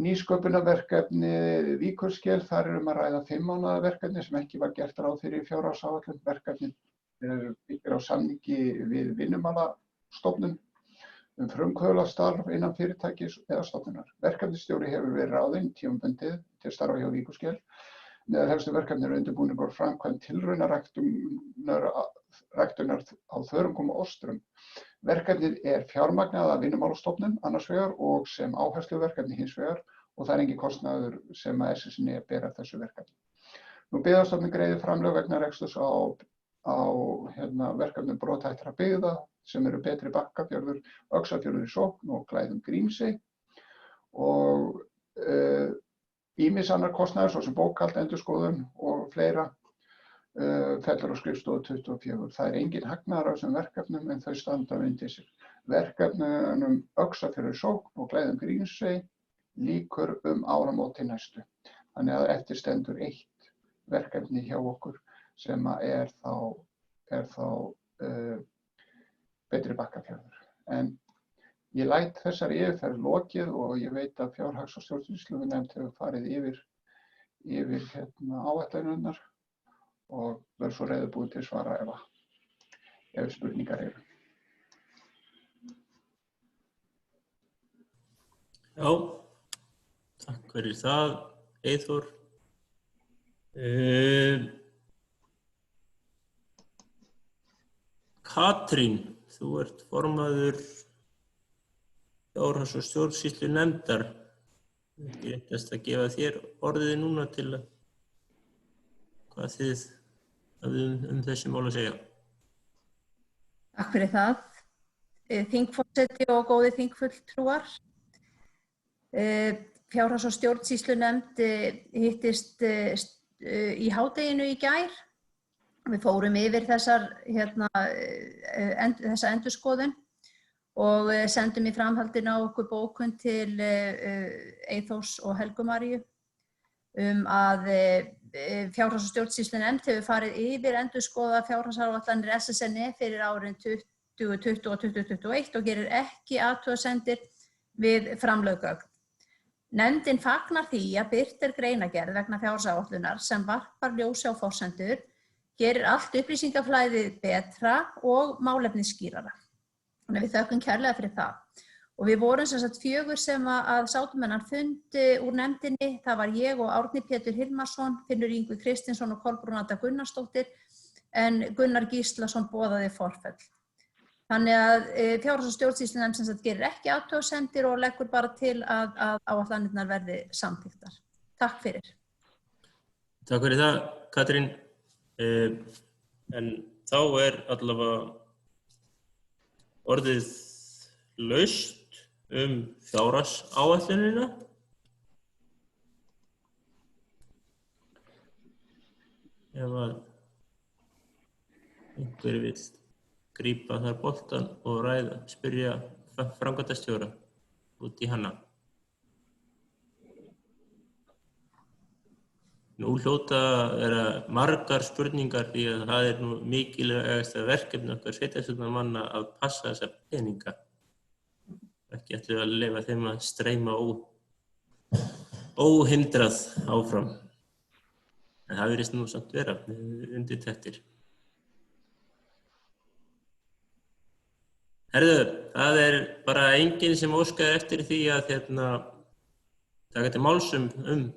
Nýsköpunarverkefni Víkurskel, þar að ræða 5 mánaða verkefni sem ekki var gert ráð fyrir í fjárhagsáætlun. Verkefni byggir á samningi við Vinnumálastofnun frumkvöðlastarf innan fyrirtækis eða stofnunar. Verkefnisstjóri hefur verið ráðinn tímabundið til starfa hjá Víkurskel. Meðal helstu verkefni undirbúningur framkvæmd tilraunaræktunar á þörungum og ostrum. Verkefnið fjármagnað af Vinnumálastofnun annars vegar og sem áhersluverkefni hins vegar og það engin kostnaður sem að SSNE ber af þessu verkefni. Nú, Byggðastofnun greiðir framlög vegna reksturs á verkefnum brothættra byggða sem eru Betri Bakkafjörður, Öxarfjörður í Sókn og Glæðum Grímsey og ýmis annar kostnaður, svo sem bókhald, endurskoðun og fleira fellur á skrifstofu 24. Það engin hagnaður á þessum verkefnum en þau standa undir sér. Verkefnunum Öxarfjörður í Sókn og Glæðum Grímsey lýkur áramótin næstu. Þannig að eftir stendur 1 verkefni hjá okkur sem er þá Betri Bakkafjörður. En ég læt þessari yfirferð lokið og ég veit að fjárhags- og stjórnsýslunefnd hefur farið yfir áætlunirnar og verður svo reiðubúin til svara ef spurningar eru. Já, takk fyrir það, Eyþór. Katrín, þú ert formaður fjárhags- og stjórnsýslunefndar. Ég réttast að gefa þér orðið núna til að hvað þið hafið þessi mál að segja. Takk fyrir það. Þingforseti og góðir þingfulltrúar. Fjárhags- og stjórnsýslunefnd hittist í hádeginu í gær. Við fórum yfir þessa endurskoðun og sendum í framhaldinu á okkur bókun til Eyþórs og Helgu Maríu að fjárhags- og stjórnsýslunefnd hefur farið yfir endurskoða fjárhagsáætlanir SSNE fyrir árin 2020 og 2021 og gerir ekki athugasemdir við framlöggögn. Nefndin fagnar því að birt greinargerð vegna fjárhagsáætlunar sem varpar ljósi á forsendur, gerir allt upplýsingaflæðið betra og málefnið skýrara. Þannig við þökkum kærlega fyrir það. Og við vorum sem sagt 4 sem að sátum hennan fundi úr nefndinni. Það var ég og Árni Pétur Hilmarsson, Finnur Ingvi Kristinsson og Kolbrún Adda Gunnarsdóttir, en Gunnar Gíslason boðaði forföll. Þannig að fjárhags- og stjórnsýslunefnd sem sagt gerir ekki athugasemdir og leggur bara til að áætlanirnar verði samþykktar. Takk fyrir. Takk fyrir það, Katrín. En þá allavega orðið laust fjárhagsáætlunina. Ef að einhver vill grípa þar boltan og spyrja framkvæmdastjóra út í hana. Nú hljóta vera margar spurningar því að það nú mikilvægasta verkefni okkar sveitarstjórnarmanna að passa þessa peninga. Ekki ætlum við að leyfa þeim að streyma óhindrað áfram. En það virðist nú samt vera undirtektir. Herðu, það bara enginn sem óskaði eftir því að taka til máls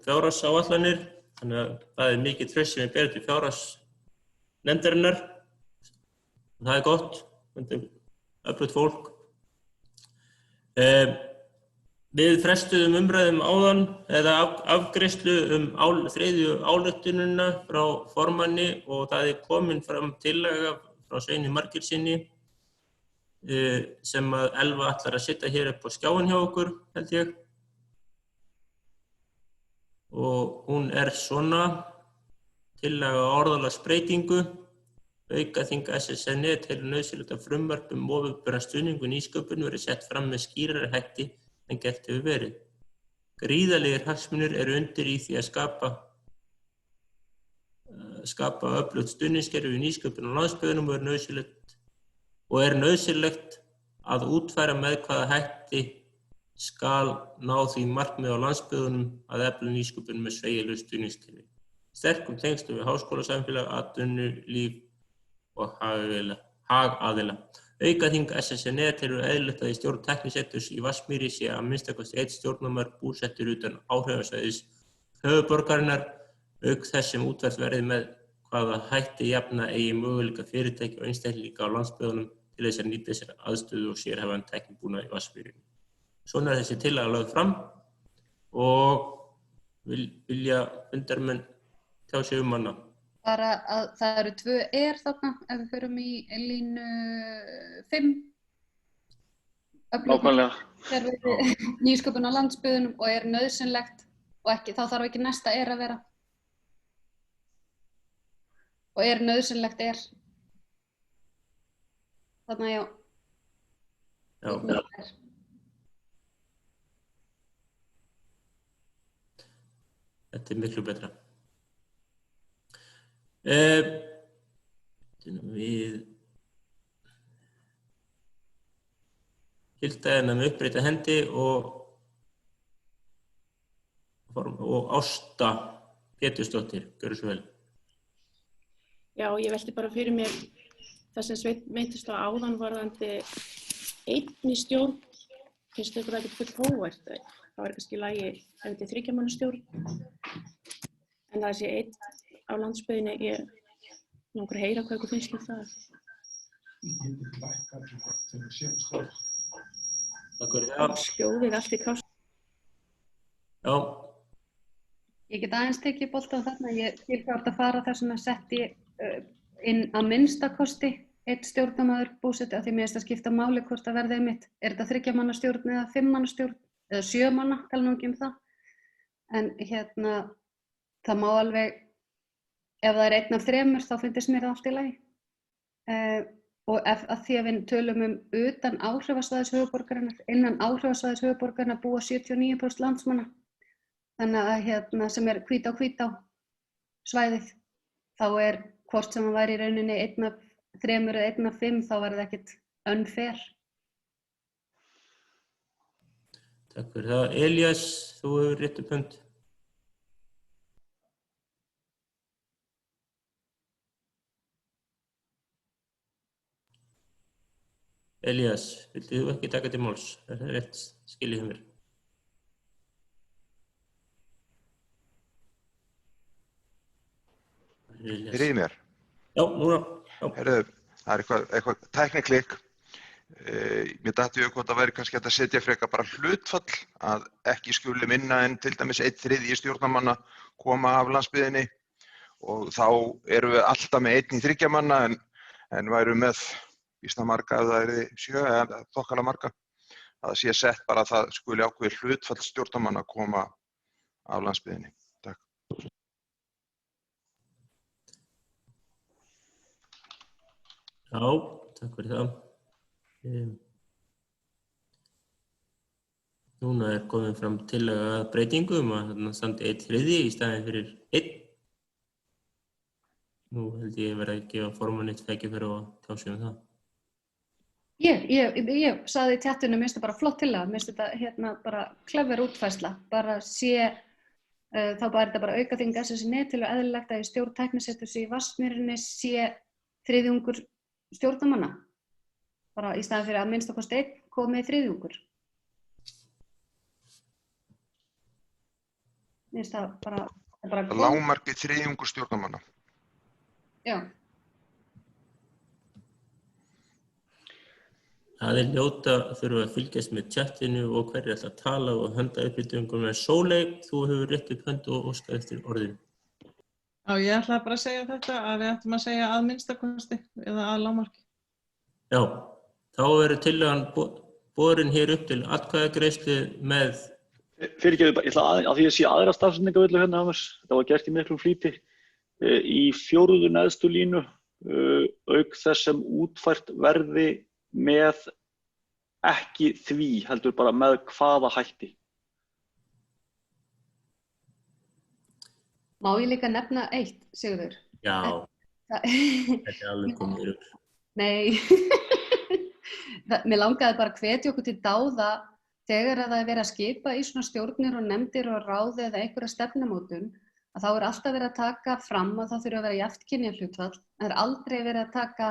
fjárhagsáætlanir, þannig að það mikið traust sem við berum til fjárhagsnefndarinnar. Það gott, öflugt fólk. Við frestuðum umræðum áðan eða afgreiðslu þriðju ályktunina frá formanni og það komin fram tillaga frá Sveini Margeirssyni sem að Elva ætlar að setja hér upp á skjáinn hjá okkur, held ég. Og hún svona, tillaga orðalagsbreytingu, aukaþing SSNE telur nauðsynlegt að frumvarp opinberan stuðning við nýsköpun verði sett fram með skýrari hætti en gert hefur verið. Gríðarlegir hagsmunir eru undir í því að skapa öflugt stuðningskerfi við nýsköpun á landsbyggðunum og nauðsynlegt að útfæra með hvaða hætti skal ná því markmið á landsbyggðunum að efla nýsköpun með sveigjanlegu stuðningskerfi. Sterkum tengslum við háskólasamfélag, atvinnulíf og hagaðila. Aukaþing SSNE telur eðlilegt að í stjórn tæknisetturs í Vatnsmýri sé að minnstakosti einn stjórnarmaður búsettur utan áhrifasvæðis höfuðborgarinnar, auk þess sem útfært verði með hvaða hætti jafna eigi möguleika fyrirtækja og einstaklinga á landsbyggðunum til þess að nýta sér aðstöðu og sérhæfðan tæknibúnað í Vatnsmýri. Svona þessi tillaga lögð fram og vilja fundarmenn tjá sig hana. Bara að það eru 2 þarna ef við förum í línu 5. Nákvæmlega. Nýsköpun á landsbyggðunum og nauðsynlegt og þá þarf ekki næsta að vera. Og nauðsynlegt þarna já. Þetta miklu betra. Við Hilda með uppbreyta hendi og Ásta Pétursdóttir, gjörðu svo vel. Já, ég velti bara fyrir mér það sem Sveinn minntist á áðan varðandi einn í stjórn. Finnst ykkur það ekki full hógvært? Það kannski í lagi ef þetta 3 manna stjórn. En það sé einn á landsbyggðinni, ég langar að heyra hvað ykkur finnst það. Takk fyrir það. Skjóðið allt í kást. Já. Ég get aðeins tekið bolta á þarna. Ég skilgjátt að fara þess að setti inn að minnstakosti einn stjórnarmaður búsetu af því mér finnst að skipta máli hvort að verði einmitt. Er þetta 3 manna stjórn eða 5 manna stjórn eða 7 manna, tala nú ekki það. En það má alveg, ef það er 1 af 3 þá finnst mér það allt í lagi. Og að því að við tölum utan áhrifasvæðis höfuðborgarinnar, innan áhrifasvæðis höfuðborgarinnar búa 79% landsmanna. Þannig að sem Hvítá svæðið, þá hvort sem það væri í rauninni 1 af 3 eða 1 af 5, þá var það ekkert unfair. Takk fyrir það. Elías, þú hefur rétt upp hönd. Elías, viltu þú ekki taka til máls? Er það rétt skiljið hjá mér? Heyrið mér? Já, núna. Heyrðu, það eitthvað tækniklikk. Mér datt í hug hvort það væri kannski hægt að setja frekar bara hlutfall að ekki skuli minna en til dæmis 1/3 stjórnarmanna koma af landsbyggðinni og þá erum við alltaf með 1 í 3 manna en værum með býsna marga ef það yrði 7 eða þokkalega marga. Það sé sett bara að það skuli ákveðið hlutfall stjórnarmanna koma af landsbyggðinni. Takk. Já, takk fyrir það. Núna komin fram tillaga að breytingu að standi 1/3 í staðinn fyrir 1. Nú held ég verið að gefa formanni tækifæri og tjá sig það. Ég sagði í tjattinu, mér finnst þetta bara flott tillaga, mér finnst þetta bara clever útfærsla, bara sé þá bara er þetta bara aukaþing SSNI til að eðlilegt að í stjórn tækniseturs í Vatnsmýrinni sé þriðjungur stjórnarmanna. Bara í staðan fyrir að minnstakosti einn komið þriðjungur. Mér finnst það bara Lágmarkið þriðjungur stjórnarmanna. Já. Það er ljóta að þurfa að fylgjast með chatinu og hverju ætla að tala og henda uppbytungum. En Sóley, þú hefur rétt upp hönd og óskað eftir orðinu. Já, ég ætlaði bara að segja þetta, að við ættum að segja að minnstakosti eða að lágmarki. Já, þá verður tillagan borin hér upp til atkvæðagreiðslu með... Fyrirgefðu, ég ætla að því að sé aðra stafsetningavillu hérna á mér, þetta var gert í miklum flýti. Í 4. neðstu línu, auk þess sem útfært verði með ekki því, heldur bara með hvaða hætti. Má ég líka nefna eitt, Sigurður? Já, þetta er alveg komið upp. Nei, mér langaði bara að hvetja okkur til dáða þegar að það er verið að skipa í svona stjórnir og nefndir og ráði eða einhverja stefnumótun, að þá er alltaf verið að taka fram að það þurfa að vera jafnt kynjahlutfall. Það er aldrei verið að taka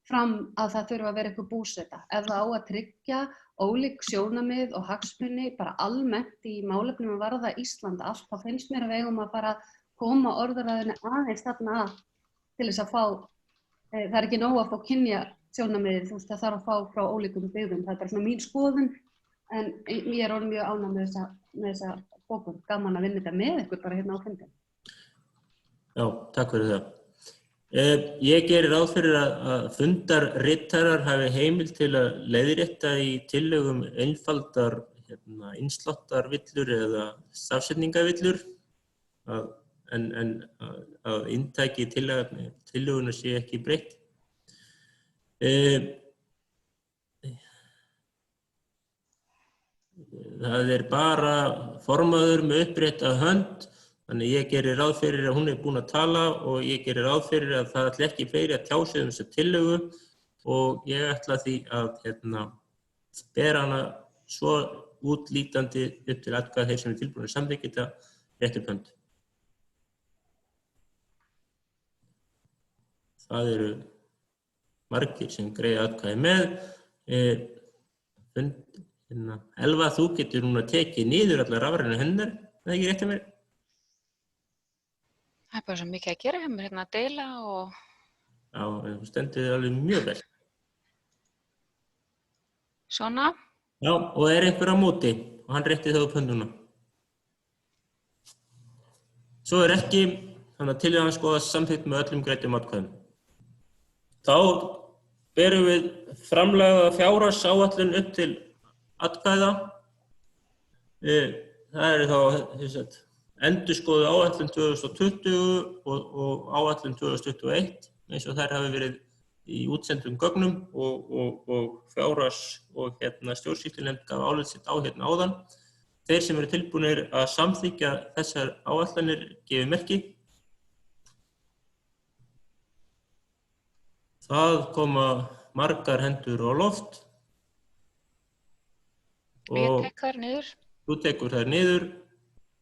fram að það þurfa að vera eitthvað búseta. Ef það á að tryggja ólík sjónarmið og hagsmuni bara almennt í málefnum að varða Ísland allt, þá finnst mér að við eigum að fara að koma orðaræðinu aðeins þarna að til þess að fá, það er ekki nóg að fá kynjasjónarmiðið, þú veist, það þarf að fá frá ólíkum byggðum. Það er bara svona mín skoðun, en ég er orðin mjög ánægð með þessa bókun. Gaman að vinna þetta með ykkur bara hérna á fundin. Já, takk fyrir það. Ég gerir ráð fyrir að fundarritarar hafi heimild til að leiðrétta í tillögum einfaldar innsláttarvillur eða stafsetningavillur, en að inntæki tillöguna sé ekki breytt. Það er bara formaður með upprétta hönd. Þannig ég gerir ráð fyrir að hún er búin að tala og ég gerir ráð fyrir að það ætli ekki fleiri að tjá sig þessa tillögu og ég ætla því að bera hana svo útlítandi upp til atkvæða þeir sem er tilbúin að samþykkja þetta rétt upp hönd. Það eru margir sem greiða atkvæði með. Elva, þú getur núna tekið niður allar rafrænu hennar, það er ekki rétt að mér? Það er bara svo mikið að gera hjá mér hérna að deila og... Já, þú stendur þið alveg mjög vel. Svona. Já, og er einhver á móti og hann rétti það upp hönduna. Svo er ekki, þannig að tillagan skoðast samþykkt með öllum greiddum atkvæðum. Þá berum við framlagða fjárhagsáætlun upp til atkvæða. Það eru þá endurskoðuð áætlun 2020 og áætlun 2021 eins og þær hafi verið í útsendum gögnum og fjárhags- og stjórnsýslunefnd gaf álit sitt á hérna áðan. Þeir sem eru tilbúnir að samþykkja þessar áætlanir gefi merki. Það koma margar hendur á loft. Ég tek þær niður. Þú tekur þær niður.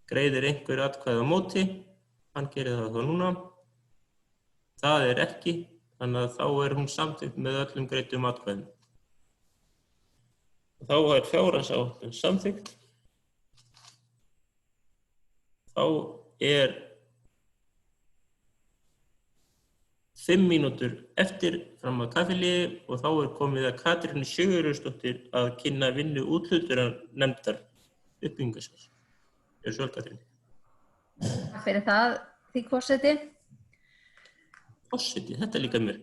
Greiðir einhver atkvæði á móti, hann gerir það þá núna. Það er ekki, þannig að þá er hún samþykkt með öllum greiddum atkvæðum. Þá er fjárhagsáætlun samþykkt. Þá er 5 mínútur eftir fram að kaffihléi og þá er komið að Katrínu Sigurjónsdóttir að kynna vinnu úthlutunarnefndar uppbyggingarsjóðs. Takk fyrir það, þingforseti. Forseti, þetta er líka mér.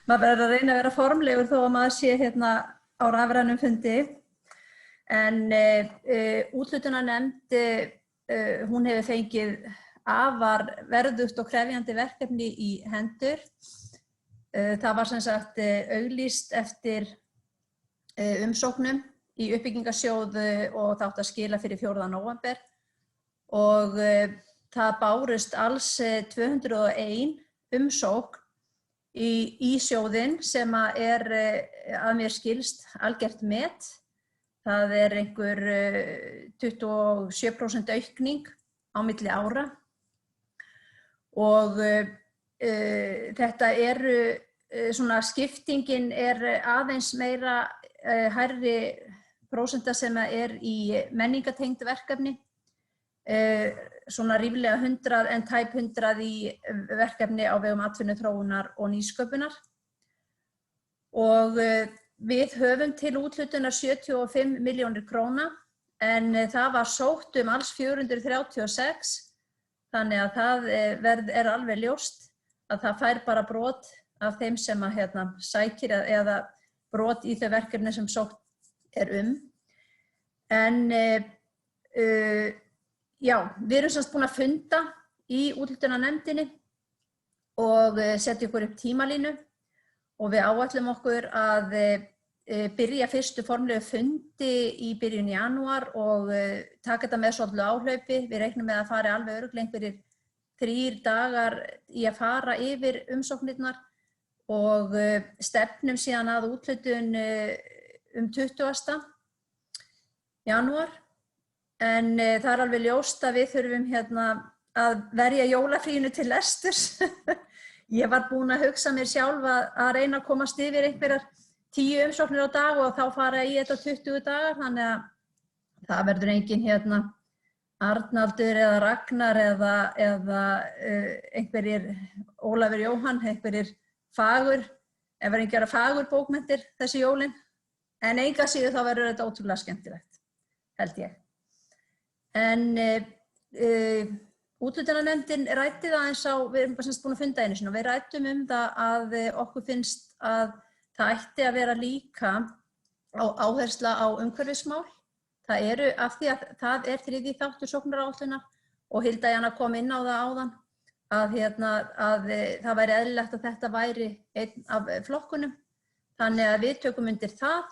Maður verður að reyna að vera formlegur þó að maður sé hérna á rafrænum fundi. En úthlutunarnefnd, hún hefur fengið afar verðugt og krefjandi verkefni í hendur. Það var sem sagt auglýst eftir umsóknum í uppbyggingarsjóð og það átti að skila fyrir 4. nóvember og það bárust alls 201 umsókn í sjóðinn sem er að mér skilst algjört met. Það einhver 27% aukning á milli ára og þetta svona skiptingin aðeins meira hærri prósenta sem í menningartengd verkefni, svona ríflega 100 en tæp 100 í verkefni á vegum atvinnuþróunar og nýsköpunar. Og við höfum til úthlutunar 75 milljónir króna en það var sótt alls 436, þannig að það alveg ljóst að það fær bara brot af þeim sem sækir eða brot í þau verkefni sem sótt En já, við erum semst búin að funda í úthlutunarnefndinni og setja okkur upp tímalínu og við áætlum okkur að byrja fyrstu formlegu fundi í byrjun janúar og taka þetta með svolítið áhlaupi. Við reiknum með að fara alveg örugglega einhverjir 3 dagar í að fara yfir umsóknirnar og stefnum síðan að úthlutun 20. janúar. En það alveg ljóst að við þurfum að verja jólafríinu til lesturs. Ég var búin að hugsa mér sjálf að reyna að komast yfir einhverjar 10 umsóknir á dag og þá fara í þetta 20 dagar, þannig að það verður engin Arnaldur eða Ragnar eða einhverjir Ólafur Jóhann, einhverjir einhverjar fagur bókmenntir þessi jólin. En enga síður þá verður þetta ótrúlega skemmtilegt, held ég. En úthlutunarnefndin ræddi það eins við erum bara búin að funda einu sinni og við ræddum það að okkur finnst að það ætti að vera líka áhersla á umhverfismál. Það af því að það 3. þáttur sóknaráætlunar og Hilda Jana kom inn á það áðan að það væri eðlilegt að þetta væri einn af flokkunum. Þannig að við tökum undir það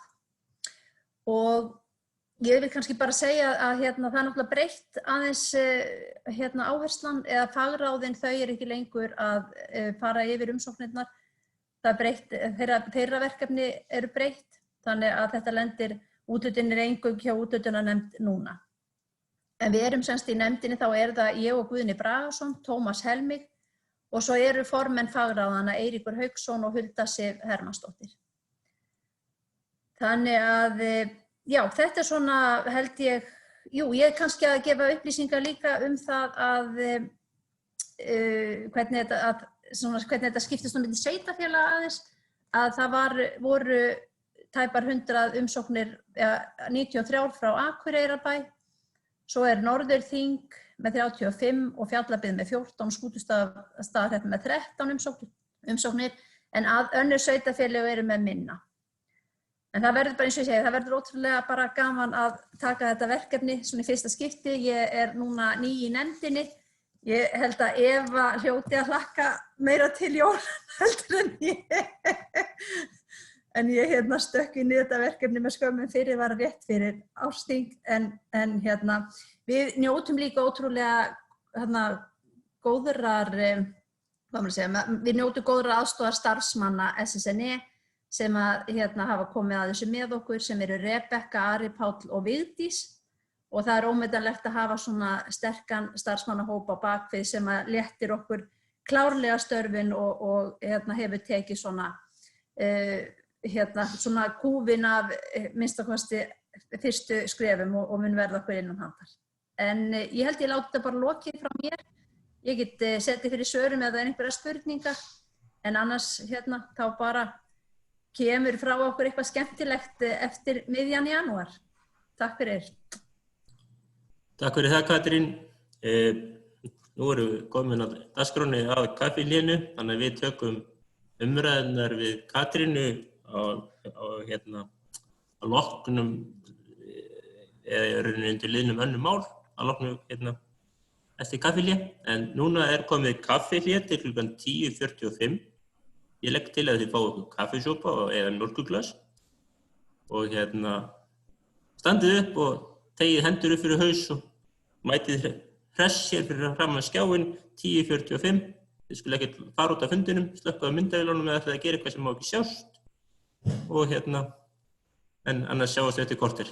og ég vil kannski bara segja að það náttúrulega breytt aðeins áherslan eða fagráðin, þau ekki lengur að fara yfir umsóknirnar. Það breytt, þeirra verkefni breytt, þannig að þetta lendir úthlutunir eingöngu hjá úthlutunarnefnd núna. En við erum semst í nefndinni, þá það ég og Guðni Bragason, Tómas Helmig og svo formenn fagráðana Eiríkur Hauksson og Hulda Sif Hermannsdóttir. Þannig að já, þetta svona held ég, ég kannski að gefa upplýsingar líka það að hvernig þetta skiptist milli sveitarfélaga aðeins, að það voru tæpar 100 umsóknir, 93 frá Akureyrarbæ, svo Norðurþing með 35 og Fjallabyggð með 14, Skútustaðahreppur með 13 umsóknir, en önnur sveitarfélög með minna. En það verður bara eins og ég segi, það verður ótrúlega bara gaman að taka þetta verkefni svona í fyrsta skipti. Ég núna ný í nefndinni. Ég held að Eva hljóti að hlakka meira til jólanna heldur en ég. En ég stökk inn í þetta verkefni með skömmum fyrir, var rétt fyrir ársþing. En við njótum líka ótrúlega góðrar, við njótum góðrar aðstoðar starfsmanna SSNE sem hafa komið að þessu með okkur, sem Rebekka, Ari Páll og Vigdís. Og það ómetanlegt að hafa svona sterkan starfsmannahóp á bakvið sem léttir okkur klárlega störfin og hefur tekið svona kúfin af minnstakosti fyrstu skrefum og mun verða okkur innan handar. En ég held ég láti þetta bara lokið frá mér. Ég get setið fyrir svörum eða einhverja spurningar, en annars þá bara kemur frá okkur eitthvað skemmtilegt eftir miðjan janúar. Takk fyrir. Takk fyrir það, Katrín. Nú erum við komin að dagskránni að kaffihlénu, þannig að við tökum umræðunar við Katrínu á loknum eða undir liðnum önnur mál að loknum eftir kaffihlé. En núna komið kaffihlé til klukkan 10:45. Ég legg til að þið fáið okkur kaffisúpa eða mjólkurglas og standið upp og tegið hendur upp fyrir haus og mætið hress hér fyrir framan skjáinn 10:45. Þið skulle ekkert fara út af fundinum, slökka á myndavélunum eða ætlaði að gera eitthvað sem má ekki sjást og en annars sjáast við eftir korter.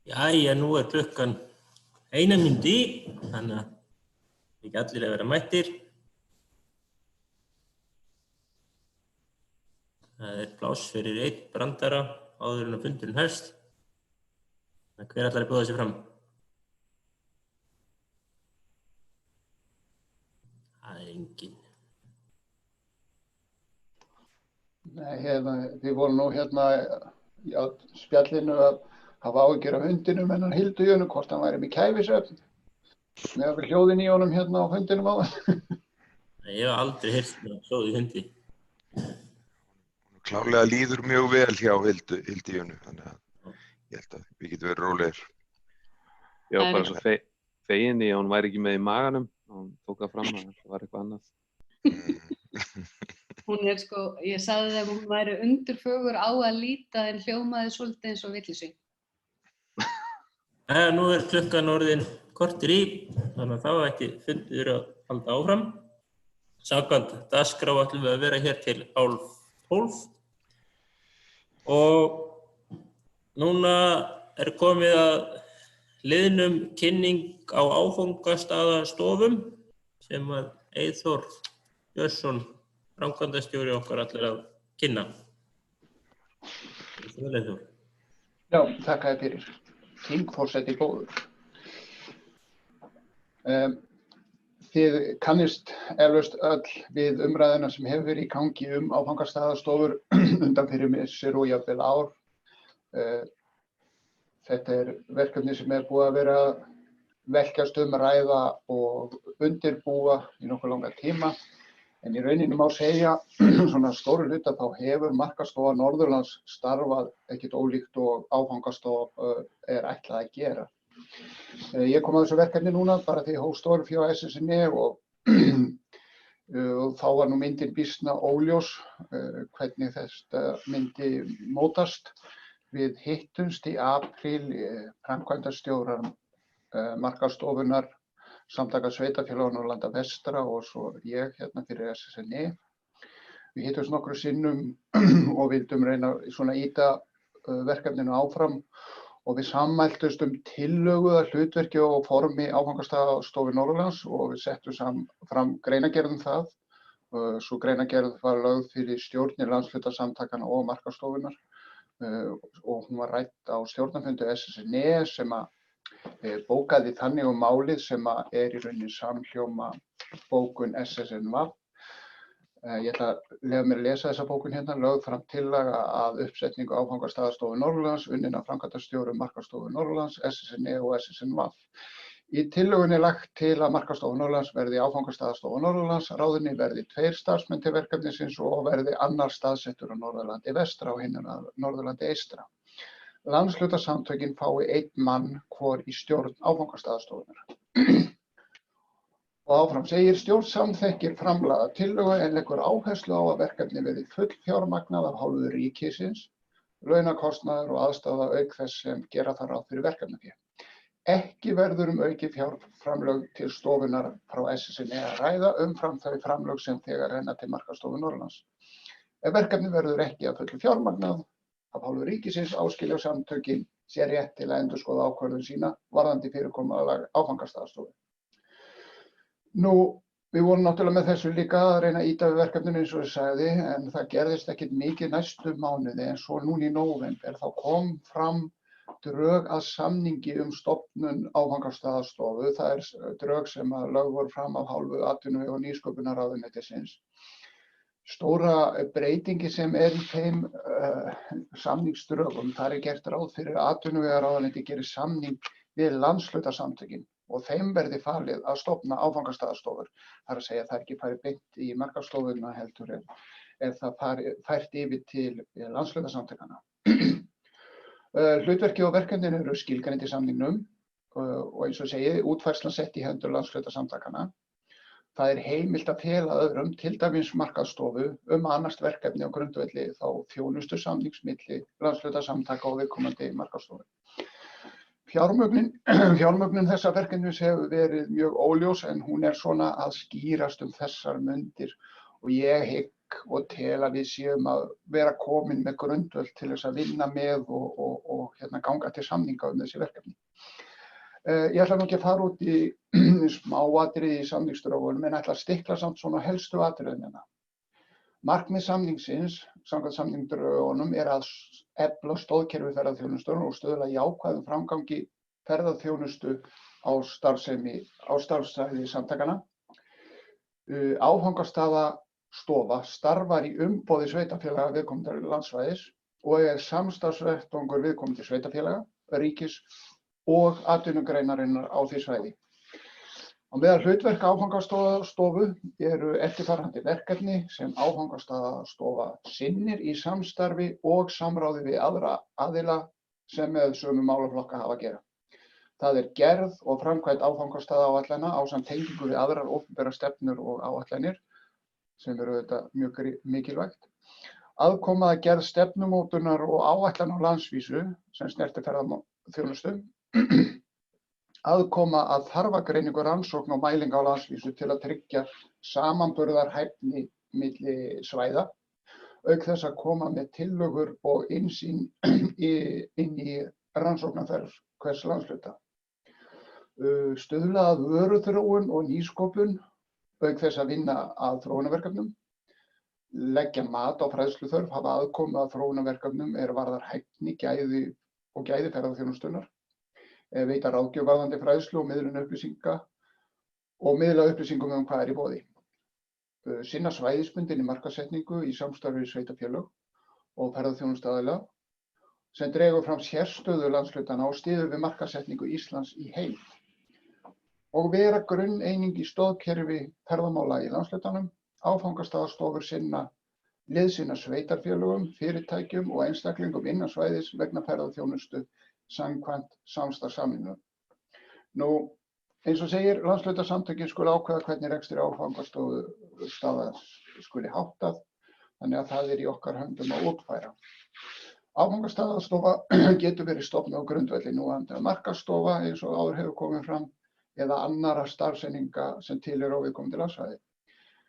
Jæja, nú klukkan 1 mínútu í, þannig að ekki allir að vera mættir. Það pláss fyrir einn brandara áður en að fundurinn hefst. Hver ætlar að bjóða sig fram? Það enginn. Nei, við vorum nú á spjallinu að hafa áhyggjur af hundinum hennar Hildu, hvort hann væri með kæfisvefn. Með hljóðin í honum á hundinum á það. Nei, ég hef aldrei heyrt hljóð í hundi. Klárlega líður mjög vel hjá Hildu þannig að ég held að við getum verið rólegir. Já, bara svo feginn í að hún væri ekki með í maganum. Hún tók það fram að það var eitthvað annað. Hún ég sagði þeim að hún væri undurfögur á að líta en hljómaði svolítið eins og villisvín. Nú klukkan orðin korter í, þannig að þá ætti fundur að halda áfram. Samkvæmt dagskrá ætlum við að vera hér til 11:30 og núna komið að liðnum kynning á áfangastaðastofum sem að Eyþór Björnsson, framkvæmdastjóri okkar, allir að kynna. Eyþór. Já, þakka þér fyrir. Þingforseti góður. Þið kannist eflaust öll við umræðuna sem hefur verið í gangi áfangastaðastofur undanfyrir missir og jafnvel ár. Þetta verkefni sem búið að vera velkjast ræða og undirbúa í nokkuð langa tíma. En í rauninni má segja, svona stóru hluta, þá hefur Markaðsstofa Norðurlands starfað ekkert ólíkt og áfangastofa ætlað að gera. Ég kom að þessu verkefni núna bara því ég hóf störf hjá SSNE og þá var nú myndin býsna óljós hvernig þetta myndi mótast. Við hittumst í apríl, framkvæmdastjórar Markaðsstofunnar, Samtaka sveitarfélaga Norðurlanda vestra og svo ég fyrir SSNE. Við hittumst nokkrum sinnum og vildum reyna svona ýta verkefninu áfram og við sammæltumst tillögu að hlutverki og formi áfangastaðastofu Norðurlands og við settum fram greinargerð það. Sú greinargerð var lögð fyrir stjórnir landshlutasamtakanna og Markaðsstofunnar og hún var rædd á stjórnarfundi SSNE sem að bókaði þannig málið sem í rauninni samhljóma bókun SSNV. Ég ætla að leyfa mér að lesa þessa bókun hérna, lögð fram tillaga að uppsetningu áfangastaðastofu Norðurlands, unnin af framkvæmdastjórum Markaðsstofu Norðurlands, SSNE og SSNV. Í tillögunni lagt til að Markaðsstofa Norðurlands verði áfangastaðastofa Norðurlands, ráðinni verði 2 starfsmenn til verkefnisins og verði annar staðsettur á Norðurlandi vestra og hinn á Norðurlandi eystra. Landshlutasamtökin fái 1 mann hvor í stjórn áfangastaðastofunnar. Og áfram segir, stjórn samþykkir framlagða tillögu en leggur áherslu á að verkefni verði fullfjármagnað af hálfu ríkisins, launakostnaður og aðstaða auk þess sem gera þarf ráð fyrir verkefnafé. Ekki verður aukið fjárframlög til stofunnar frá SSNE að ræða umfram þau framlög sem þegar renna til Markaðsstofu Norðurlands. Ef verkefni verður ekki að fullu fjármagnað af hálfu ríkisins áskilja samtökin sér rétt til að endurskoða ákvörðun sína varðandi fyrirkomulag áfangastaðastofu. Nú, við vorum náttúrulega með þessu líka að reyna að ýta við verkefninu eins og ég sagði, en það gerðist ekkert mikið næstu mánuði en svo núna í nóvember þá kom fram drög að samningi stofnun áfangastaðastofu. Það drög sem lögð voru fram af hálfu atvinnuvega- og nýsköpunarráðuneytisins. Stóra breytingi sem í þeim samningsdrögum, þar gert ráð fyrir að atvinnuvegaráðuneyti gerir samning við landshlutasamtökin og þeim verði falið að stofna áfangastaðastofur. Það að segja að það ekki farið beint í Markaðsstofuna heldur það fært yfir til landshlutasamtökanna. Hlutverki og verkefnin eru skilgreind í samningnum og eins og segi, útfærslan sett í hendur landshlutasamtakanna. Það heimilt að fela öðrum, til dæmis Markaðsstofu, að annast verkefni á grundvelli þá þjónustusamnings milli landshlutasamtaka og viðkomandi Markaðsstofu. Fjármögnun þessa verkefnis hefur verið mjög óljós en hún svona að skýrast þessar mundir og ég hygg og tel að við séum að vera komin með grundvöll til þess að vinna með og ganga til samninga þessi verkefni. Ég ætla nú ekki að fara út í smáatriði í samningsdrögunum en ætla að stikla samt svona helstu atriðina. Markmið samningsins, samkvæmt samningsdrögunum, að efla stoðkerfi ferðaþjónustu og stuðla jákvæðum framgangi ferðaþjónustu á starfsæði samtakanna. Áfangastaðastofa starfar í umboði sveitarfélaga viðkomandi landsvæðis og samstarfsvettvangur viðkomandi sveitarfélaga, ríkis og atvinnugreinarinnar á því svæði. Á meðal hlutverk áfangastaðastofu eru eftirfarandi verkefni sem áfangastaðastofa sinnir í samstarfi og samráði við aðra aðila sem með sömu málaflokka hafa að gera. Það gerð og framkvæmd áfangastaðaáætlana ásamt tengingu við aðrar opinberar stefnur og áætlanir, sem eru auðvitað mjög mikilvægt. Aðkoma að gerð stefnumótunar og áætlana á landsvísu, sem snertir ferðaþjónustu. Aðkoma að þarfagreiningu rannsókn og mælinga á landsvísu til að tryggja samanburðarhæfni milli svæða, auk þess að koma með tillögur og innsýn inn í rannsóknarferð hvers landshluta. Stuðla að vöruþróun og nýsköpun, auk þess að vinna að þróunarverkefnum. Leggja mat á fræðsluþörf, hafa aðkomu að þróunarverkefnum varðar hæfni, gæði og gæði ferðaþjónustunnar. Veita ráðgjöf varðandi fræðslu og miðlun upplýsinga og miðla upplýsingum hvað í boði. Sinna svæðisbundinni markaðssetningu í samstarfi við sveitarfélög og ferðaþjónustuaðila sem dregur fram sérstöðu landshlutana og styður við markaðssetningu Íslands í heild. Og vera grunneining í stoðkerfi ferðamála í landslutanum, áfangastaðastofur liðsinna sveitarfélögum, fyrirtækjum og einstaklingum innan svæðis vegna ferðaþjónustu samkvæmt samstarfssamningnum. Nú, eins og segir, landshlutasamtökin skuli ákveða hvernig rekstri áfangastaða skuli háttað, þannig að það í okkar höndum að útfæra. Áfangastaðastofa getur verið stofnuð á grundvelli núverandi markaðsstofa eins og áður hefur komið fram eða annarra starfseininga sem til á viðkomandi landsvæði.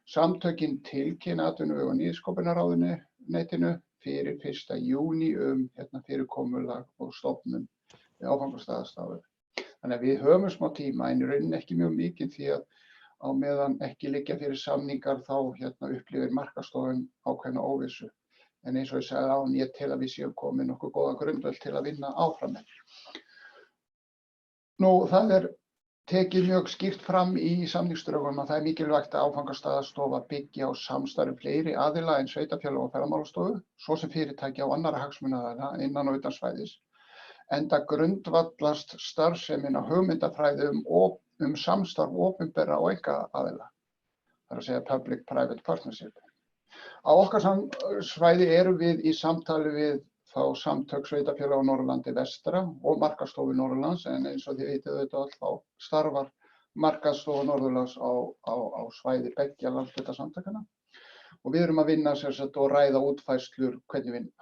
Samtökin tilkynna atvinnuvega- og nýsköpunarráðuneytinu fyrir 1. júní fyrirkomulag og stofnun við áfangastaðastofu. Þannig að við höfum smá tíma en í rauninni ekki mjög mikið því að á meðan ekki liggja fyrir samningar þá upplifir markaðsstofan ákveðna óvissu. En eins og ég sagði áðan, ég tel að við séum komin nokkuð góða grundvöll til að vinna áfram með. Nú, það tekið mjög skýrt fram í samningsdrögunum að það mikilvægt að áfangastaðastofa byggja á samstarfi fleiri aðila en sveitarfélög og ferðamálastofu, svo sem fyrirtækja og annarra hagsmunaaðila innan og utan svæðis, enda grundvallast starfsemin á hugmyndafræði samstarf opinberra og einkaaðila, það að segja public-private partnership. Á okkar svæði erum við í samtali við þá samtök sveitarfélaga á Norðurlandi vestra og markaðsstofu Norðurlands, en eins og þið vitið auðvitað þá starfar markaðsstofa Norðurlands á svæði beggja landshlutasamtakanna. Og við erum að vinna og ræða útfærslur hvernig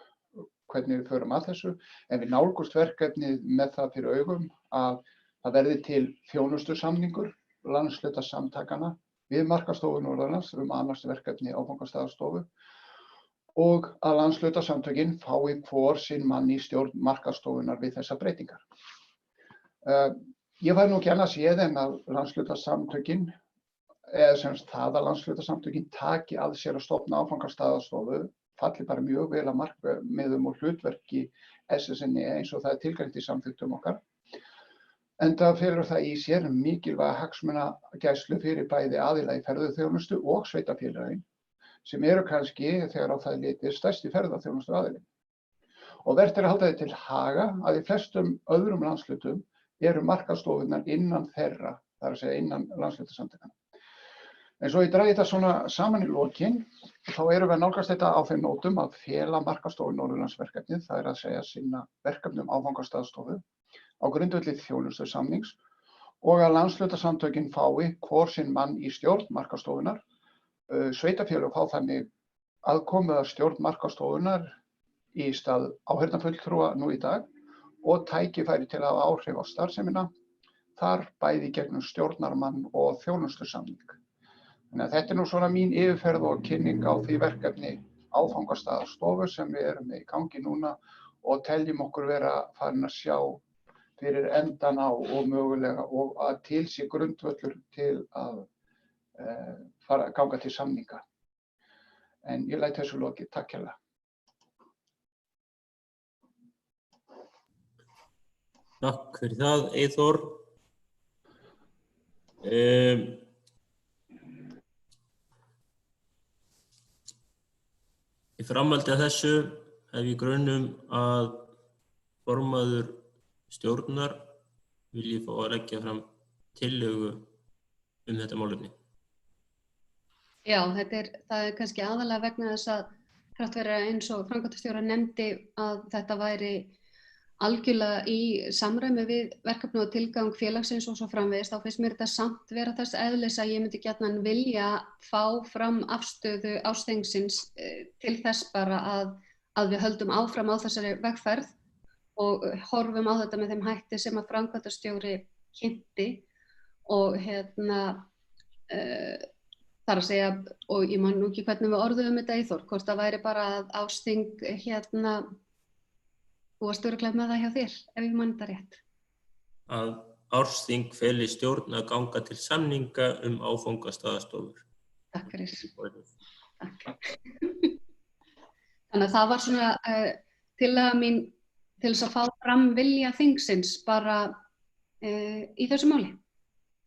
við förum að þessu, en við nálgumst verkefnið með það fyrir augum að það verði til þjónustusamningur landshlutassamtakanna við markaðsstofu Norðurlands annars verkefni áfangastaðastofu og að landshlutasamtökin fái hvor sinn mann í stjórn markaðsstofunar við þessar breytingar. Ég væri nú ekki annað séð en að landshlutasamtökin, eða það að landshlutasamtökin taki að sér að stofna áfangastaðastofu falli bara mjög vel að markmiðum og hlutverki SSNE eins og það tilgreint í samþykktum okkar. Enda felur það í sér mikilvæga hagsmunagæslu fyrir bæði aðila í ferðaþjónustu og sveitarfélögin sem eru kannski þegar á það litið stærsti ferðaþjónustu aðilinn. Og vert að halda því til haga að í flestum öðrum landshlutum eru markaðsstofunar innan þeirra, það að segja innan landshlutasamtakanna. En svo ég dragi þetta svona saman í lokin, þá erum við að nálgast þetta á þeim nótum að fela markaðsstofu Norðurlandsverkefnið, það að segja sinna verkefnum áfangastaðastofu á grundvelli þjónustusamnings og að landslutasamtökin fái hvor sinn mann í stjórn markaðsstofunar. Sveitarfélög fá þannig aðkomu að stjórn markaðsstofunar í stað áheyrnarfulltrúa nú í dag og tækifæri til að hafa áhrif á starfsemina, þar bæði gegnum stjórnarmann og þjónustusamning. Þannig að þetta nú svona mín yfirferð og kynning á því verkefni áfangastaðarstofu sem við erum með í gangi núna og teljum okkur vera farin að sjá fyrir endan á og mögulega og að til sé grundvöllur til að fara að ganga til samninga. En ég læt þessu lokið. Takk hérlega. Takk fyrir það, Eyþór. Í framhaldi af þessu hef ég grun að formaður stjórnar vilji fá að leggja fram tillögu þetta málefni. Já, það er kannski aðalega vegna þess að þrátt fyrir eins og framkvæmdastjóri nefndi að þetta væri algjörlega í samræmi við verkefni og tilgang félagsins og svo framvegis, þá finnst mér þetta samt vera þess eðlis að ég myndi gjarnan vilja fá fram afstöðu ársþingsins til þess bara að við höldum áfram á þessari vegferð og horfum á þetta með þeim hætti sem að framkvæmdastjóri kynnti og þar að segja, og ég man nú ekki hvernig við orðuðum þetta Eyþór, hvort það væri bara að ársþing þú varst örugglega með það hjá þér, ef ég man þetta rétt. Að ársþing feli stjórn að ganga til samninga áfangastaðarstofur. Takk fyrir. Takk. Þannig að það var svona tillaga mín til þess að fá fram vilja þingsins bara í þessu máli.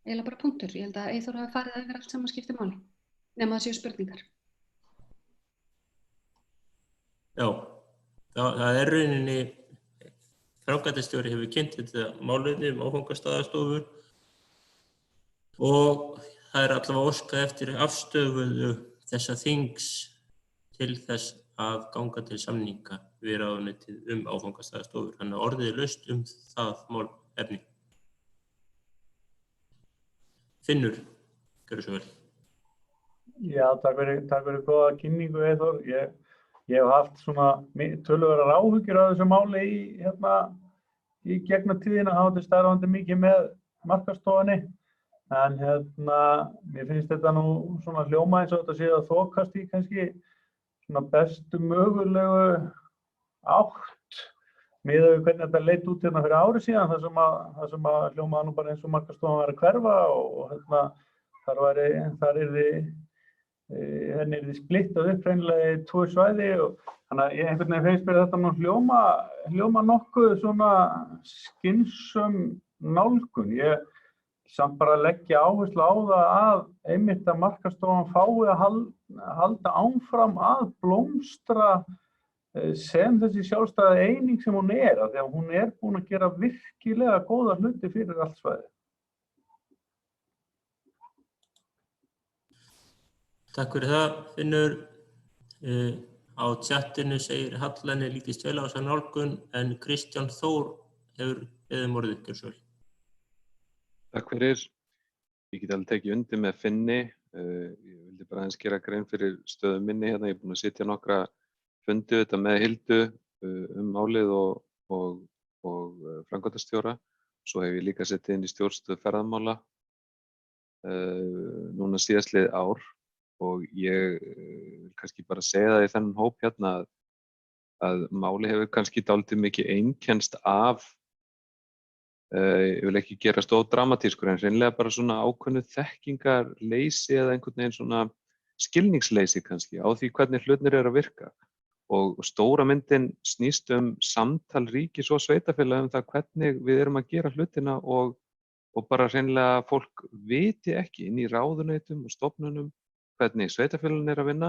Eiginlega bara punktur. Ég held að Eyþór hafi farið yfir allt saman skipti máli, nema það séu spurningar. Já, það er rauninni, framkvæmdastjóri hefur kynnt þetta málefni áfangastaðarstofur og það er allavega óskað eftir afstöðu þessa þings til þess að ganga til samninga við ráðuneytið áfangastaðarstofur. Þannig að orðið er laust það málefni. Finnur, gjörðu svo vel. Já, takk fyrir góða kynningu, Eyþór. Ég hef haft svona töluverðar áhyggjur af þessu máli í gegnum tíðina, hafa þetta starfandi mikið með markaðsstofunni. En mér finnst þetta nú svona hljóma eins og þetta sé að þokast í kannski svona bestu mögulegu átt miðað við hvernig þetta leit út hérna fyrir ári síðan, þar sem að hljómaði nú bara eins og markaðsstofan væri að hverfa og henni yrði splittað upp hreinlega í 2 svæði og þannig að einhvern veginn finnst mér þetta nú hljóma nokkuð svona skynsöm nálgun. Ég samt bara leggja áherslu á það að einmitt að markaðsstofan fái að halda áfram að blómstra sem þessi sjálfstæða eining sem hún er, af því að hún er búin að gera virkilega góða hluti fyrir allt svæðið. Takk fyrir það, Finnur. Á tjattinu segir Hallanni lítist vel á þessa nálgun, en Kristján Þór hefur beðið orðið, gjörðu svo vel. Takk fyrir. Ég get alveg tekið undir með Finni. Ég vildi bara aðeins gera grein fyrir stöðu minni hérna. Ég er búin að sitja nokkra fundi þetta með Hildu málið og framkvæmdastjóra. Svo hef ég líka setið inn í stjórnstöð ferðamála núna síðastliðið ár. Og ég vil kannski bara segja það í þennan hóp hérna að máli hefur kannski dálítið mikið einkennst af, ég vil ekki gera stóð dramatískur, en hreinlega bara svona ákveðnu þekkingarleysi eða einhvern veginn svona skilningsleysi kannski á því hvernig hlutirnir eru að virka. Og stóra myndin snýst samtal ríkis og sveitarfélaga það hvernig við erum að gera hlutina og bara hreinlega fólk viti ekki inn í ráðuneytum og stofnunum hvernig sveitarfélagin er að vinna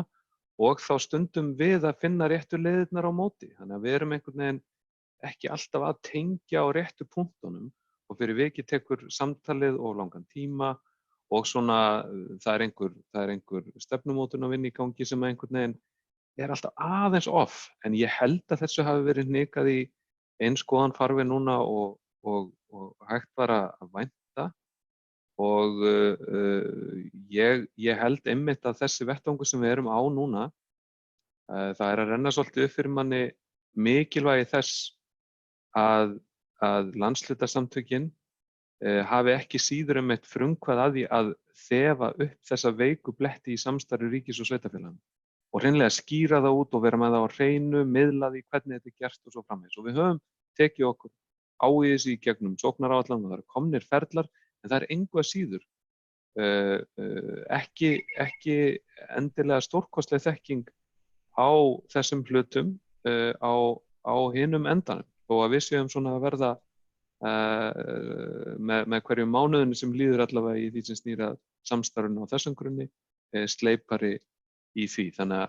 og þá stundum við að finna réttu leiðirnar á móti. Þannig að við erum einhvern veginn ekki alltaf að tengja á réttu punktunum og fyrir vikið tekur samtalið og langan tíma og svona það er einhver stefnumótun að vinna í gangi sem einhvern veginn er alltaf aðeins off. En ég held að þessu hafi verið hnikað í eins góðan farveg núna og hægt var að vænta. Og ég held einmitt að þessi vettvangur sem við erum á núna, það er að renna svolítið upp fyrir manni mikilvægi þess að landshlutasamtökin hafi ekki síður einmitt frumkvæði að því að þefa upp þessa veiku bletti í samstarfi ríkis og sveitarfélaganna og hreinlega skýra það út og vera með það á hreinu, miðla því hvernig þetta er gert og svo framvegis. Og við höfum tekið okkur á í þessu í gegnum sóknaráætlan og það eru komnir ferlar, en það er engu að síður ekki endilega stórkostleg þekking á þessum hlutum á hinum endanum. Og að við séum svona að verða með hverju mánuðinu sem líður allavega í því sem snýr að samstarfinu á þessum grunni sleipari í því. Þannig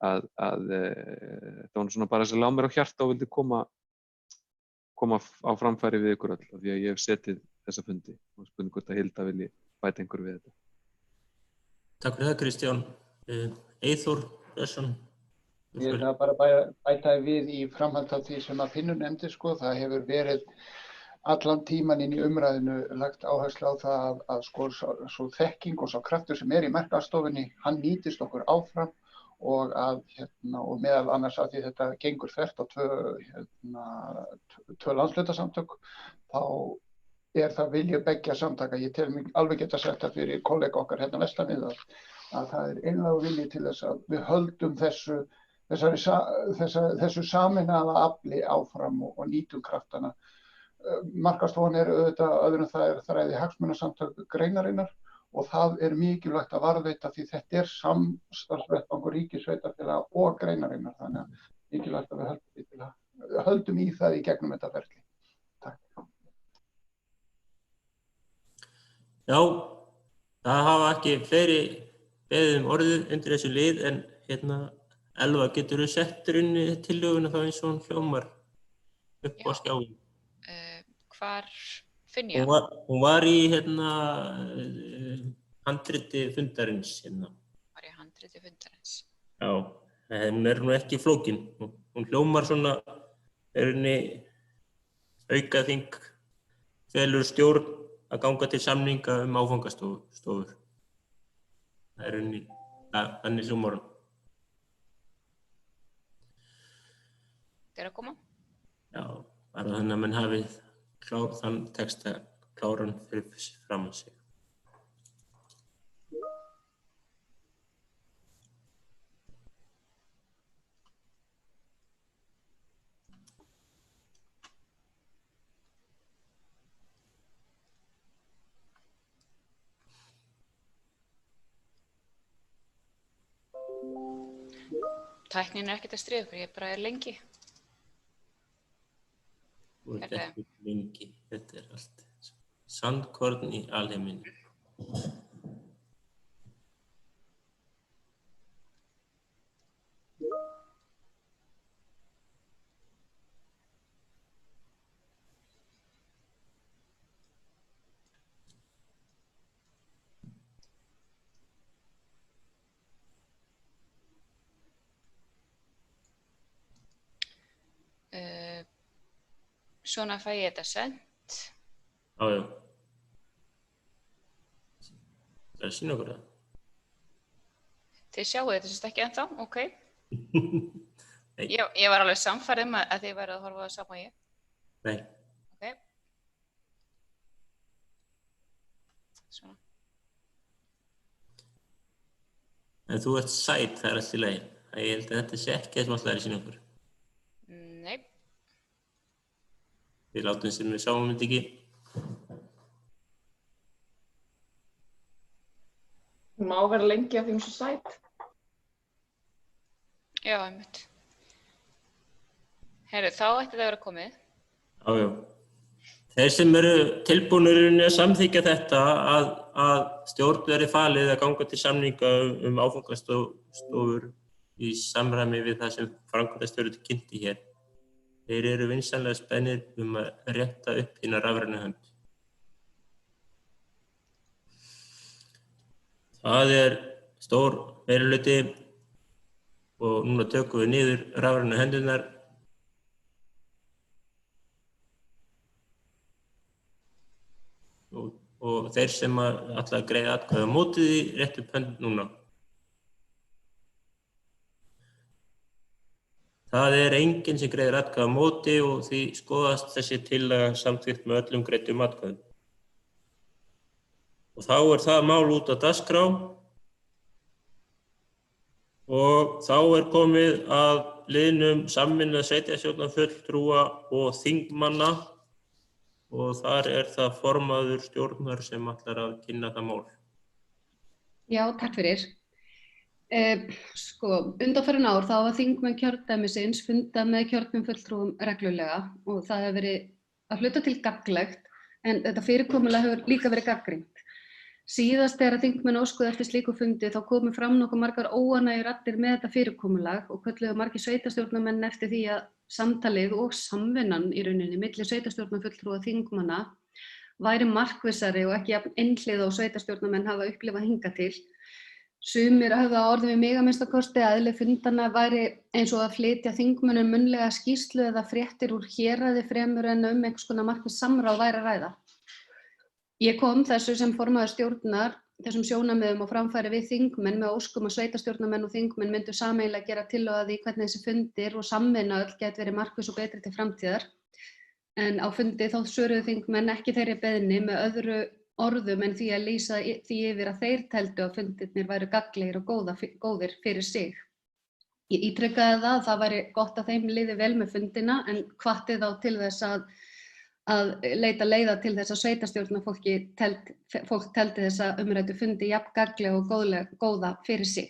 að það var svona bara sem lá mér á hjarta og vildi koma á framfæri við ykkur öll, af því að ég hef setið þessa fundi og spurning hvort að Hilda vilji bæta einhverju við þetta. Takk fyrir það, Kristján. Eyþór Björnsson. Ég ætla bara að bæta við í framhald af því sem að Finnur nefndi, sko. Það hefur verið allan tíman inn í umræðinu lagt áherslu á það að sko svo þekking og svo kraftur sem í markaðsstofunni, hann nýtist okkur áfram og að og meðal annars að því þetta gengur þvert á tvö landshlutasamtök, þá það vilji beggja samtaka. Ég tel mig alveg geta sagt það fyrir kollega okkar vestan við að það einlægur vilji til þess að við höldum þessu sameinaða afli áfram og nýtum kraftana. Markaðsstofan auðvitað öðrum það þræði hagsmunasamtök greinarinnar og það mikilvægt að varðveita því þetta samstarfsvettvangur ríkis, sveitarfélaga og greinarinnar. Þannig að mikilvægt að við höldum í það í gegnum þetta ferli. Takk. Já, það hafa ekki fleiri beðið orðið undir þessu lið en Elva, geturðu sett inn í tillöguna þá eins og hún hljómar upp á skjáinn? Hvar finn ég? Hún var í handriti fundarins. Var í handriti fundarins? Já, en hún nú ekki flókin. Hún hljómar svona, aukaþing felur stjórn að ganga til samninga áfangastofur. Það þannig hljómar hún. Þetta að koma? Já, bara þannig að menn hafi þann texta kláran fyrir fram að sig. Tæknin ekkert að stríða ykkur, ég bara lengi. Þú ekki lengi, þetta allt sandkorn í alheiminu. Svona fæ ég þetta sent. Já. Það að sýna okkur það. Þið sjáu þetta sérst ekki ennþá, ok. Ég var alveg samfærð að þið værið að horfa á það sama ég. Nei. Ok. Svona. En þú ert sæt, það allt í lagi. Ég held að þetta sé ekki það sem alltaf að sýna okkur. Nei. Við látum sem við sáum þetta ekki. Hún má vera lengi af því hún svo sæt. Já, einmitt. Heyrðu, þá ætti það að vera komið. Já. Þeir sem eru tilbúnir að samþykkja þetta að stjórn verði falið að ganga til samninga áfangastofur í samræmi við það sem framkvæmdastjóri kynnti hér. Þeir eru vinsamlega spennir að rétta upp hina rafrænu hönd. Það stór meirihluti og núna tökum við niður rafrænu hendurnar. Og þeir sem ætla að greiða atkvæði á móti því rétt upp hönd núna. Það enginn sem greiðir atkvæði á móti og því skoðast þessi tillaga samþykkt með öllum greiddum atkvæðum. og þá það mál út á dagskrá og þá komið að liðnum samvinna sveitarstjórnarfulltrúa og þingmanna og þar það formaður stjórnar sem ætlar að kynna það mál. Já, takk fyrir. Undanfarin ár þá hafa þingmenn kjördæmisins fundað með kjörnum fulltrúum reglulega og það hefur verið að hluta til gagnlegt en þetta fyrirkomulag hefur líka verið gagnrýnt. Síðast þegar þingmenn óskuðu eftir slíku fundi þá komu fram nokkuð margar óánægjuraddir með þetta fyrirkomulag og kölluðu margir sveitarstjórnarmenn eftir því að samtalið og samvinnan í rauninni milli sveitarstjórnarfulltrúa og þingmanna væri markvissari og ekki jafn einhliða og sveitarstjórnarmenn hafa upplifað hingað til. Sumir höfðu á orði við mig að minnsta kosti að eðli fundanna væri eins og að flytja þingmönnum munnlega skýrslu eða fréttir úr héraði fremur en einhvers konar markviss samráð væri að ræða. Ég kom þessu sem formaður stjórnar, þessum sjónarmiðum og framfæri við þingmenn með óskum að sveitarstjórnarmenn og þingmenn myndu sameiginlega gera tillögu að því hvernig þessi fundir og samvinna öll gæti verið markviss og betri til framtíðar. En á fundi þá svöruðu þingmenn ekki þeirri beiðni með öðru orðum en því að lýsa því yfir að þeir teldu að fundirnir væru gagnlegir og góðir fyrir sig. Ég ítrekaði að það væri gott að þeim liði vel með fundina en hvatti þá til þess að leita leiða til þess að sveitarstjórnarfólk teldi þessa umræddu fundi jafn gagnlega og góða fyrir sig.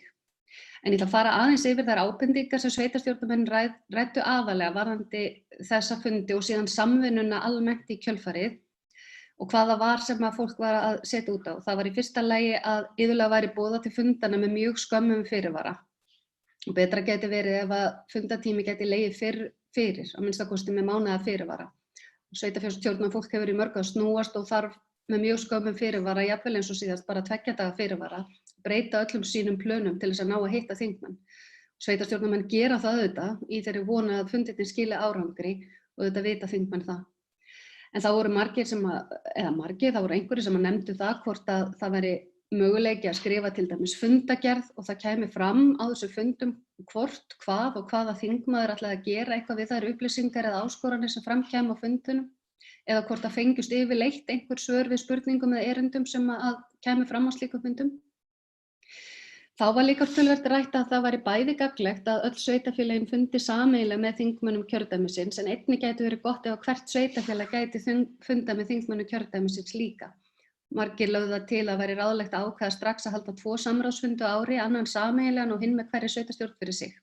En ég ætla að fara aðeins yfir þær ábendingar sem sveitarstjórnarmenn ræddu aðalega varðandi þessa fundi og síðan samvinnuna almennt í kjölfarið og hvað það var sem að fólk var að setja út á. Það var í fyrsta lagi að iðulega væri boðað til fundana með mjög skömmum fyrirvara. Og betra gæti verið ef að fundatími gæti legið fyrir, að minnsta kosti með mánaða fyrirvara. Sveitarstjórnarfólk hefur í mörg að snúast og þarf með mjög skömmum fyrirvara, jafnvel eins og síðast bara 2 daga fyrirvara, breyta öllum sínum plönum til þess að ná að hitta þingmenn. Sveitarstjórnarmenn gera það auðvitað í þeirri vonu að fundirnir skili árangri og auðvitað vita þingmenn það. En það voru það voru einhverjir sem nefndu það hvort að það væri möguleiki að skrifa til dæmis fundagerð og það kæmi fram á þessu fundum hvort, hvað og hvaða þingmaður ætlaði að gera eitthvað við þær upplýsingar eða áskoranir sem fram kæmu á fundunum eða hvort það fengjust yfirleitt einhver svör við spurningum eða erindum sem að kæmu fram á slíkum fundum. Þá var líka töluvert rætt að það væri bæði gagnlegt að öll sveitarfélögin fundi sameiginlega með þingmönnum kjördæmisins en einnig gæti verið gott ef hvert sveitarfélag gæti funda með þingmönnum kjördæmisins líka. Margir lögðu það til að væri ráðlegt að ákveða strax að halda 2 samráðsfundi á ári, annan sameiginlegan og hinn með hverri sveitarstjórn fyrir sig.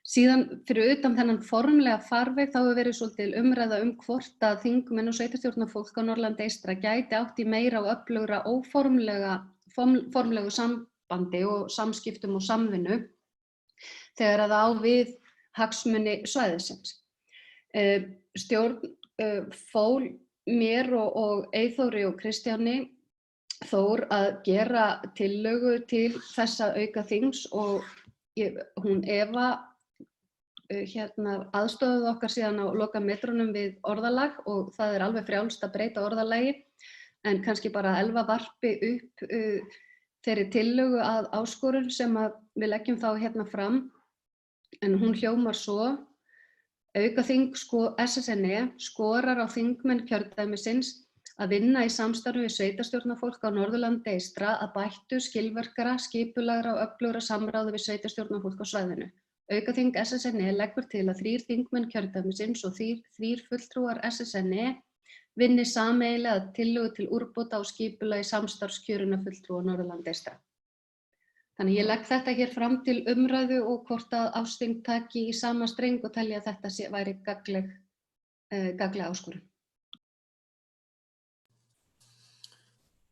Síðan fyrir utan þennan formlega farveg þá hefur verið svolítið umræða hvort að þingmenn og sveitarstjórnarfólk á Norðurlandi eystra gæti átt í meira og öflugra óformlegu sambandi og samskiptum og samvinnu þegar það á við hagsmuni svæðisins. Stjórn fól mér og Eyþóri og Kristjáni Þór að gera tillögu til þessa aukaþings og hún Eva aðstoðaði okkar síðan á lokametrunum við orðalag og það alveg frjálst að breyta orðalagi en kannski bara að Elva varpi upp þeirri tillögu að áskorun sem að við leggjum þá hérna fram en hún hljómar svo: Aukaþing SSNE skorar á þingmenn kjördæmisins að vinna í samstarfi við sveitarstjórnarfólk á Norðurlandi eystra að bættu, skilvirkara, skipulagra og öflugra samráði við sveitarstjórnarfólk á svæðinu. Aukaþing SSNE leggur til að 3 þingmenn kjördæmisins og 3 fulltrúar SSNE vinni sameiginlega að tillögu til úrbóta og skipulagi samstarfskjöruna fulltrúa á Norðurlandi eystra. Þannig ég legg þetta hér fram til umræðu og hvort að ásting taki í sama streng og telja að þetta væri gagnleg áskorun.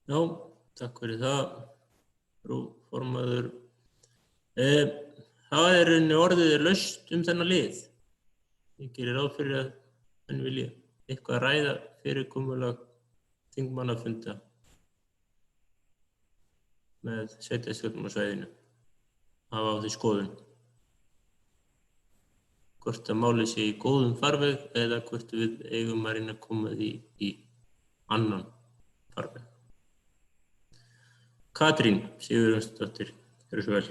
Já, takk fyrir það, frú formaður. Það rauninni orðið laust þennan lið. Ég gerir ráð fyrir að menn vilja eitthvað ræða fyrirkomulag þingmannafunda með sveitarstjórnum á svæðinu, hafa á því skoðun. Hvort að málið sé í góðum farveg eða hvort við eigum að reyna að koma því í annan farveg. Katrín Sigurjónsdóttir, gjörðu svo vel.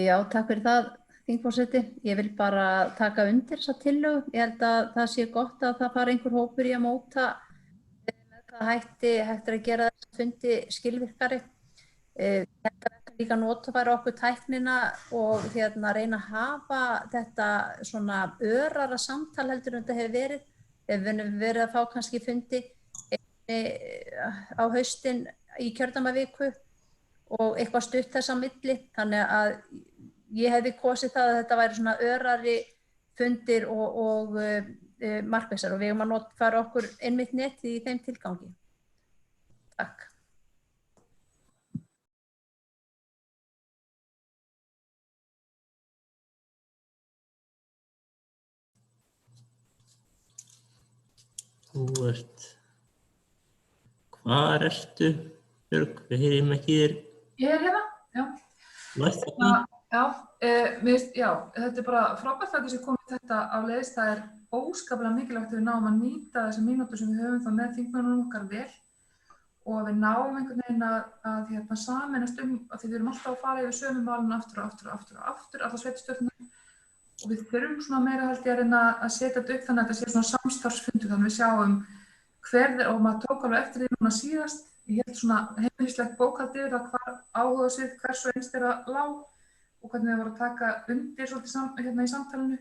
Já, takk fyrir það, þingforseti. Ég vil bara taka undir þessa tillögu. Ég held að það sé gott að það fari einhver hópur í að móta hvaða hætti hægt að gera þessa fundi skilvirkari. Þetta er líka notfæra okkur tæknina og reyna að hafa þetta svona örara samtal heldur en þetta hefur verið. Við höfum verið að fá kannski fundi á haustin í kjördæmaviku og eitthvað stutt þess á milli. Þannig að ég hefði kosið það að þetta væri svona örari fundir og markvissar og við höfum að notfæra okkur einmitt netið í þeim tilgangi. Takk. Þú ert... Hvar ertu, Björg? Við heyrim ekki þér. Ég er hérna, já. Læst ekki? Já, þetta er bara frábært að þessi komið þetta á leiðis. Það er óskaplega mikilvægt að við náum að nýta þessar mínútur sem við höfum þá með þingmönnunum okkar vel og að við náum einhvern veginn að sameinast að því við erum alltaf að fara yfir sömu málin aftur, allar sveitarstjórnirnar og við þurfum svona meira held ég að reyna að setja þetta upp þannig að þetta sé svona samstarfsfundur þannig að við sjáum og maður tók alveg eftir því núna síðast. Ég held svona heimilislegt bókhald yfir það hvar áhugasvið hvers og eins þeirra lág og hvernig þau voru að taka undir svolítið í samtalinu.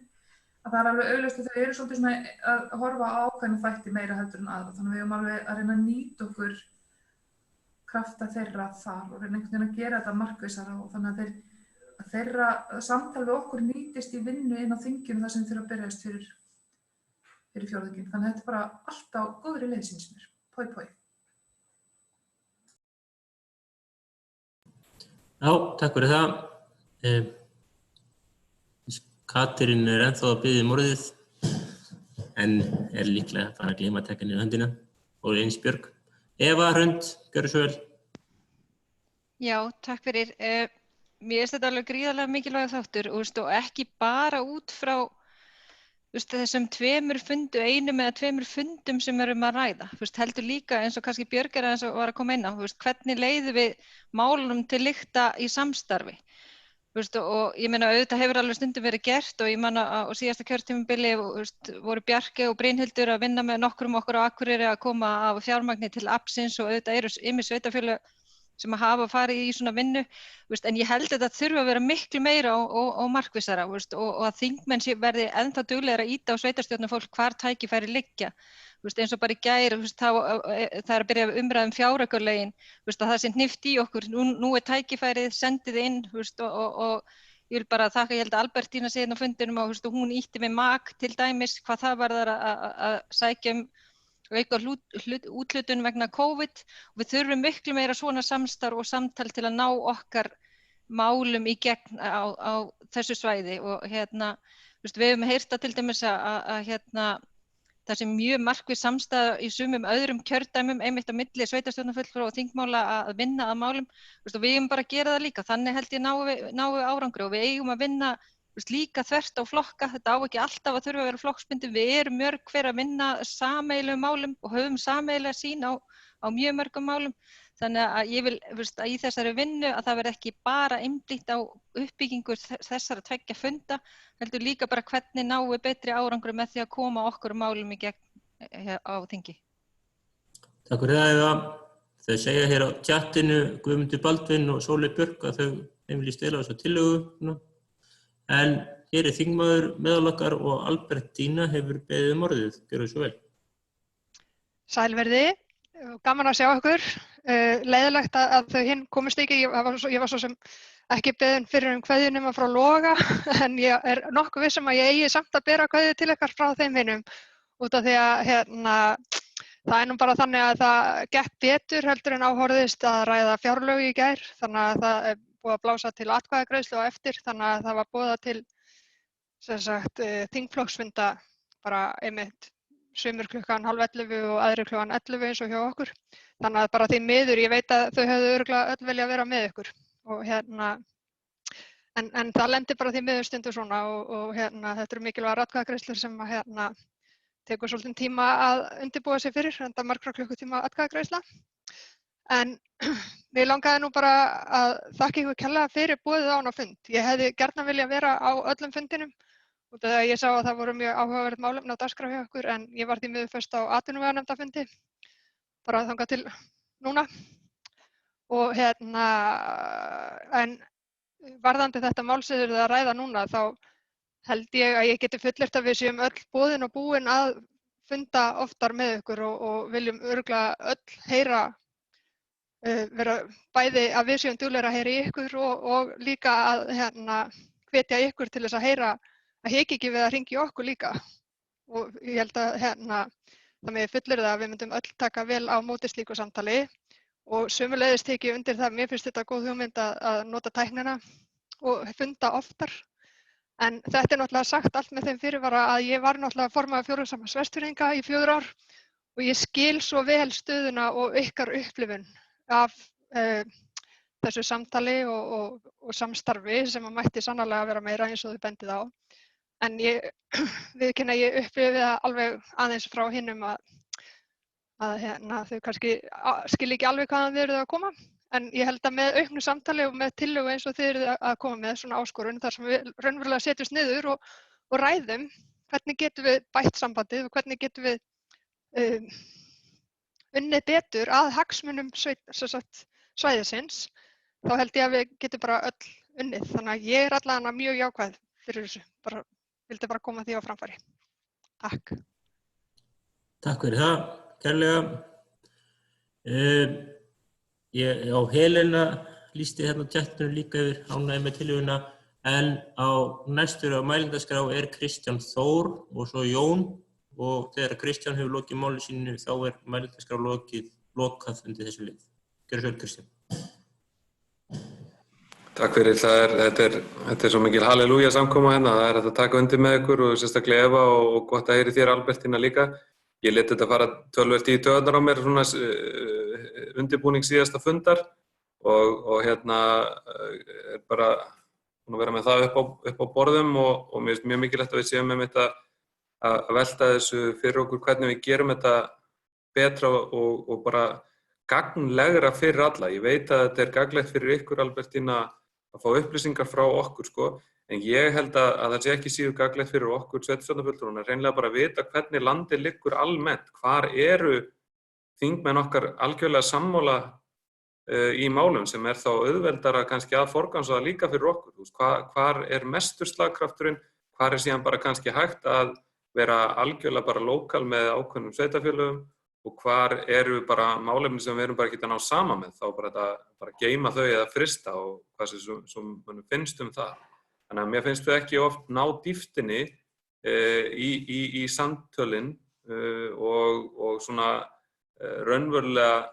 Að það er alveg augljóst að þau eru svolítið svona að horfa á ákveðna þætti meira heldur en aðra. Þannig að við erum alveg að reyna að nýta okkur krafta þeirra þar og reyna einhvern veginn að gera þetta markvissara og þannig að þeirra samtal við okkur nýtist í vinnu inn á þinginu þar sem þeirra berjast fyrir fjórðunginn. Þannig að þetta er bara allt á góðri leið síns mér. Poi. Já, takk fyrir það. Katrín er ennþá að biðja orðið en er líklega að fara að gleyma að taka niður höndina og eins Björg. Eva Hrund, gjörðu svo vel. Já, takk fyrir. Mér finnst þetta alveg gríðarlega mikilvægur þáttur og ekki bara út frá þessum einum eða tveimur fundum sem við erum að ræða. Heldur líka eins og kannski Björg er aðeins var að koma inn á, hvernig leiðum við málunum til lykta í samstarfi. Og ég meina auðvitað hefur alveg stundum verið gert og ég man á síðasta kjörtímabili voru Bjarki og Brynhildur að vinna með nokkrum okkur á Akureyri að koma af fjármagni til aflsins og auðvitað eru ýmis sveitarfélög sem hafa farið í svona vinnu, en ég held að þetta þurfa að vera miklu meira og markvissara og að þingmenn verði ennþá duglegir að ýta á sveitarstjórnarfólk hvar tækifæri liggja. Eins og bara í gær, það er að byrja umræða fjáraukalögin, að það sé hnippt í okkur, nú er tækifærið, sendið inn og ég vil bara þakka, ég held að Albertína sé á fundinum og hún ýtti með MAG til dæmis, hvað það varðar að sækja auka úthlutun vegna COVID og við þurfum miklu meira svona samstarf og samtal til að ná okkar málum í gegn á þessu svæði og við höfum heyrt til dæmis að það sem mjög markviss samstaða í sumum öðrum kjördæmum einmitt á milli sveitarstjórnarfulltrúa og þingmála að vinna að málum og við eigum bara að gera það líka, þannig held ég náum við árangri og við eigum að vinna líka þvert á flokka, þetta á ekki alltaf að þurfa að vera flokksbundið, við erum mörg hver að vinna sameiginlegum málum og höfum sameiginlega sýn á mjög mörgum málum, þannig að ég vil að í þessari vinnu að það verði ekki bara einblínt á uppbyggingu þessara tveggja funda, heldur líka bara hvernig náum við betri árangri með því að koma okkur málum í gegn á þingi. Takk fyrir það Eva. Þau segja hér á tjattinu Guðmundur Baldvin og Sóley Björk að þeim líst vel á þessa tillögu. En hér er þingmaður meðal okkar og Albertína hefur beðið orðið. Gjörðu svo vel. Sælverði, gaman að sjá ykkur. Leiðilegt að þau hinn komist ekki. Ég var svo sem ekki beðin fyrir kveðju nema frá Loga, en ég er nokkuð viss að ég eigi samt að bera kveðju til ykkar frá þeim hinnum. Út af því að það er nú bara þannig að það gekk betur heldur en áhorðist að ræða fjárlög í gær, þannig að það er búið að blása til atkvæðagreiðslu á eftir, þannig að það var boðað til þingflokksfunda bara einmitt sumir klukkan 10:30 og aðrir klukkan 11 eins og hjá okkur. Þannig að bara því miður, ég veit að þau hefðu örugglega öll vilja vera með ykkur. Og en það lendir bara því miður stundu svona og þetta eru mikilvægar atkvæðagreiðslur sem tekur svolítinn tíma að undirbúa sig fyrir, enda margra klukkutíma atkvæðagreiðsla. En mér langaði nú bara að þakka ykkur kærlega fyrir boðið á hana fund. Ég hefði gjarnan viljað vera á öllum fundinum út af því að ég sá að það voru mjög áhugaverð málefni á dagskrá hjá ykkur en ég var því miður fyrst á atvinnuveganefndarfundi bara þangað til núna. Og en varðandi þetta mál sem þið eruð að ræða núna, þá held ég að ég geti fullyrt að við séum öll boðin og búin að funda oftar með ykkur og viljum örugglega öll heyra, vera bæði að við séum duglegir að heyra í ykkur og líka að hvetja ykkur til þess að heyra, að hika ekki við að hringja í okkur líka. Og ég held að það megi fullyrða að við myndum öll taka vel á móti slíku samtali og sömuleiðis tek ég undir það, mér finnst þetta góð hugmynd að nota tæknina og funda oftar. En þetta náttúrulega sagt allt með þeim fyrirvara að ég var náttúrulega formaður Fjórðungssambands Vestfirðinga í 4 ár og ég skil svo vel stöðuna og ykkar upplifun af þessu samtali og samstarfi sem að mætti sannarlega vera meira eins og þið bendið á. En ég viðurkenni að ég upplifi það alveg aðeins frá hinum að þau kannski skilja ekki alveg hvaðan þið eruð að koma. En ég held að með auknu samtali og með tillögu eins og þið eruð að koma með svona áskorun þar sem við raunverulega setjumst niður og ræðum hvernig getum við bætt sambandið og hvernig getum við unnið betur að hagsmunum svæðisins, þá held ég að við getum bara öll unnið. Þannig að ég allavega mjög jákvæð fyrir þessu. Vildi bara koma því á framfæri. Takk. Takk fyrir það, kærlega. Á Helena lýsti hérna tjættunum líka yfir ánægði með tillöguna, en á næstur á mælendaskrá Kristján Þór og svo Jón, og þegar Kristján hefur lokið máli sínu þá mælendaskrá lokað undir þessu lið. Gjörðu svo vel, Kristján. Takk fyrir, þetta er svo mikil halleluja samkoma hérna, það hægt að taka undir með ykkur og sérstaklega Eva og gott að heyri þér Albertína líka. Ég lét þetta fara töluvert í taugarnar á mér, svona undirbúning síðasta fundar og er bara búin að vera með það upp á borðum og mér finnst mjög mikilvægt að við séum með þetta að velta þessu fyrir okkur hvernig við gerum þetta betra og bara gagnlegra fyrir alla. Ég veit að þetta er gagnlegt fyrir ykkur, Albertína, að fá upplýsingar frá okkur, sko, en ég held að það sé ekki síður gagnlegt fyrir okkur sveitarstjórnarfulltrúana, hreinlega bara að vita hvernig landið liggur almennt, hvar eru þingmenn okkar algjörlega sammála í málum sem þá auðveldara kannski að forgangsraða líka fyrir okkur. Hvar er mestur slagkrafturinn, hvar síðan bara kannski hægt að vera algjörlega bara lokal með ákveðnum sveitarfélögum og hvar eru bara málefni sem við erum bara ekki að ná sama með, þá bara geyma þau eða frista og hvað sem mann finnst það. Þannig að mér finnst við ekki oft ná dýptinni í samtölin og svona raunverulega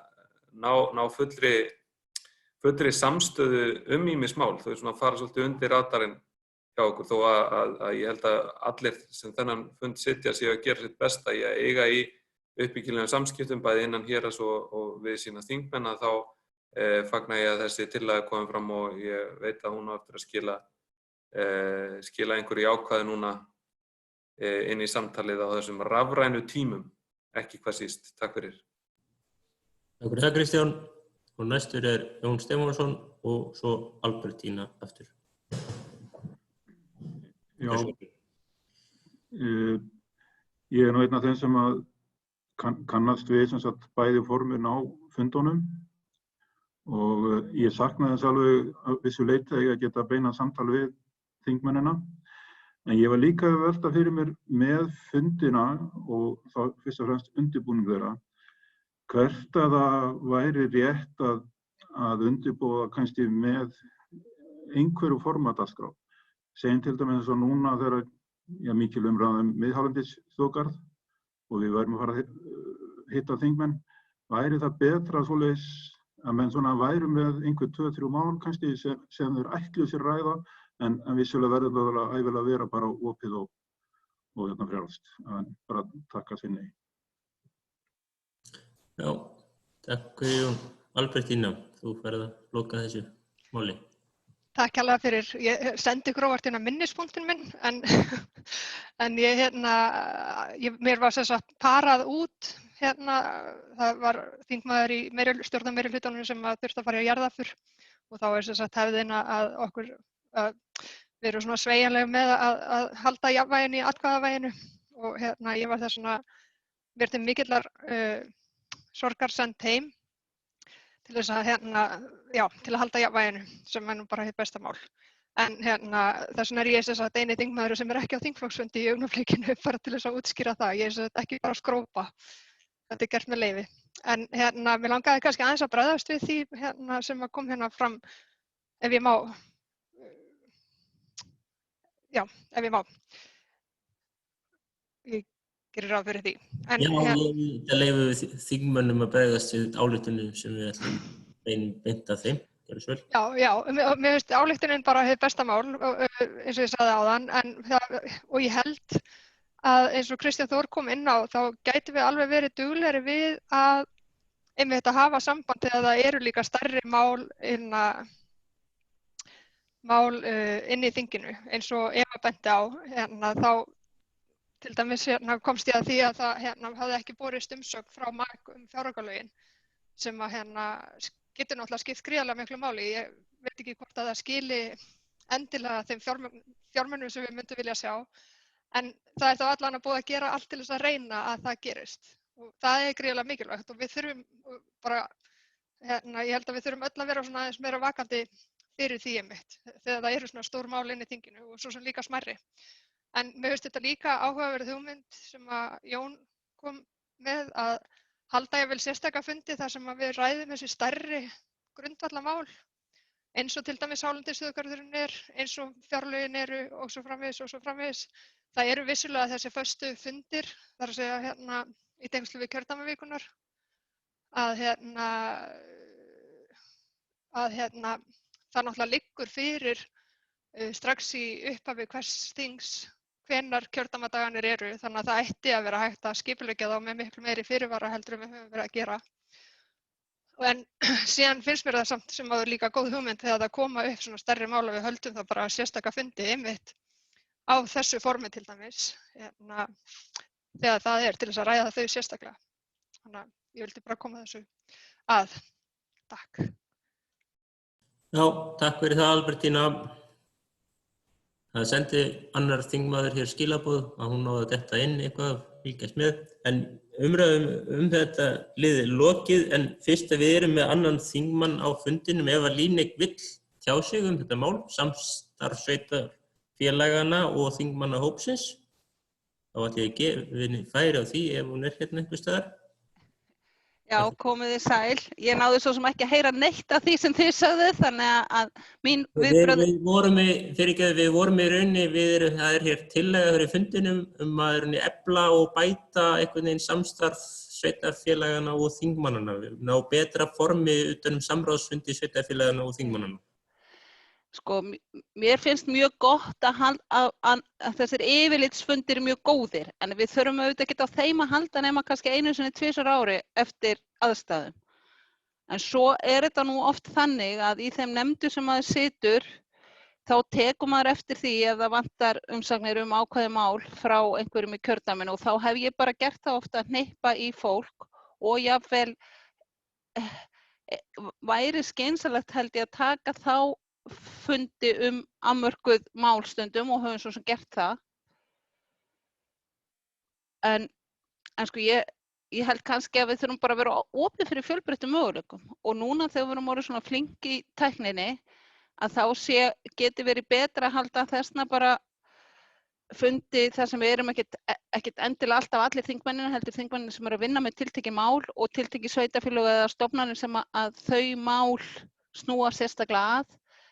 ná fullri samstöðu ýmis mál. Þau svona fara svolítið undir radarinn hjá okkur, þó að ég held að allir sem þennan fund sitja séu að gera sitt besta í að eiga í uppbyggilegum samskiptum bæði innan héraðs og við sína þingmenn, þá fagna ég að þessi tillaga komið fram og ég veit að hún á eftir að skila einhverju jákvæði núna inn í samtalið á þessum rafrænu tímum, ekki hvað síst. Takk fyrir. Takk fyrir það, Kristján. Og næstur Jón Stefánsson og svo Albertína aftur. Já, ég nú einn af þeim sem að kannast við sem sagt bæði formin á fundunum og ég saknaði þess alveg að vissu leyti að ég geta beina samtal við þingmennina, en ég var líka að velta fyrir mér með fundina og þá fyrst og fremst undirbúning þeirra, hvert að það væri rétt að undirbúa kannski með einhverju formadagskrá. Segjum til dæmis eins og núna þegar mikil umræða miðhálendisþjóðgarð og við værum að fara að hitta þingmenn, væri það betra svoleiðis að menn svona væru með einhver 2-3 mál kannski sem þeir ætluðu sér ræða, en vissulega verður það ævinlega vera bara opið og frjálst, að bara taka sér nei. Já, takk Jón. Albertína, þú ferð að loka þessu máli. Takk hérlega fyrir. Ég sendi ykkur óvart minnispunktinn minn, en mér var sem sagt parað út, það var þingmaður í stjórnarmeirihlutanum sem þurfti að fara í jarðaför og þá sem sagt hefðin að okkur við erum svona sveigjanleg með að halda jafnvæginu í atkvæðavæginu og ég var þess svona mér til mikillar sorgar send heim til þess að, til að halda jafnvæginu, sem nú bara hitt besta mál. En þess vegna ég sem sagt eini þingmaður sem ekki á þingflokksfundi í augnablikinu bara til þess að útskýra það. Ég sem sagt ekki bara að skrópa. Þetta gert með leyfi. En mér langaði kannski aðeins að bregðast við því sem kom fram, ef ég má. Já, ef ég má. Ég gerir ráð fyrir því. En, ég leyfi við þingmönnum að bregðast við ályktunum sem við ætlum beint að þeim. Já, mér finnst ályktunin bara hið besta mál, eins og ég sagði áðan, og ég held að eins og Kristján Þór kom inn á, þá gæti við alveg verið duglegri við að einmitt að hafa samband þegar það eru líka stærri mál inn í þinginu, eins og Eva benti á, þá til dæmis komst ég að því að það hafði ekki borist umsögn frá MAK fjáraukalögin sem að getur náttúrulega skipt gríðarlega miklu máli. Ég veit ekki hvort að það skili endilega þeim fjármunum sem við myndum vilja sjá, en það er þá allan að búið að gera allt til þess að reyna að það gerist. Og það er gríðarlega mikilvægt og við þurfum bara, ég held að við þurfum öll að vera svona aðeins meira vakandi fyrir því einmitt, þegar það eru svona stór mál inn í þinginu og svo sem líka smærri. En mér finnst þetta líka áhugaverð hugmynd sem að Jón kom með að halda ég vel sérstaka fundi þar sem við ræðum þessi stærri grundvallamál, eins og til dæmis hálendisþjóðgarðurinn eins og fjárlögin eru og svo framvegis. Það eru vissulega þessi föstu fundir, þar að segja í tengslu við kjördæmavíkunar, að það náttúrulega liggur fyrir strax í upphafi hvers þings hvenær kjördæmadagarnir eru, þannig að það ætti að vera hægt að skipuleggja þá með miklu meiri fyrirvara heldur en við höfum verið að gera. En síðan finnst mér það samt sem áður líka góð hugmynd þegar það koma upp svona stærri mál og við höldum það bara sérstaka fundi einmitt á þessu formi til dæmis, þegar það er til þess að ræða þau sérstaklega. Þannig að ég vildi bara koma þessu að. Takk. Já, takk fyrir það Albertína. Það sendi annar þingmaður hér skilaboð að hún náði að detta inn eitthvað að fylgjast með. En umræðum þetta liðið lokið, en fyrst að við erum með annan þingmann á fundinum, Eva Líneik vill tjá sig þetta mál, samstarfssveitarfélagana og þingmanna hópsins. Þá ætti ég að gefa henni færi á því ef hún hérna einhvers staðar. Já, komið þið sæl. Ég náði svo sem ekki að heyra neitt af því sem þið sögðu, þannig að mín viðbrögð... Við vorum í rauninni, það er hér tillaga fyrir fundinum að efla og bæta einhvern veginn samstarf sveitarfélagana og þingmannana, ná betra formi utan samráðsfundi sveitarfélagana og þingmannana. Sko, mér finnst mjög gott að þessir yfirlitsfundir mjög góðir, en við þurfum auðvitað ekki á þeim að halda nema kannski einu sinni 2 ári eftir aðstæðum. En svo er þetta nú oft þannig að í þeim nefndu sem maður situr, þá tekur maður eftir því ef það vantar umsagnir ákveðið mál frá einhverjum í kjördæminu og þá hef ég bara gert það ofta að hnippa í fólk og jafnvel væri skynsamlegt held ég að taka þá fundi afmörkuð málstundum og höfum svo sem gert það. En sko ég held kannski að við þurfum bara að vera opið fyrir fjölbreyttum möguleikum og núna þegar við erum orðið svona flink í tækninni að þá geti verið betra að halda þessna bara fundi þar sem við erum ekkert endilega alltaf allir þingmennina, heldur þingmennina sem eru að vinna með tiltekið mál og tiltekið sveitarfélög eða stofnanir sem að þau mál snúa sérstaklega að.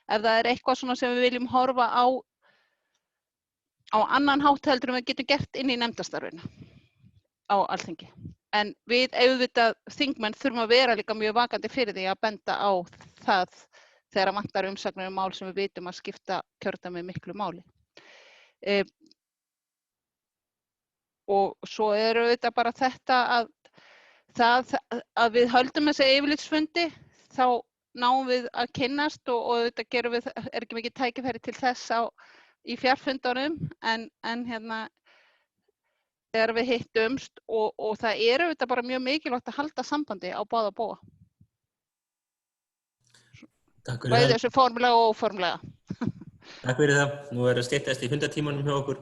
Ef það er eitthvað svona sem við viljum horfa á annan hátt heldur en við getum gert inn í nefndastarfinu á Alþingi. En við auðvitað þingmenn þurfum að vera líka mjög vakandi fyrir því að benda á það þegar vantar umsagnir mál sem við vitum að skipta kjördæmi miklu máli. Og svo er auðvitað bara þetta að við höldum þessi yfirlitsfundi, þá náum við að kynnast og auðvitað er ekki mikið tækifæri til þess í fjarfundunum en þegar við hittumst og það er auðvitað bara mjög mikilvægt að halda sambandi á báða bóga. Takk fyrir það. Bæði þessu formlega og óformlega. Takk fyrir það. Nú er að styttast í fundartímanum hjá okkur.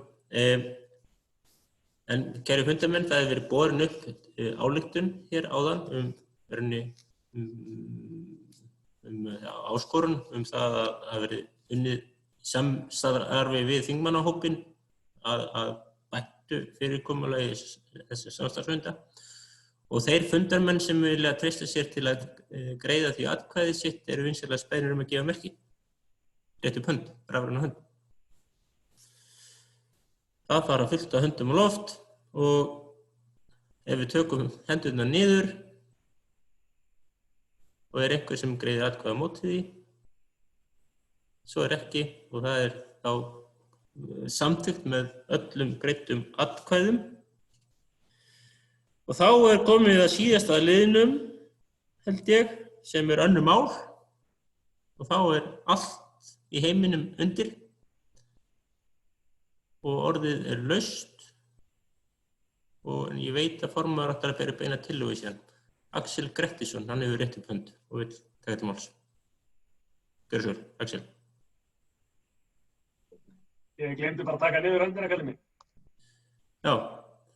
En kæru fundarmenn, það hefur verið borin upp ályktun hér áðan áskorun það að verið unnið samstarfi við þingmannahópinn að bættu fyrirkomulagi þessi samstarfsfunda. Og þeir fundarmenn sem vilja treysta sér til að greiða því atkvæðið sitt eru vinsamlega beðnir að gefa merki. Rétt upp hönd, rafræna hönd. Það fara fullt af höndum á loft og ef við tökum hendurnar niður og einhver sem greiðir atkvæði á móti því, svo ekki og það þá samþykkt með öllum greiddum atkvæðum. Og þá komið að síðasta liðnum, held ég, sem önnur mál og þá allt í heiminum undir og orðið laust og ég veit að formaður ætlar að bera beina tillögu síðan. Axel Grettisson, hann hefur rétt upp hönd og vill taka til máls. Gjörðu svo vel, Axel. Ég glemdi bara að taka niður höndina, kallið mig. Já,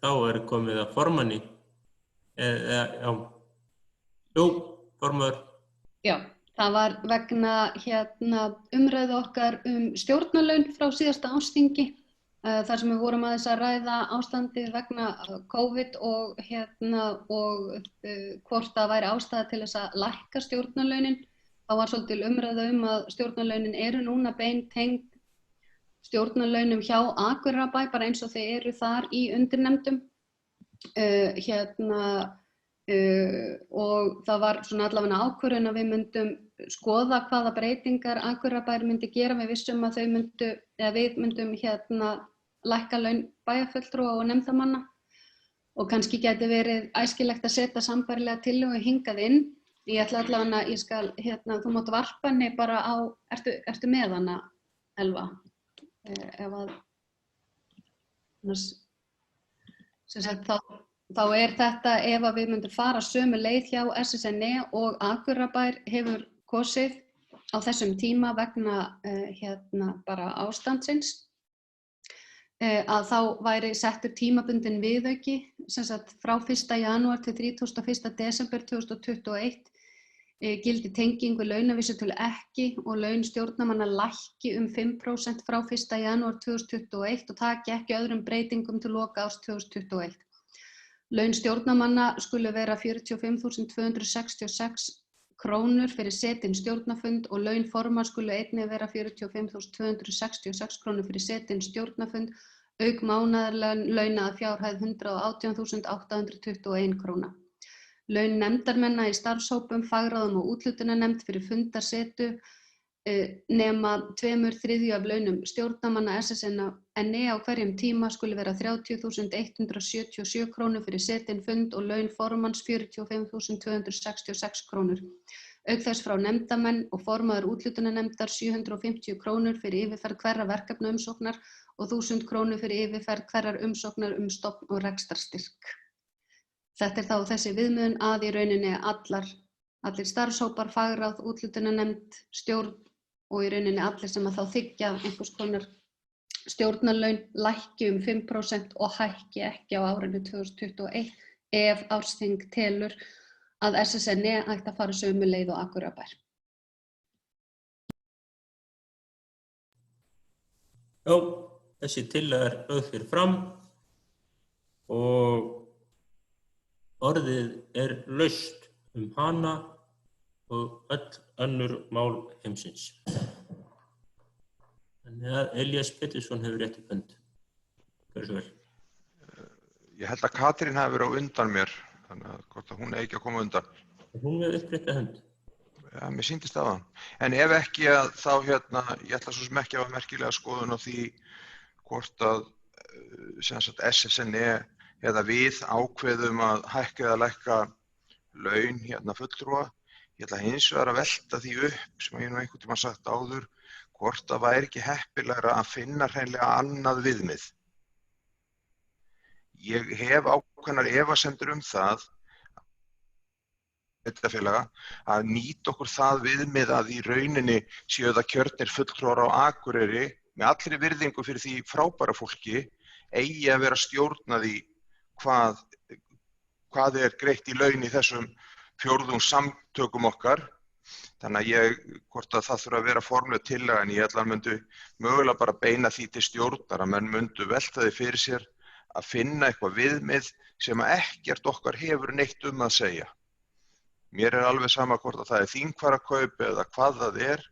þá komið að formanni. Já. Jú, formaður. Já, það var vegna umræðu okkar stjórnarlaun frá síðasta ársþingi. Þar sem við vorum aðeins að ræða ástandið vegna COVID og hvort það væri ástæða til þess að lækka stjórnarlaunin. Það var svolítil umræða að stjórnarlaunin eru núna beintengd stjórnarlaunum hjá Akureyrarbæ, bara eins og þeir eru þar í undirnefndum. Og það var svona allavega ákvörðun að við myndum skoða hvaða breytingar Akureyrarbær myndi gera. Við vissum að við myndum lækka laun bæjarfulltrúa og nefndarmanna og kannski gæti verið æskilegt að setja sambærilega tillögu hingað inn. Ég ætla allavega þú mátt varpa henni bara á, ertu með hana, Elva? Þá þetta ef að við myndum fara sömu leið hjá SSNE og Akureyrarbær hefur kosið á þessum tíma vegna bara ástandsins, að þá væri settur tímabundinn viðauki frá 1. janúar til 31. desember 2021 gildi tengingu launavísitölu ekki og laun stjórnarmanna lækki 5% frá 1. janúar 2021 og taki ekki öðrum breytingum til loka árs 2021. Laun stjórnarmanna skulu vera 45.266 krónur fyrir setinn stjórnarfund og laun formanns skulu einnig vera 45.266 krónur fyrir setinn stjórnarfund, auk mánaðarlauna að fjárhæð 118.821 króna. Laun nefndarmenna í starfshópum, fagráðum og úthlutunarnefnd fyrir fundarsetu nema 2/3 af launum stjórnarmanna SSNE á hverjum tíma skuli vera 30.177 krónur fyrir setinn fund og laun formanns 45.266 krónur. Auk þess frá nefndarmenn og formaður úthlutunarnefndar 750 krónur fyrir yfirferð hverrar verkefnaumsóknar og 1.000 krónur fyrir yfirferð hverrar umsóknar stofn- og rekstrarstyrk. Þetta þá þessi viðmiðun að í rauninni allir starfshópar, fagráð, úthlutunarnefnd, stjórn og í rauninni allir sem að þá þiggja einhvers konar stjórnarlaun lækki 5% og hækki ekki á árinu 2021 ef ársþing telur að SSNE ætti að fara sömu leið og Akureyrarbær. Já, þessi tillaga lögð fyrir fram og orðið laust hana og öll önnur mál heimsins. Þannig að Elías Pétursson hefur rétt upp hönd. Gjörðu svo vel. Ég held að Katrín hafi verið á undan mér, þannig að hvort að hún ekki að koma undan. Hún hefur upprétta hönd. Já, mér sýndist það. En ef ekki þá ég ætla svo sem ekki að hafa merkilega skoðun á því hvort að SSNE eða við ákveðum að hækka eða lækka laun fulltrúa. Ég ætla hins vegar að velta því upp sem ég einhvern tímann sagt áður, hvort það væri ekki heppilegra að finna hreinlega annað viðmið. Ég hef ákveðnar efasemdir það að nýta okkur það viðmið að í rauninni séu það kjörnir fulltrúar á Akureyri með allri virðingu fyrir því frábæra fólki eigi að vera stjórn að því hvað er greitt í laun í þessum fjórðungssamtökum okkar. Þannig að hvort að það þurfa að vera formleg tillaga, en ég held að hann myndu mögulega bara beina því til stjórnar að menn myndu velta því fyrir sér að finna eitthvað viðmið sem að ekkert okkar hefur neitt að segja. Mér er alveg sama hvort að það er þingfararkaup eða hvað það er,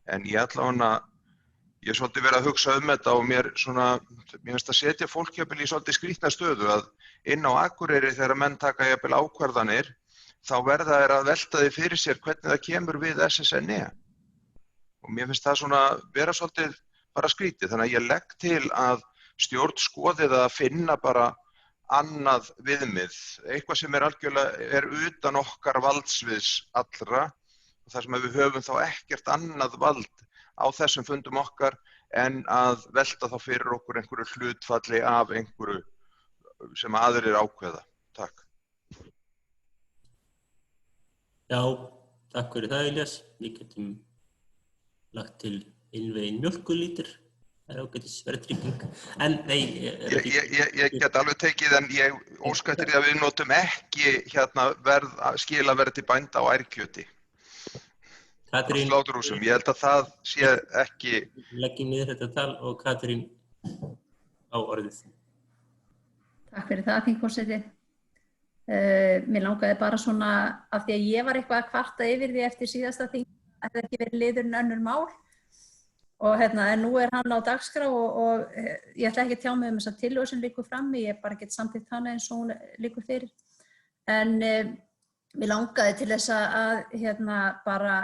en ég er svolítið verið að hugsa þetta og mér finnst að setja fólk jafnvel í svolítið skrýtna stöðu að inn á Akureyri þegar menn taka jafnvel ákvarðanir, þá verða þeir að velta því fyrir sér hvernig það kemur við SSNE. Og mér finnst það vera svolítið bara skrýtið, þannig að ég legg til að stjórn skoði það að finna bara annað viðmið, eitthvað sem algjörlega utan okkar valdsviðs allra, þar sem við höfum þá ekkert annað vald á þessum fundum okkar en að velta þá fyrir okkur einhverju hlutfalli af einhverju sem aðrir ákveða. Takk. Já, takk fyrir það, Elías. Við getum lagt til innvegin mjólkurlítur. Það er ágætis verðtrygging. En nei... Ég get alveg tekið, en ég óska eftir því að við notum ekki skilaverð til bænda á ærkjöti. Katrín, sláturhúsum. Ég held að það sé ekki... Leggjum niður þetta tal og Katrín á orðið. Takk fyrir það, þingforseti. Mér langaði bara af því að ég var eitthvað að kvarta yfir því eftir síðasta þing að það ekki verið liður en önnur mál. Og en nú er hann á dagskrá og ég ætla ekki að tjá mig þessa tillögu sem liggur frammi, ég bara get samþykkt hana eins og hún liggur fyrir. En mér langaði til þess að bara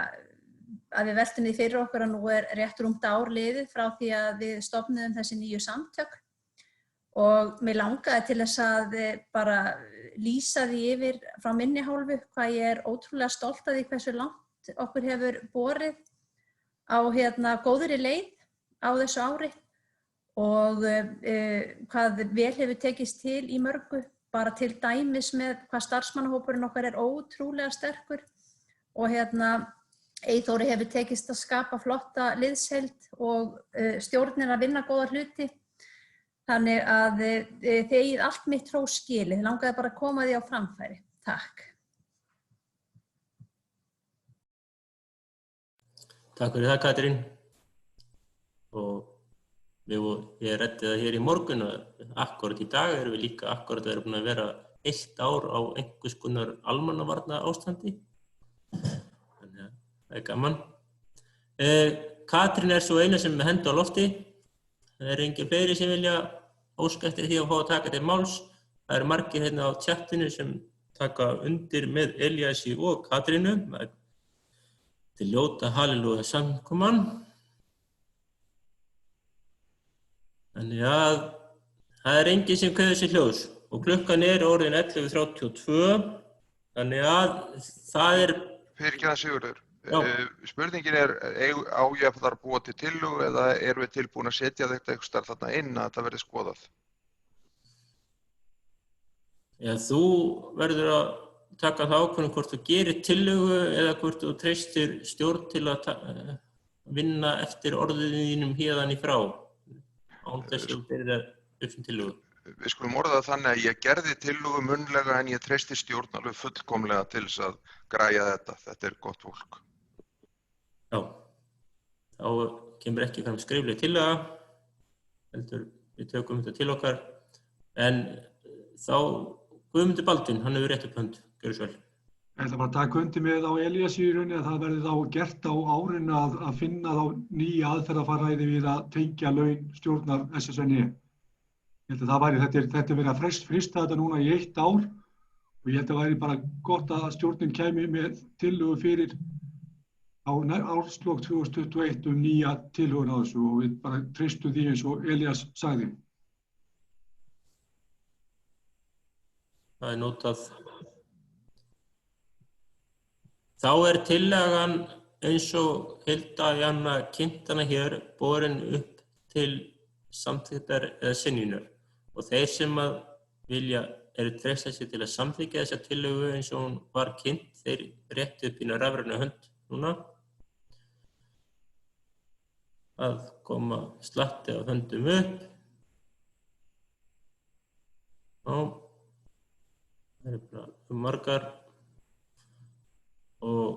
að við veltum því fyrir okkur að nú er rétt rúmt ár liðið frá því að við stofnuðum þessi nýju samtök og mér langaði til þess að bara lýsa því yfir frá minni hálfu hvað ég er ótrúlega stolt af því hversu langt okkur hefur borið á góðri leið á þessu ári og hvað vel hefur tekist til í mörgu, bara til dæmis með hvað starfsmannahópurinn okkar er ótrúlega sterkur og Eyþóri hefur tekist að skapa flotta liðsheild og stjórnin að vinna góða hluti. Þannig að þið eigið allt mitt hrós skilið, þið langaði bara að koma því á framfæri. Takk. Takk fyrir það, Katrín. Og ég ræddi það hér í morgun og akkúrat í dag erum við líka akkúrat að vera búin að vera 1 ár á einhvers konar almannavarna ástandi. Þannig að það er gaman. Katrín er svo eina sem er hendi á lofti. Það er engin fleiri sem vilja óska eftir því að fá að taka til máls. Það eru margir hérna á chatinu sem taka undir með Elíasi og Katrínu. Til ljóta halleluja samkoman. Þannig að það er enginn sem kveður sér hljóðs og klukkan er orðin 11:32. Þannig að það er... Fyrirgefðu Sigurður. Spurningin er, á ég að fara að búa til tillögu eða erum við tilbúin að setja þetta einhvers staðar þarna inn að þetta verði skoðað? Já, þú verður að taka það ákvörðun hvort þú gerir tillögu eða hvort þú treystir stjórn til að vinna eftir orðinum héðan í frá án þess að byrja upp sem tillögu. Við skulum orða það þannig að ég gerði tillögu munnlega en ég treysti stjórn alveg fullkomlega til þess að græja þetta. Þetta er gott fólk. Já, þá kemur ekki fram skrifleg tillaga, heldur við tökum þetta til okkar, en þá Guðmundur Baldvin, hann hefur rétt upp hönd, gjörðu svo vel. Ég ætla bara að taka undir með á Elíasi í rauninni að það verði þá gert á árinu að finna þá nýja aðferðafæri við að tengja laun stjórnar SSNE. Ég held að það væri, þetta er verið að frista þetta núna í 1 ár og ég held að það væri bara gott að stjórnin kæmi með tillögu fyrir á árslok 2021 nýja tillögur á þessu og við bara treystum því eins og Elías sagði. Það er notað. Þá er tillagan eins og Hilda Janna kynntana hér borin upp til samþykktar eða synjunar og þeir sem að vilja eru treysta sig til að samþykkja þessa tillögu eins og hún var kynnt, þeir réttu upp ína rafræna hönd núna að koma slatti á höndum upp. Já, það bara margar og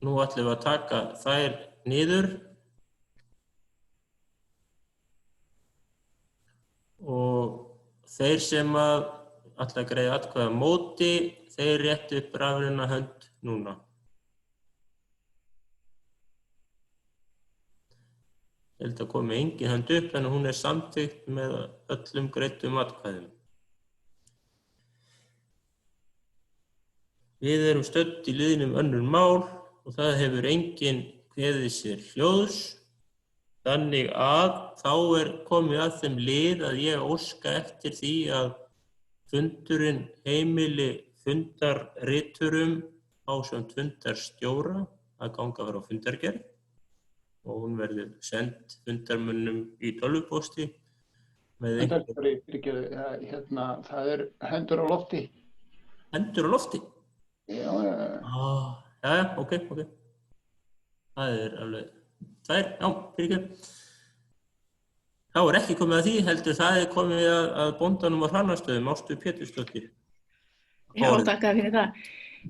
nú ætlum við að taka þær niður og þeir sem að ætla að greiða atkvæði á móti, þeir réttu upp rafræna hönd núna. Ég held að komi engin hönd upp en hún samþykkt með öllum greiddum atkvæðum. Við erum stödd í liðnum önnur mál og það hefur enginn kveðið sér hljóðs. Þannig að þá komið að þeim lið að ég óska eftir því að fundurinn heimili fundarriturum ásamt fundarstjóra að ganga frá fundargerð og hún verður send fundarmönnum í tölvupósti með það hendur á lofti. Hendur á lofti? Já. Jæja, ok. Það alveg tvær, já, fyrirgefðu. Þá ekki komið að því, heldur það komið að bóndanum á Hrannastöðum, Ástu Pétursdóttir. Já, þakka fyrir það.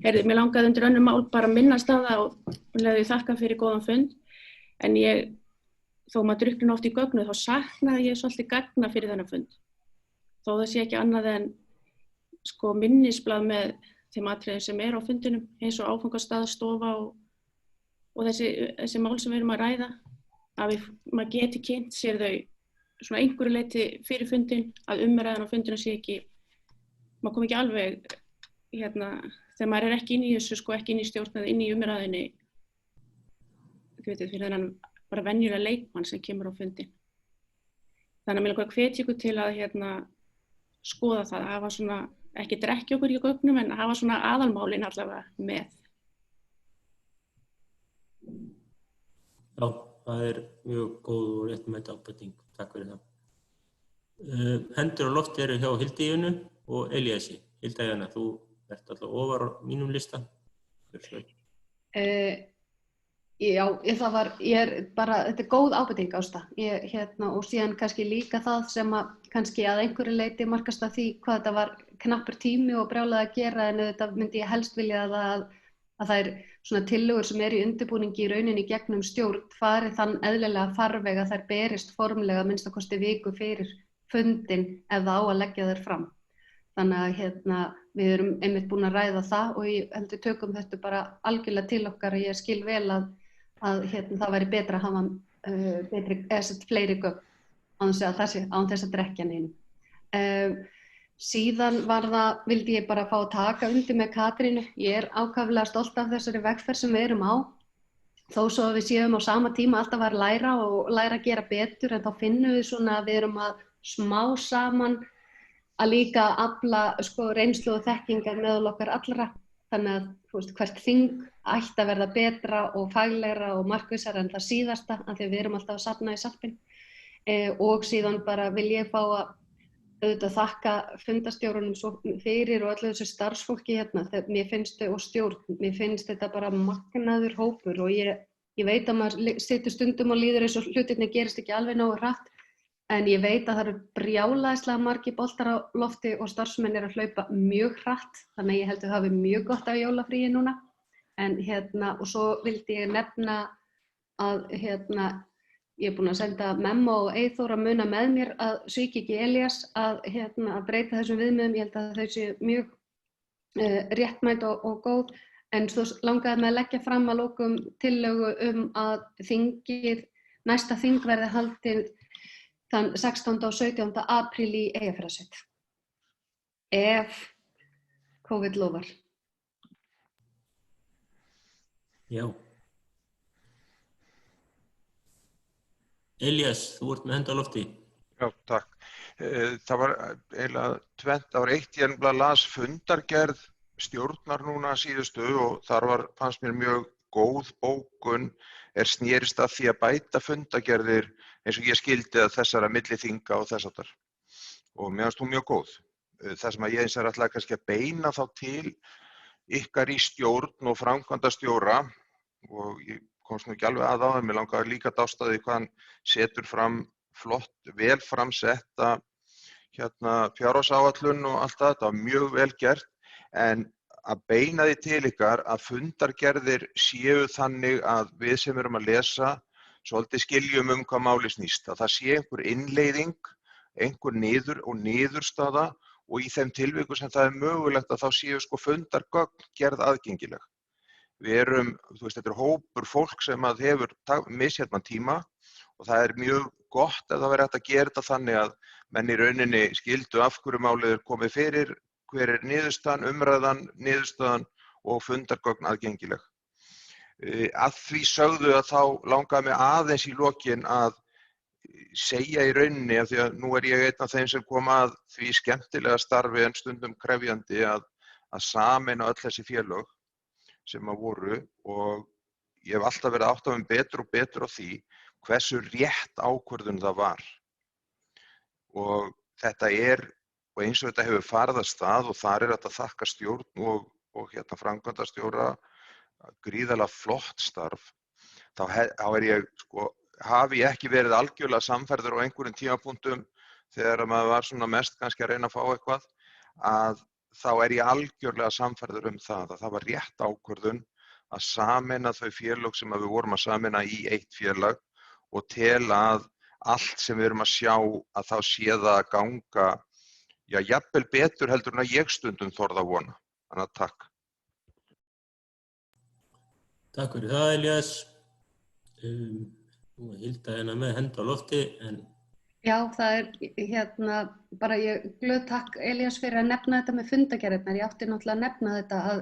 Heyrðu, mér langaði undir önnur mál bara að minnast á það og leði þakka fyrir góðan fund. En þó maður drukknar oft í gögnu, þá saknaði ég svolítið gagna fyrir þennan fund. Þó það sé ekki annað en minnisblað með þeim atriðum sem á fundinum, eins og áfangastaðstofa og þessi mál sem við erum að ræða, að maður geti kynnt sér þau svona einhverju leyti fyrir fundin, að umræðan á fundinu sé ekki, maður kom ekki alveg, þegar maður ekki inn í þessu, ekki inn í stjórn eða inn í umræðinni, fyrir þennan bara venjulega leikmann sem kemur á fundin. Þannig að mér langar að hvetja ykkur til að skoða það, að hafa svona, ekki drekkja okkur í gögnum, en að hafa svona aðalmálin allavega með. Já, það mjög góð og réttmæt ábending. Takk fyrir það. Hendur á lofti eru hjá Hildi og Elíasi. Hilda Jana, þú ert alltaf ofar á mínum lista. Já, þetta góð ábending, Ásta. Og síðan kannski líka það sem að kannski að einhverju leyti markast að því hvað þetta var knappur tími og brjálað að gera, en þetta myndi ég helst vilja að það svona tillögur sem í undirbúningi í rauninni gegnum stjórn fari þann eðlilega farveg að þær berist formlega að minnsta kosti viku fyrir fundin ef það á að leggja þær fram. Þannig að við erum einmitt búin að ræða það og ég heldur tökum þetta bara algjörlega til okkar og ég skil vel að það væri betra að hafa fleiri gögn án þess að drekkja neinu. Síðan vildi ég bara fá að taka undir með Katrínu. Ég ákaflega stolt af þessari vegferð sem við erum á. Þó svo að við séum á sama tíma alltaf að læra og læra að gera betur, en þá finnum við svona að við erum að smá saman að líka afla reynslu og þekkingar meðal okkar allra. Þannig að hvert þing ætti að verða betra og faglegra og markvissara en það síðasta, af því að við erum alltaf að safna í sarpinn. Og síðan bara vil ég fá að auðvitað þakka fundarstjórunum fyrir og öllu þessu starfsfólki mér finnst og stjórn, mér finnst þetta bara magnaður hópur og ég veit að maður situr stundum og líður eins og hlutirnir gerist ekki alveg nógu hratt, en ég veit að það eru brjálæðislega margir boltar á lofti og starfsmenn að hlaupa mjög hratt, þannig að ég held að það hafi mjög gott af jólafríi núna. Og svo vildi ég nefna að ég búin að senda Memmo og Eyþór að muna með mér að svíkja ekki Elías að breyta þessum viðmiðum. Ég held að þau séu mjög réttmæt og góð, en svo langaði mig að leggja fram að lokum tillögu að næsta þing verði haldið þann 16. og 17. apríl í Eyjafjarðarsveit. Ef COVID lofar. Já. Elías, þú ert með hend á lofti. Já, takk. Það var eiginlega tvennt. Það var eitt ég las fundargerð stjórnar núna síðustu og þar fannst mér mjög góð bókun snerist að því að bæta fundargerðir eins og ég skildi að þessara milliþinga og þess áttar. Og mér fannst hún mjög góð. Það sem að ég eins ætlaði kannski að beina þá til ykkar í stjórn og framkvæmdastjóra og ég komst nú ekki alveg að á, en mér langaði líka að dásta því hvað hann setur fram flott, vel framsetta fjárhagsáætlun og allt það, þetta var mjög vel gert, en að beina því til ykkar að fundargerðir séu þannig að við sem erum að lesa svolítið skiljum hvað máli snýst, að það sé einhver innleiðing, einhver niðurstaða og í þeim tilvikum sem það mögulegt að þá séu fundargögn gerð aðgengileg. Við erum, þetta hópur fólk sem að hefur misjafnan tíma og það mjög gott ef það væri hægt að gera þetta þannig að menn í rauninni skildu af hverju málið komið fyrir, hver niðurstaðan, umræðan, niðurstaðan og fundargögn aðgengileg. Að því sögðu að þá langaði mig aðeins í lokin að segja í rauninni, af því að nú ég einn af þeim sem kom að því skemmtilega starfi en stundum krefjandi að sameina öll þessi félög sem að voru og ég hef alltaf verið átt af betur og betur á því hversu rétt ákvörðun það var. Og þetta og eins og þetta hefur farið af stað og þar þetta þakka stjórn og framkvæmdastjóra gríðarlega flott starf, þá hafi ég ekki verið algjörlega samferður á einhverjum tímapunktum þegar maður var svona mest kannski að reyna að fá eitthvað, að þá ég algjörlega samferður það að það var rétt ákvörðun að sameina þau félög sem við vorum að sameina í eitt félag og tel að allt sem við erum að sjá að þá sé það að ganga, jafnvel betur heldur en að ég stundum þorði að vona. Þannig að takk. Takk fyrir það, Elías. Nú Hilda með hend á lofti, en... Já, það bara ég glöð takk Elías fyrir að nefna þetta með fundargerðirnar. Ég átti náttúrulega að nefna þetta að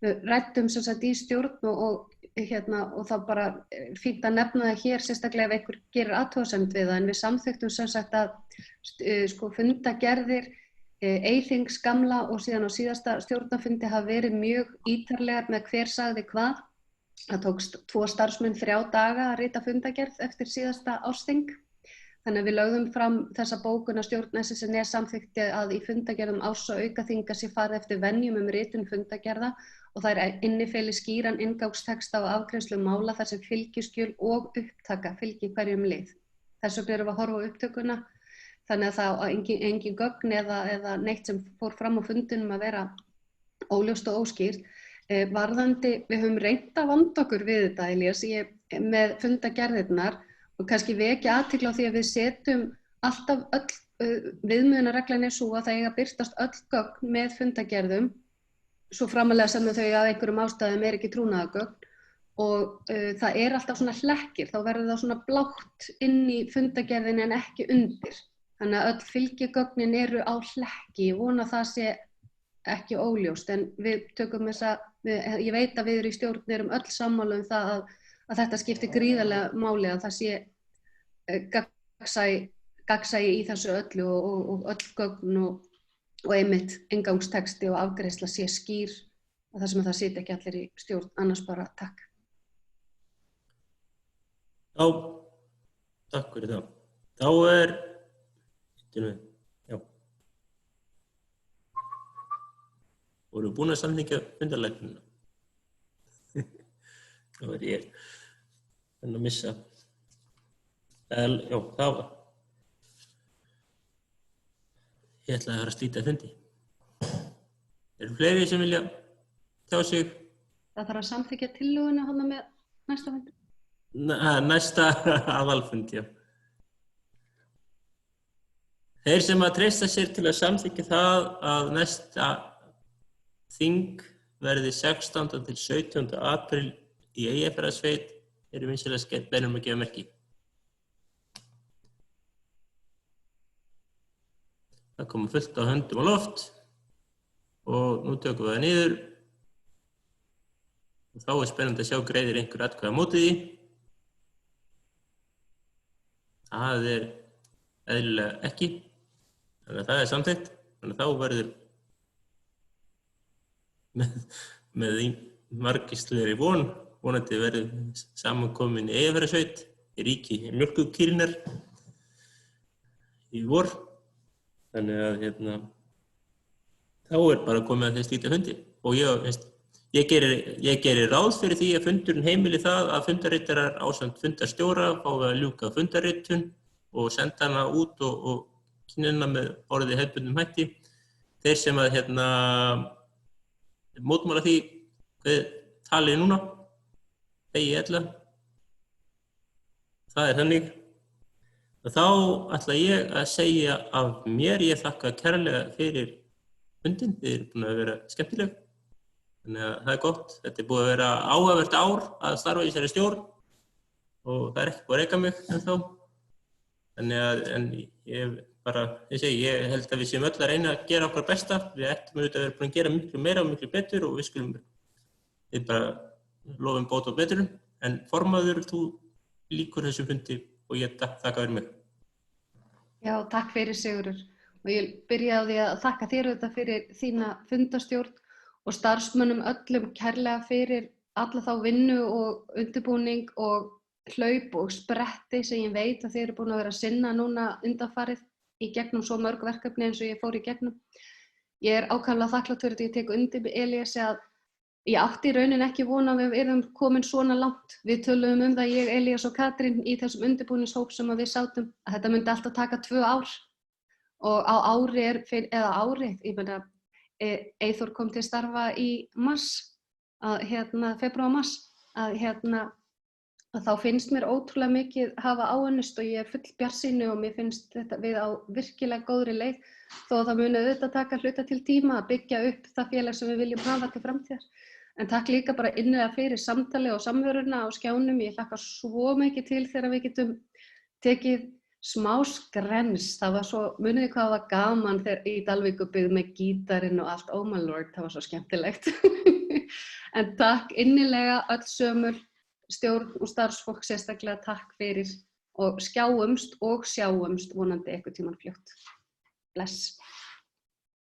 við ræddum sem sagt í stjórn og þá bara fínt að nefna það hér, sérstaklega ef einhver gerir athugasemd við það, en við samþykktum sem sagt að fundargerðir Eyþings gamla og síðan á síðasta stjórnarfundi hafa verið mjög ítarlegar með hver sagði hvað. Það tókst 2 starfsmenn 3 daga að rita fundargerð eftir síðasta ársþing. Þannig að við lögðum fram þessa bókun að stjórn SSNE samþykkti að í fundargerðum árs og aukaþinga sé farið eftir venjum ritun fundargerða og það innifeli skýran inngangstexta og afgreiðslu mála þar sem fylgiskjöl og upptaka fylgi hverjum lið. Þess vegna erum við að horfa á upptökuna, þannig að það engin gögn eða neitt sem fór fram á fundinum að vera óljóst og óskýrt. Varðandi, við höfum reynt að vanda okkur við þetta, Elías, með fundargerðirnar og kannski vekja athygli á því að við setjum alltaf viðmiðunarreglan svo að það eiga að birtast öll gögn með fundargerðum, svo framalega sem þau að einhverjum ástæðum ekki trúnaðargögn og það alltaf svona hlekkir, þá verður það svona blátt inn í fundargerðin en ekki undir. Þannig að öll fylgigögnin eru á hlekki, ég vona það sé ekki óljóst, en við tökum ég veit að við í stjórn erum öll sammála það að þetta skiptir gríðarlega máli, að það sé gagnsæi í þessu öllu og öll gögn og einmitt inngangstexti og afgreiðsla sé skýr og það sem það sitja ekki allir í stjórn, annars bara takk. Já, takk fyrir það. Þá voru búin að samþykkja fundarlegnina. Það var ég að missa. Já, það var. Ég ætlaði að fara að slíta fundi. Eru fleiri sem vilja tjá sig? Það þarf að samþykkja tillöguna hana með næsta fundi? Næsta aðalfund, já. Þeir sem að treysta sér til að samþykkja það að næsta þing verði 16. til 17. apríl í Eyjafjarðarsveit eru vinsamlega skemmt beinum að gefa merki. Það koma fullt á höndum á loft og nú tökum við það niður og þá spennandi að sjá greiðir einhver atkvæði á móti því. Það eðlilega ekki, þannig að það samþykkt, þannig að þá verður með margvíslegri vonandi verður samankomin í Eyjafjarðarsveit í ríki mjólkurkýrinnar í vor. Þannig að þá bara komið að þess slíta fundi og ég geri ráð fyrir því að fundurinn heimili það að fundarritarar ásamt fundarstjóra fái að ljúka fundarritun og senda hana út og kynjuna með orðið hefðbundnum hætti. Þeir sem að mótmæla því hvað talið núna, þegi ella. Það þannig. Og þá ætla ég að segja af mér, ég þakka kærlega fyrir fundinn, þið eru búin að vera skemmtileg. Þannig að það gott, þetta búið að vera áhugavert ár að starfa í þessari stjórn og það ekki búið að reka mig ennþá. Þannig að ég held að við séum öll að reyna að gera okkar besta. Við ættum auðvitað að vera búin að gera miklu meira og miklu betur og við bara lofum bót og betur. En formaður, þú lýkur þessu fundi og ég þakka fyrir mig. Já, takk fyrir Sigurður. Og ég byrjaði að þakka þér auðvitað fyrir þína fundastjórn og starfsmönnum öllum kærlega fyrir alla þá vinnu og undirbúning og hlaup og spretti sem ég veit að þið eru búin að vera að sinna núna undanfarið í gegnum svo mörg verkefni eins og ég fór í gegnum. Ég er ákaflega þakklát fyrir þetta, ég tek undir með Elíasi að ég átti í rauninni ekki von að við erum komin svona langt. Við töluðum það, ég, Elías og Katrín, í þessum undirbúningshóp sem við sátum, að þetta myndi alltaf taka 2 ár. Og á ári, ég meina, Eyþór kom til starfa í mars, febrúar-mars, að þá finnst mér ótrúlega mikið hafa áunnist og ég full bjartsýni og mér finnst þetta við á virkilega góðri leið þó að það muni auðvitað taka hluta til tíma að byggja upp það félag sem við viljum hafa til framtíðar. En takk líka bara innilega fyrir samtalið og samveruna á skjánum. Ég hlakka svo mikið til þegar við getum tekið smá skrens. Það var svo, muniði hvað var gaman þegar í Dalvíkurbyggð með gítarinn og allt, oh my lord, það var svo skemmtilegt. En takk innilega öll sömul, stjórn og starfsfólk sérstaklega takk fyrir og sjáumst vonandi einhvern tímann fljótt. Bless.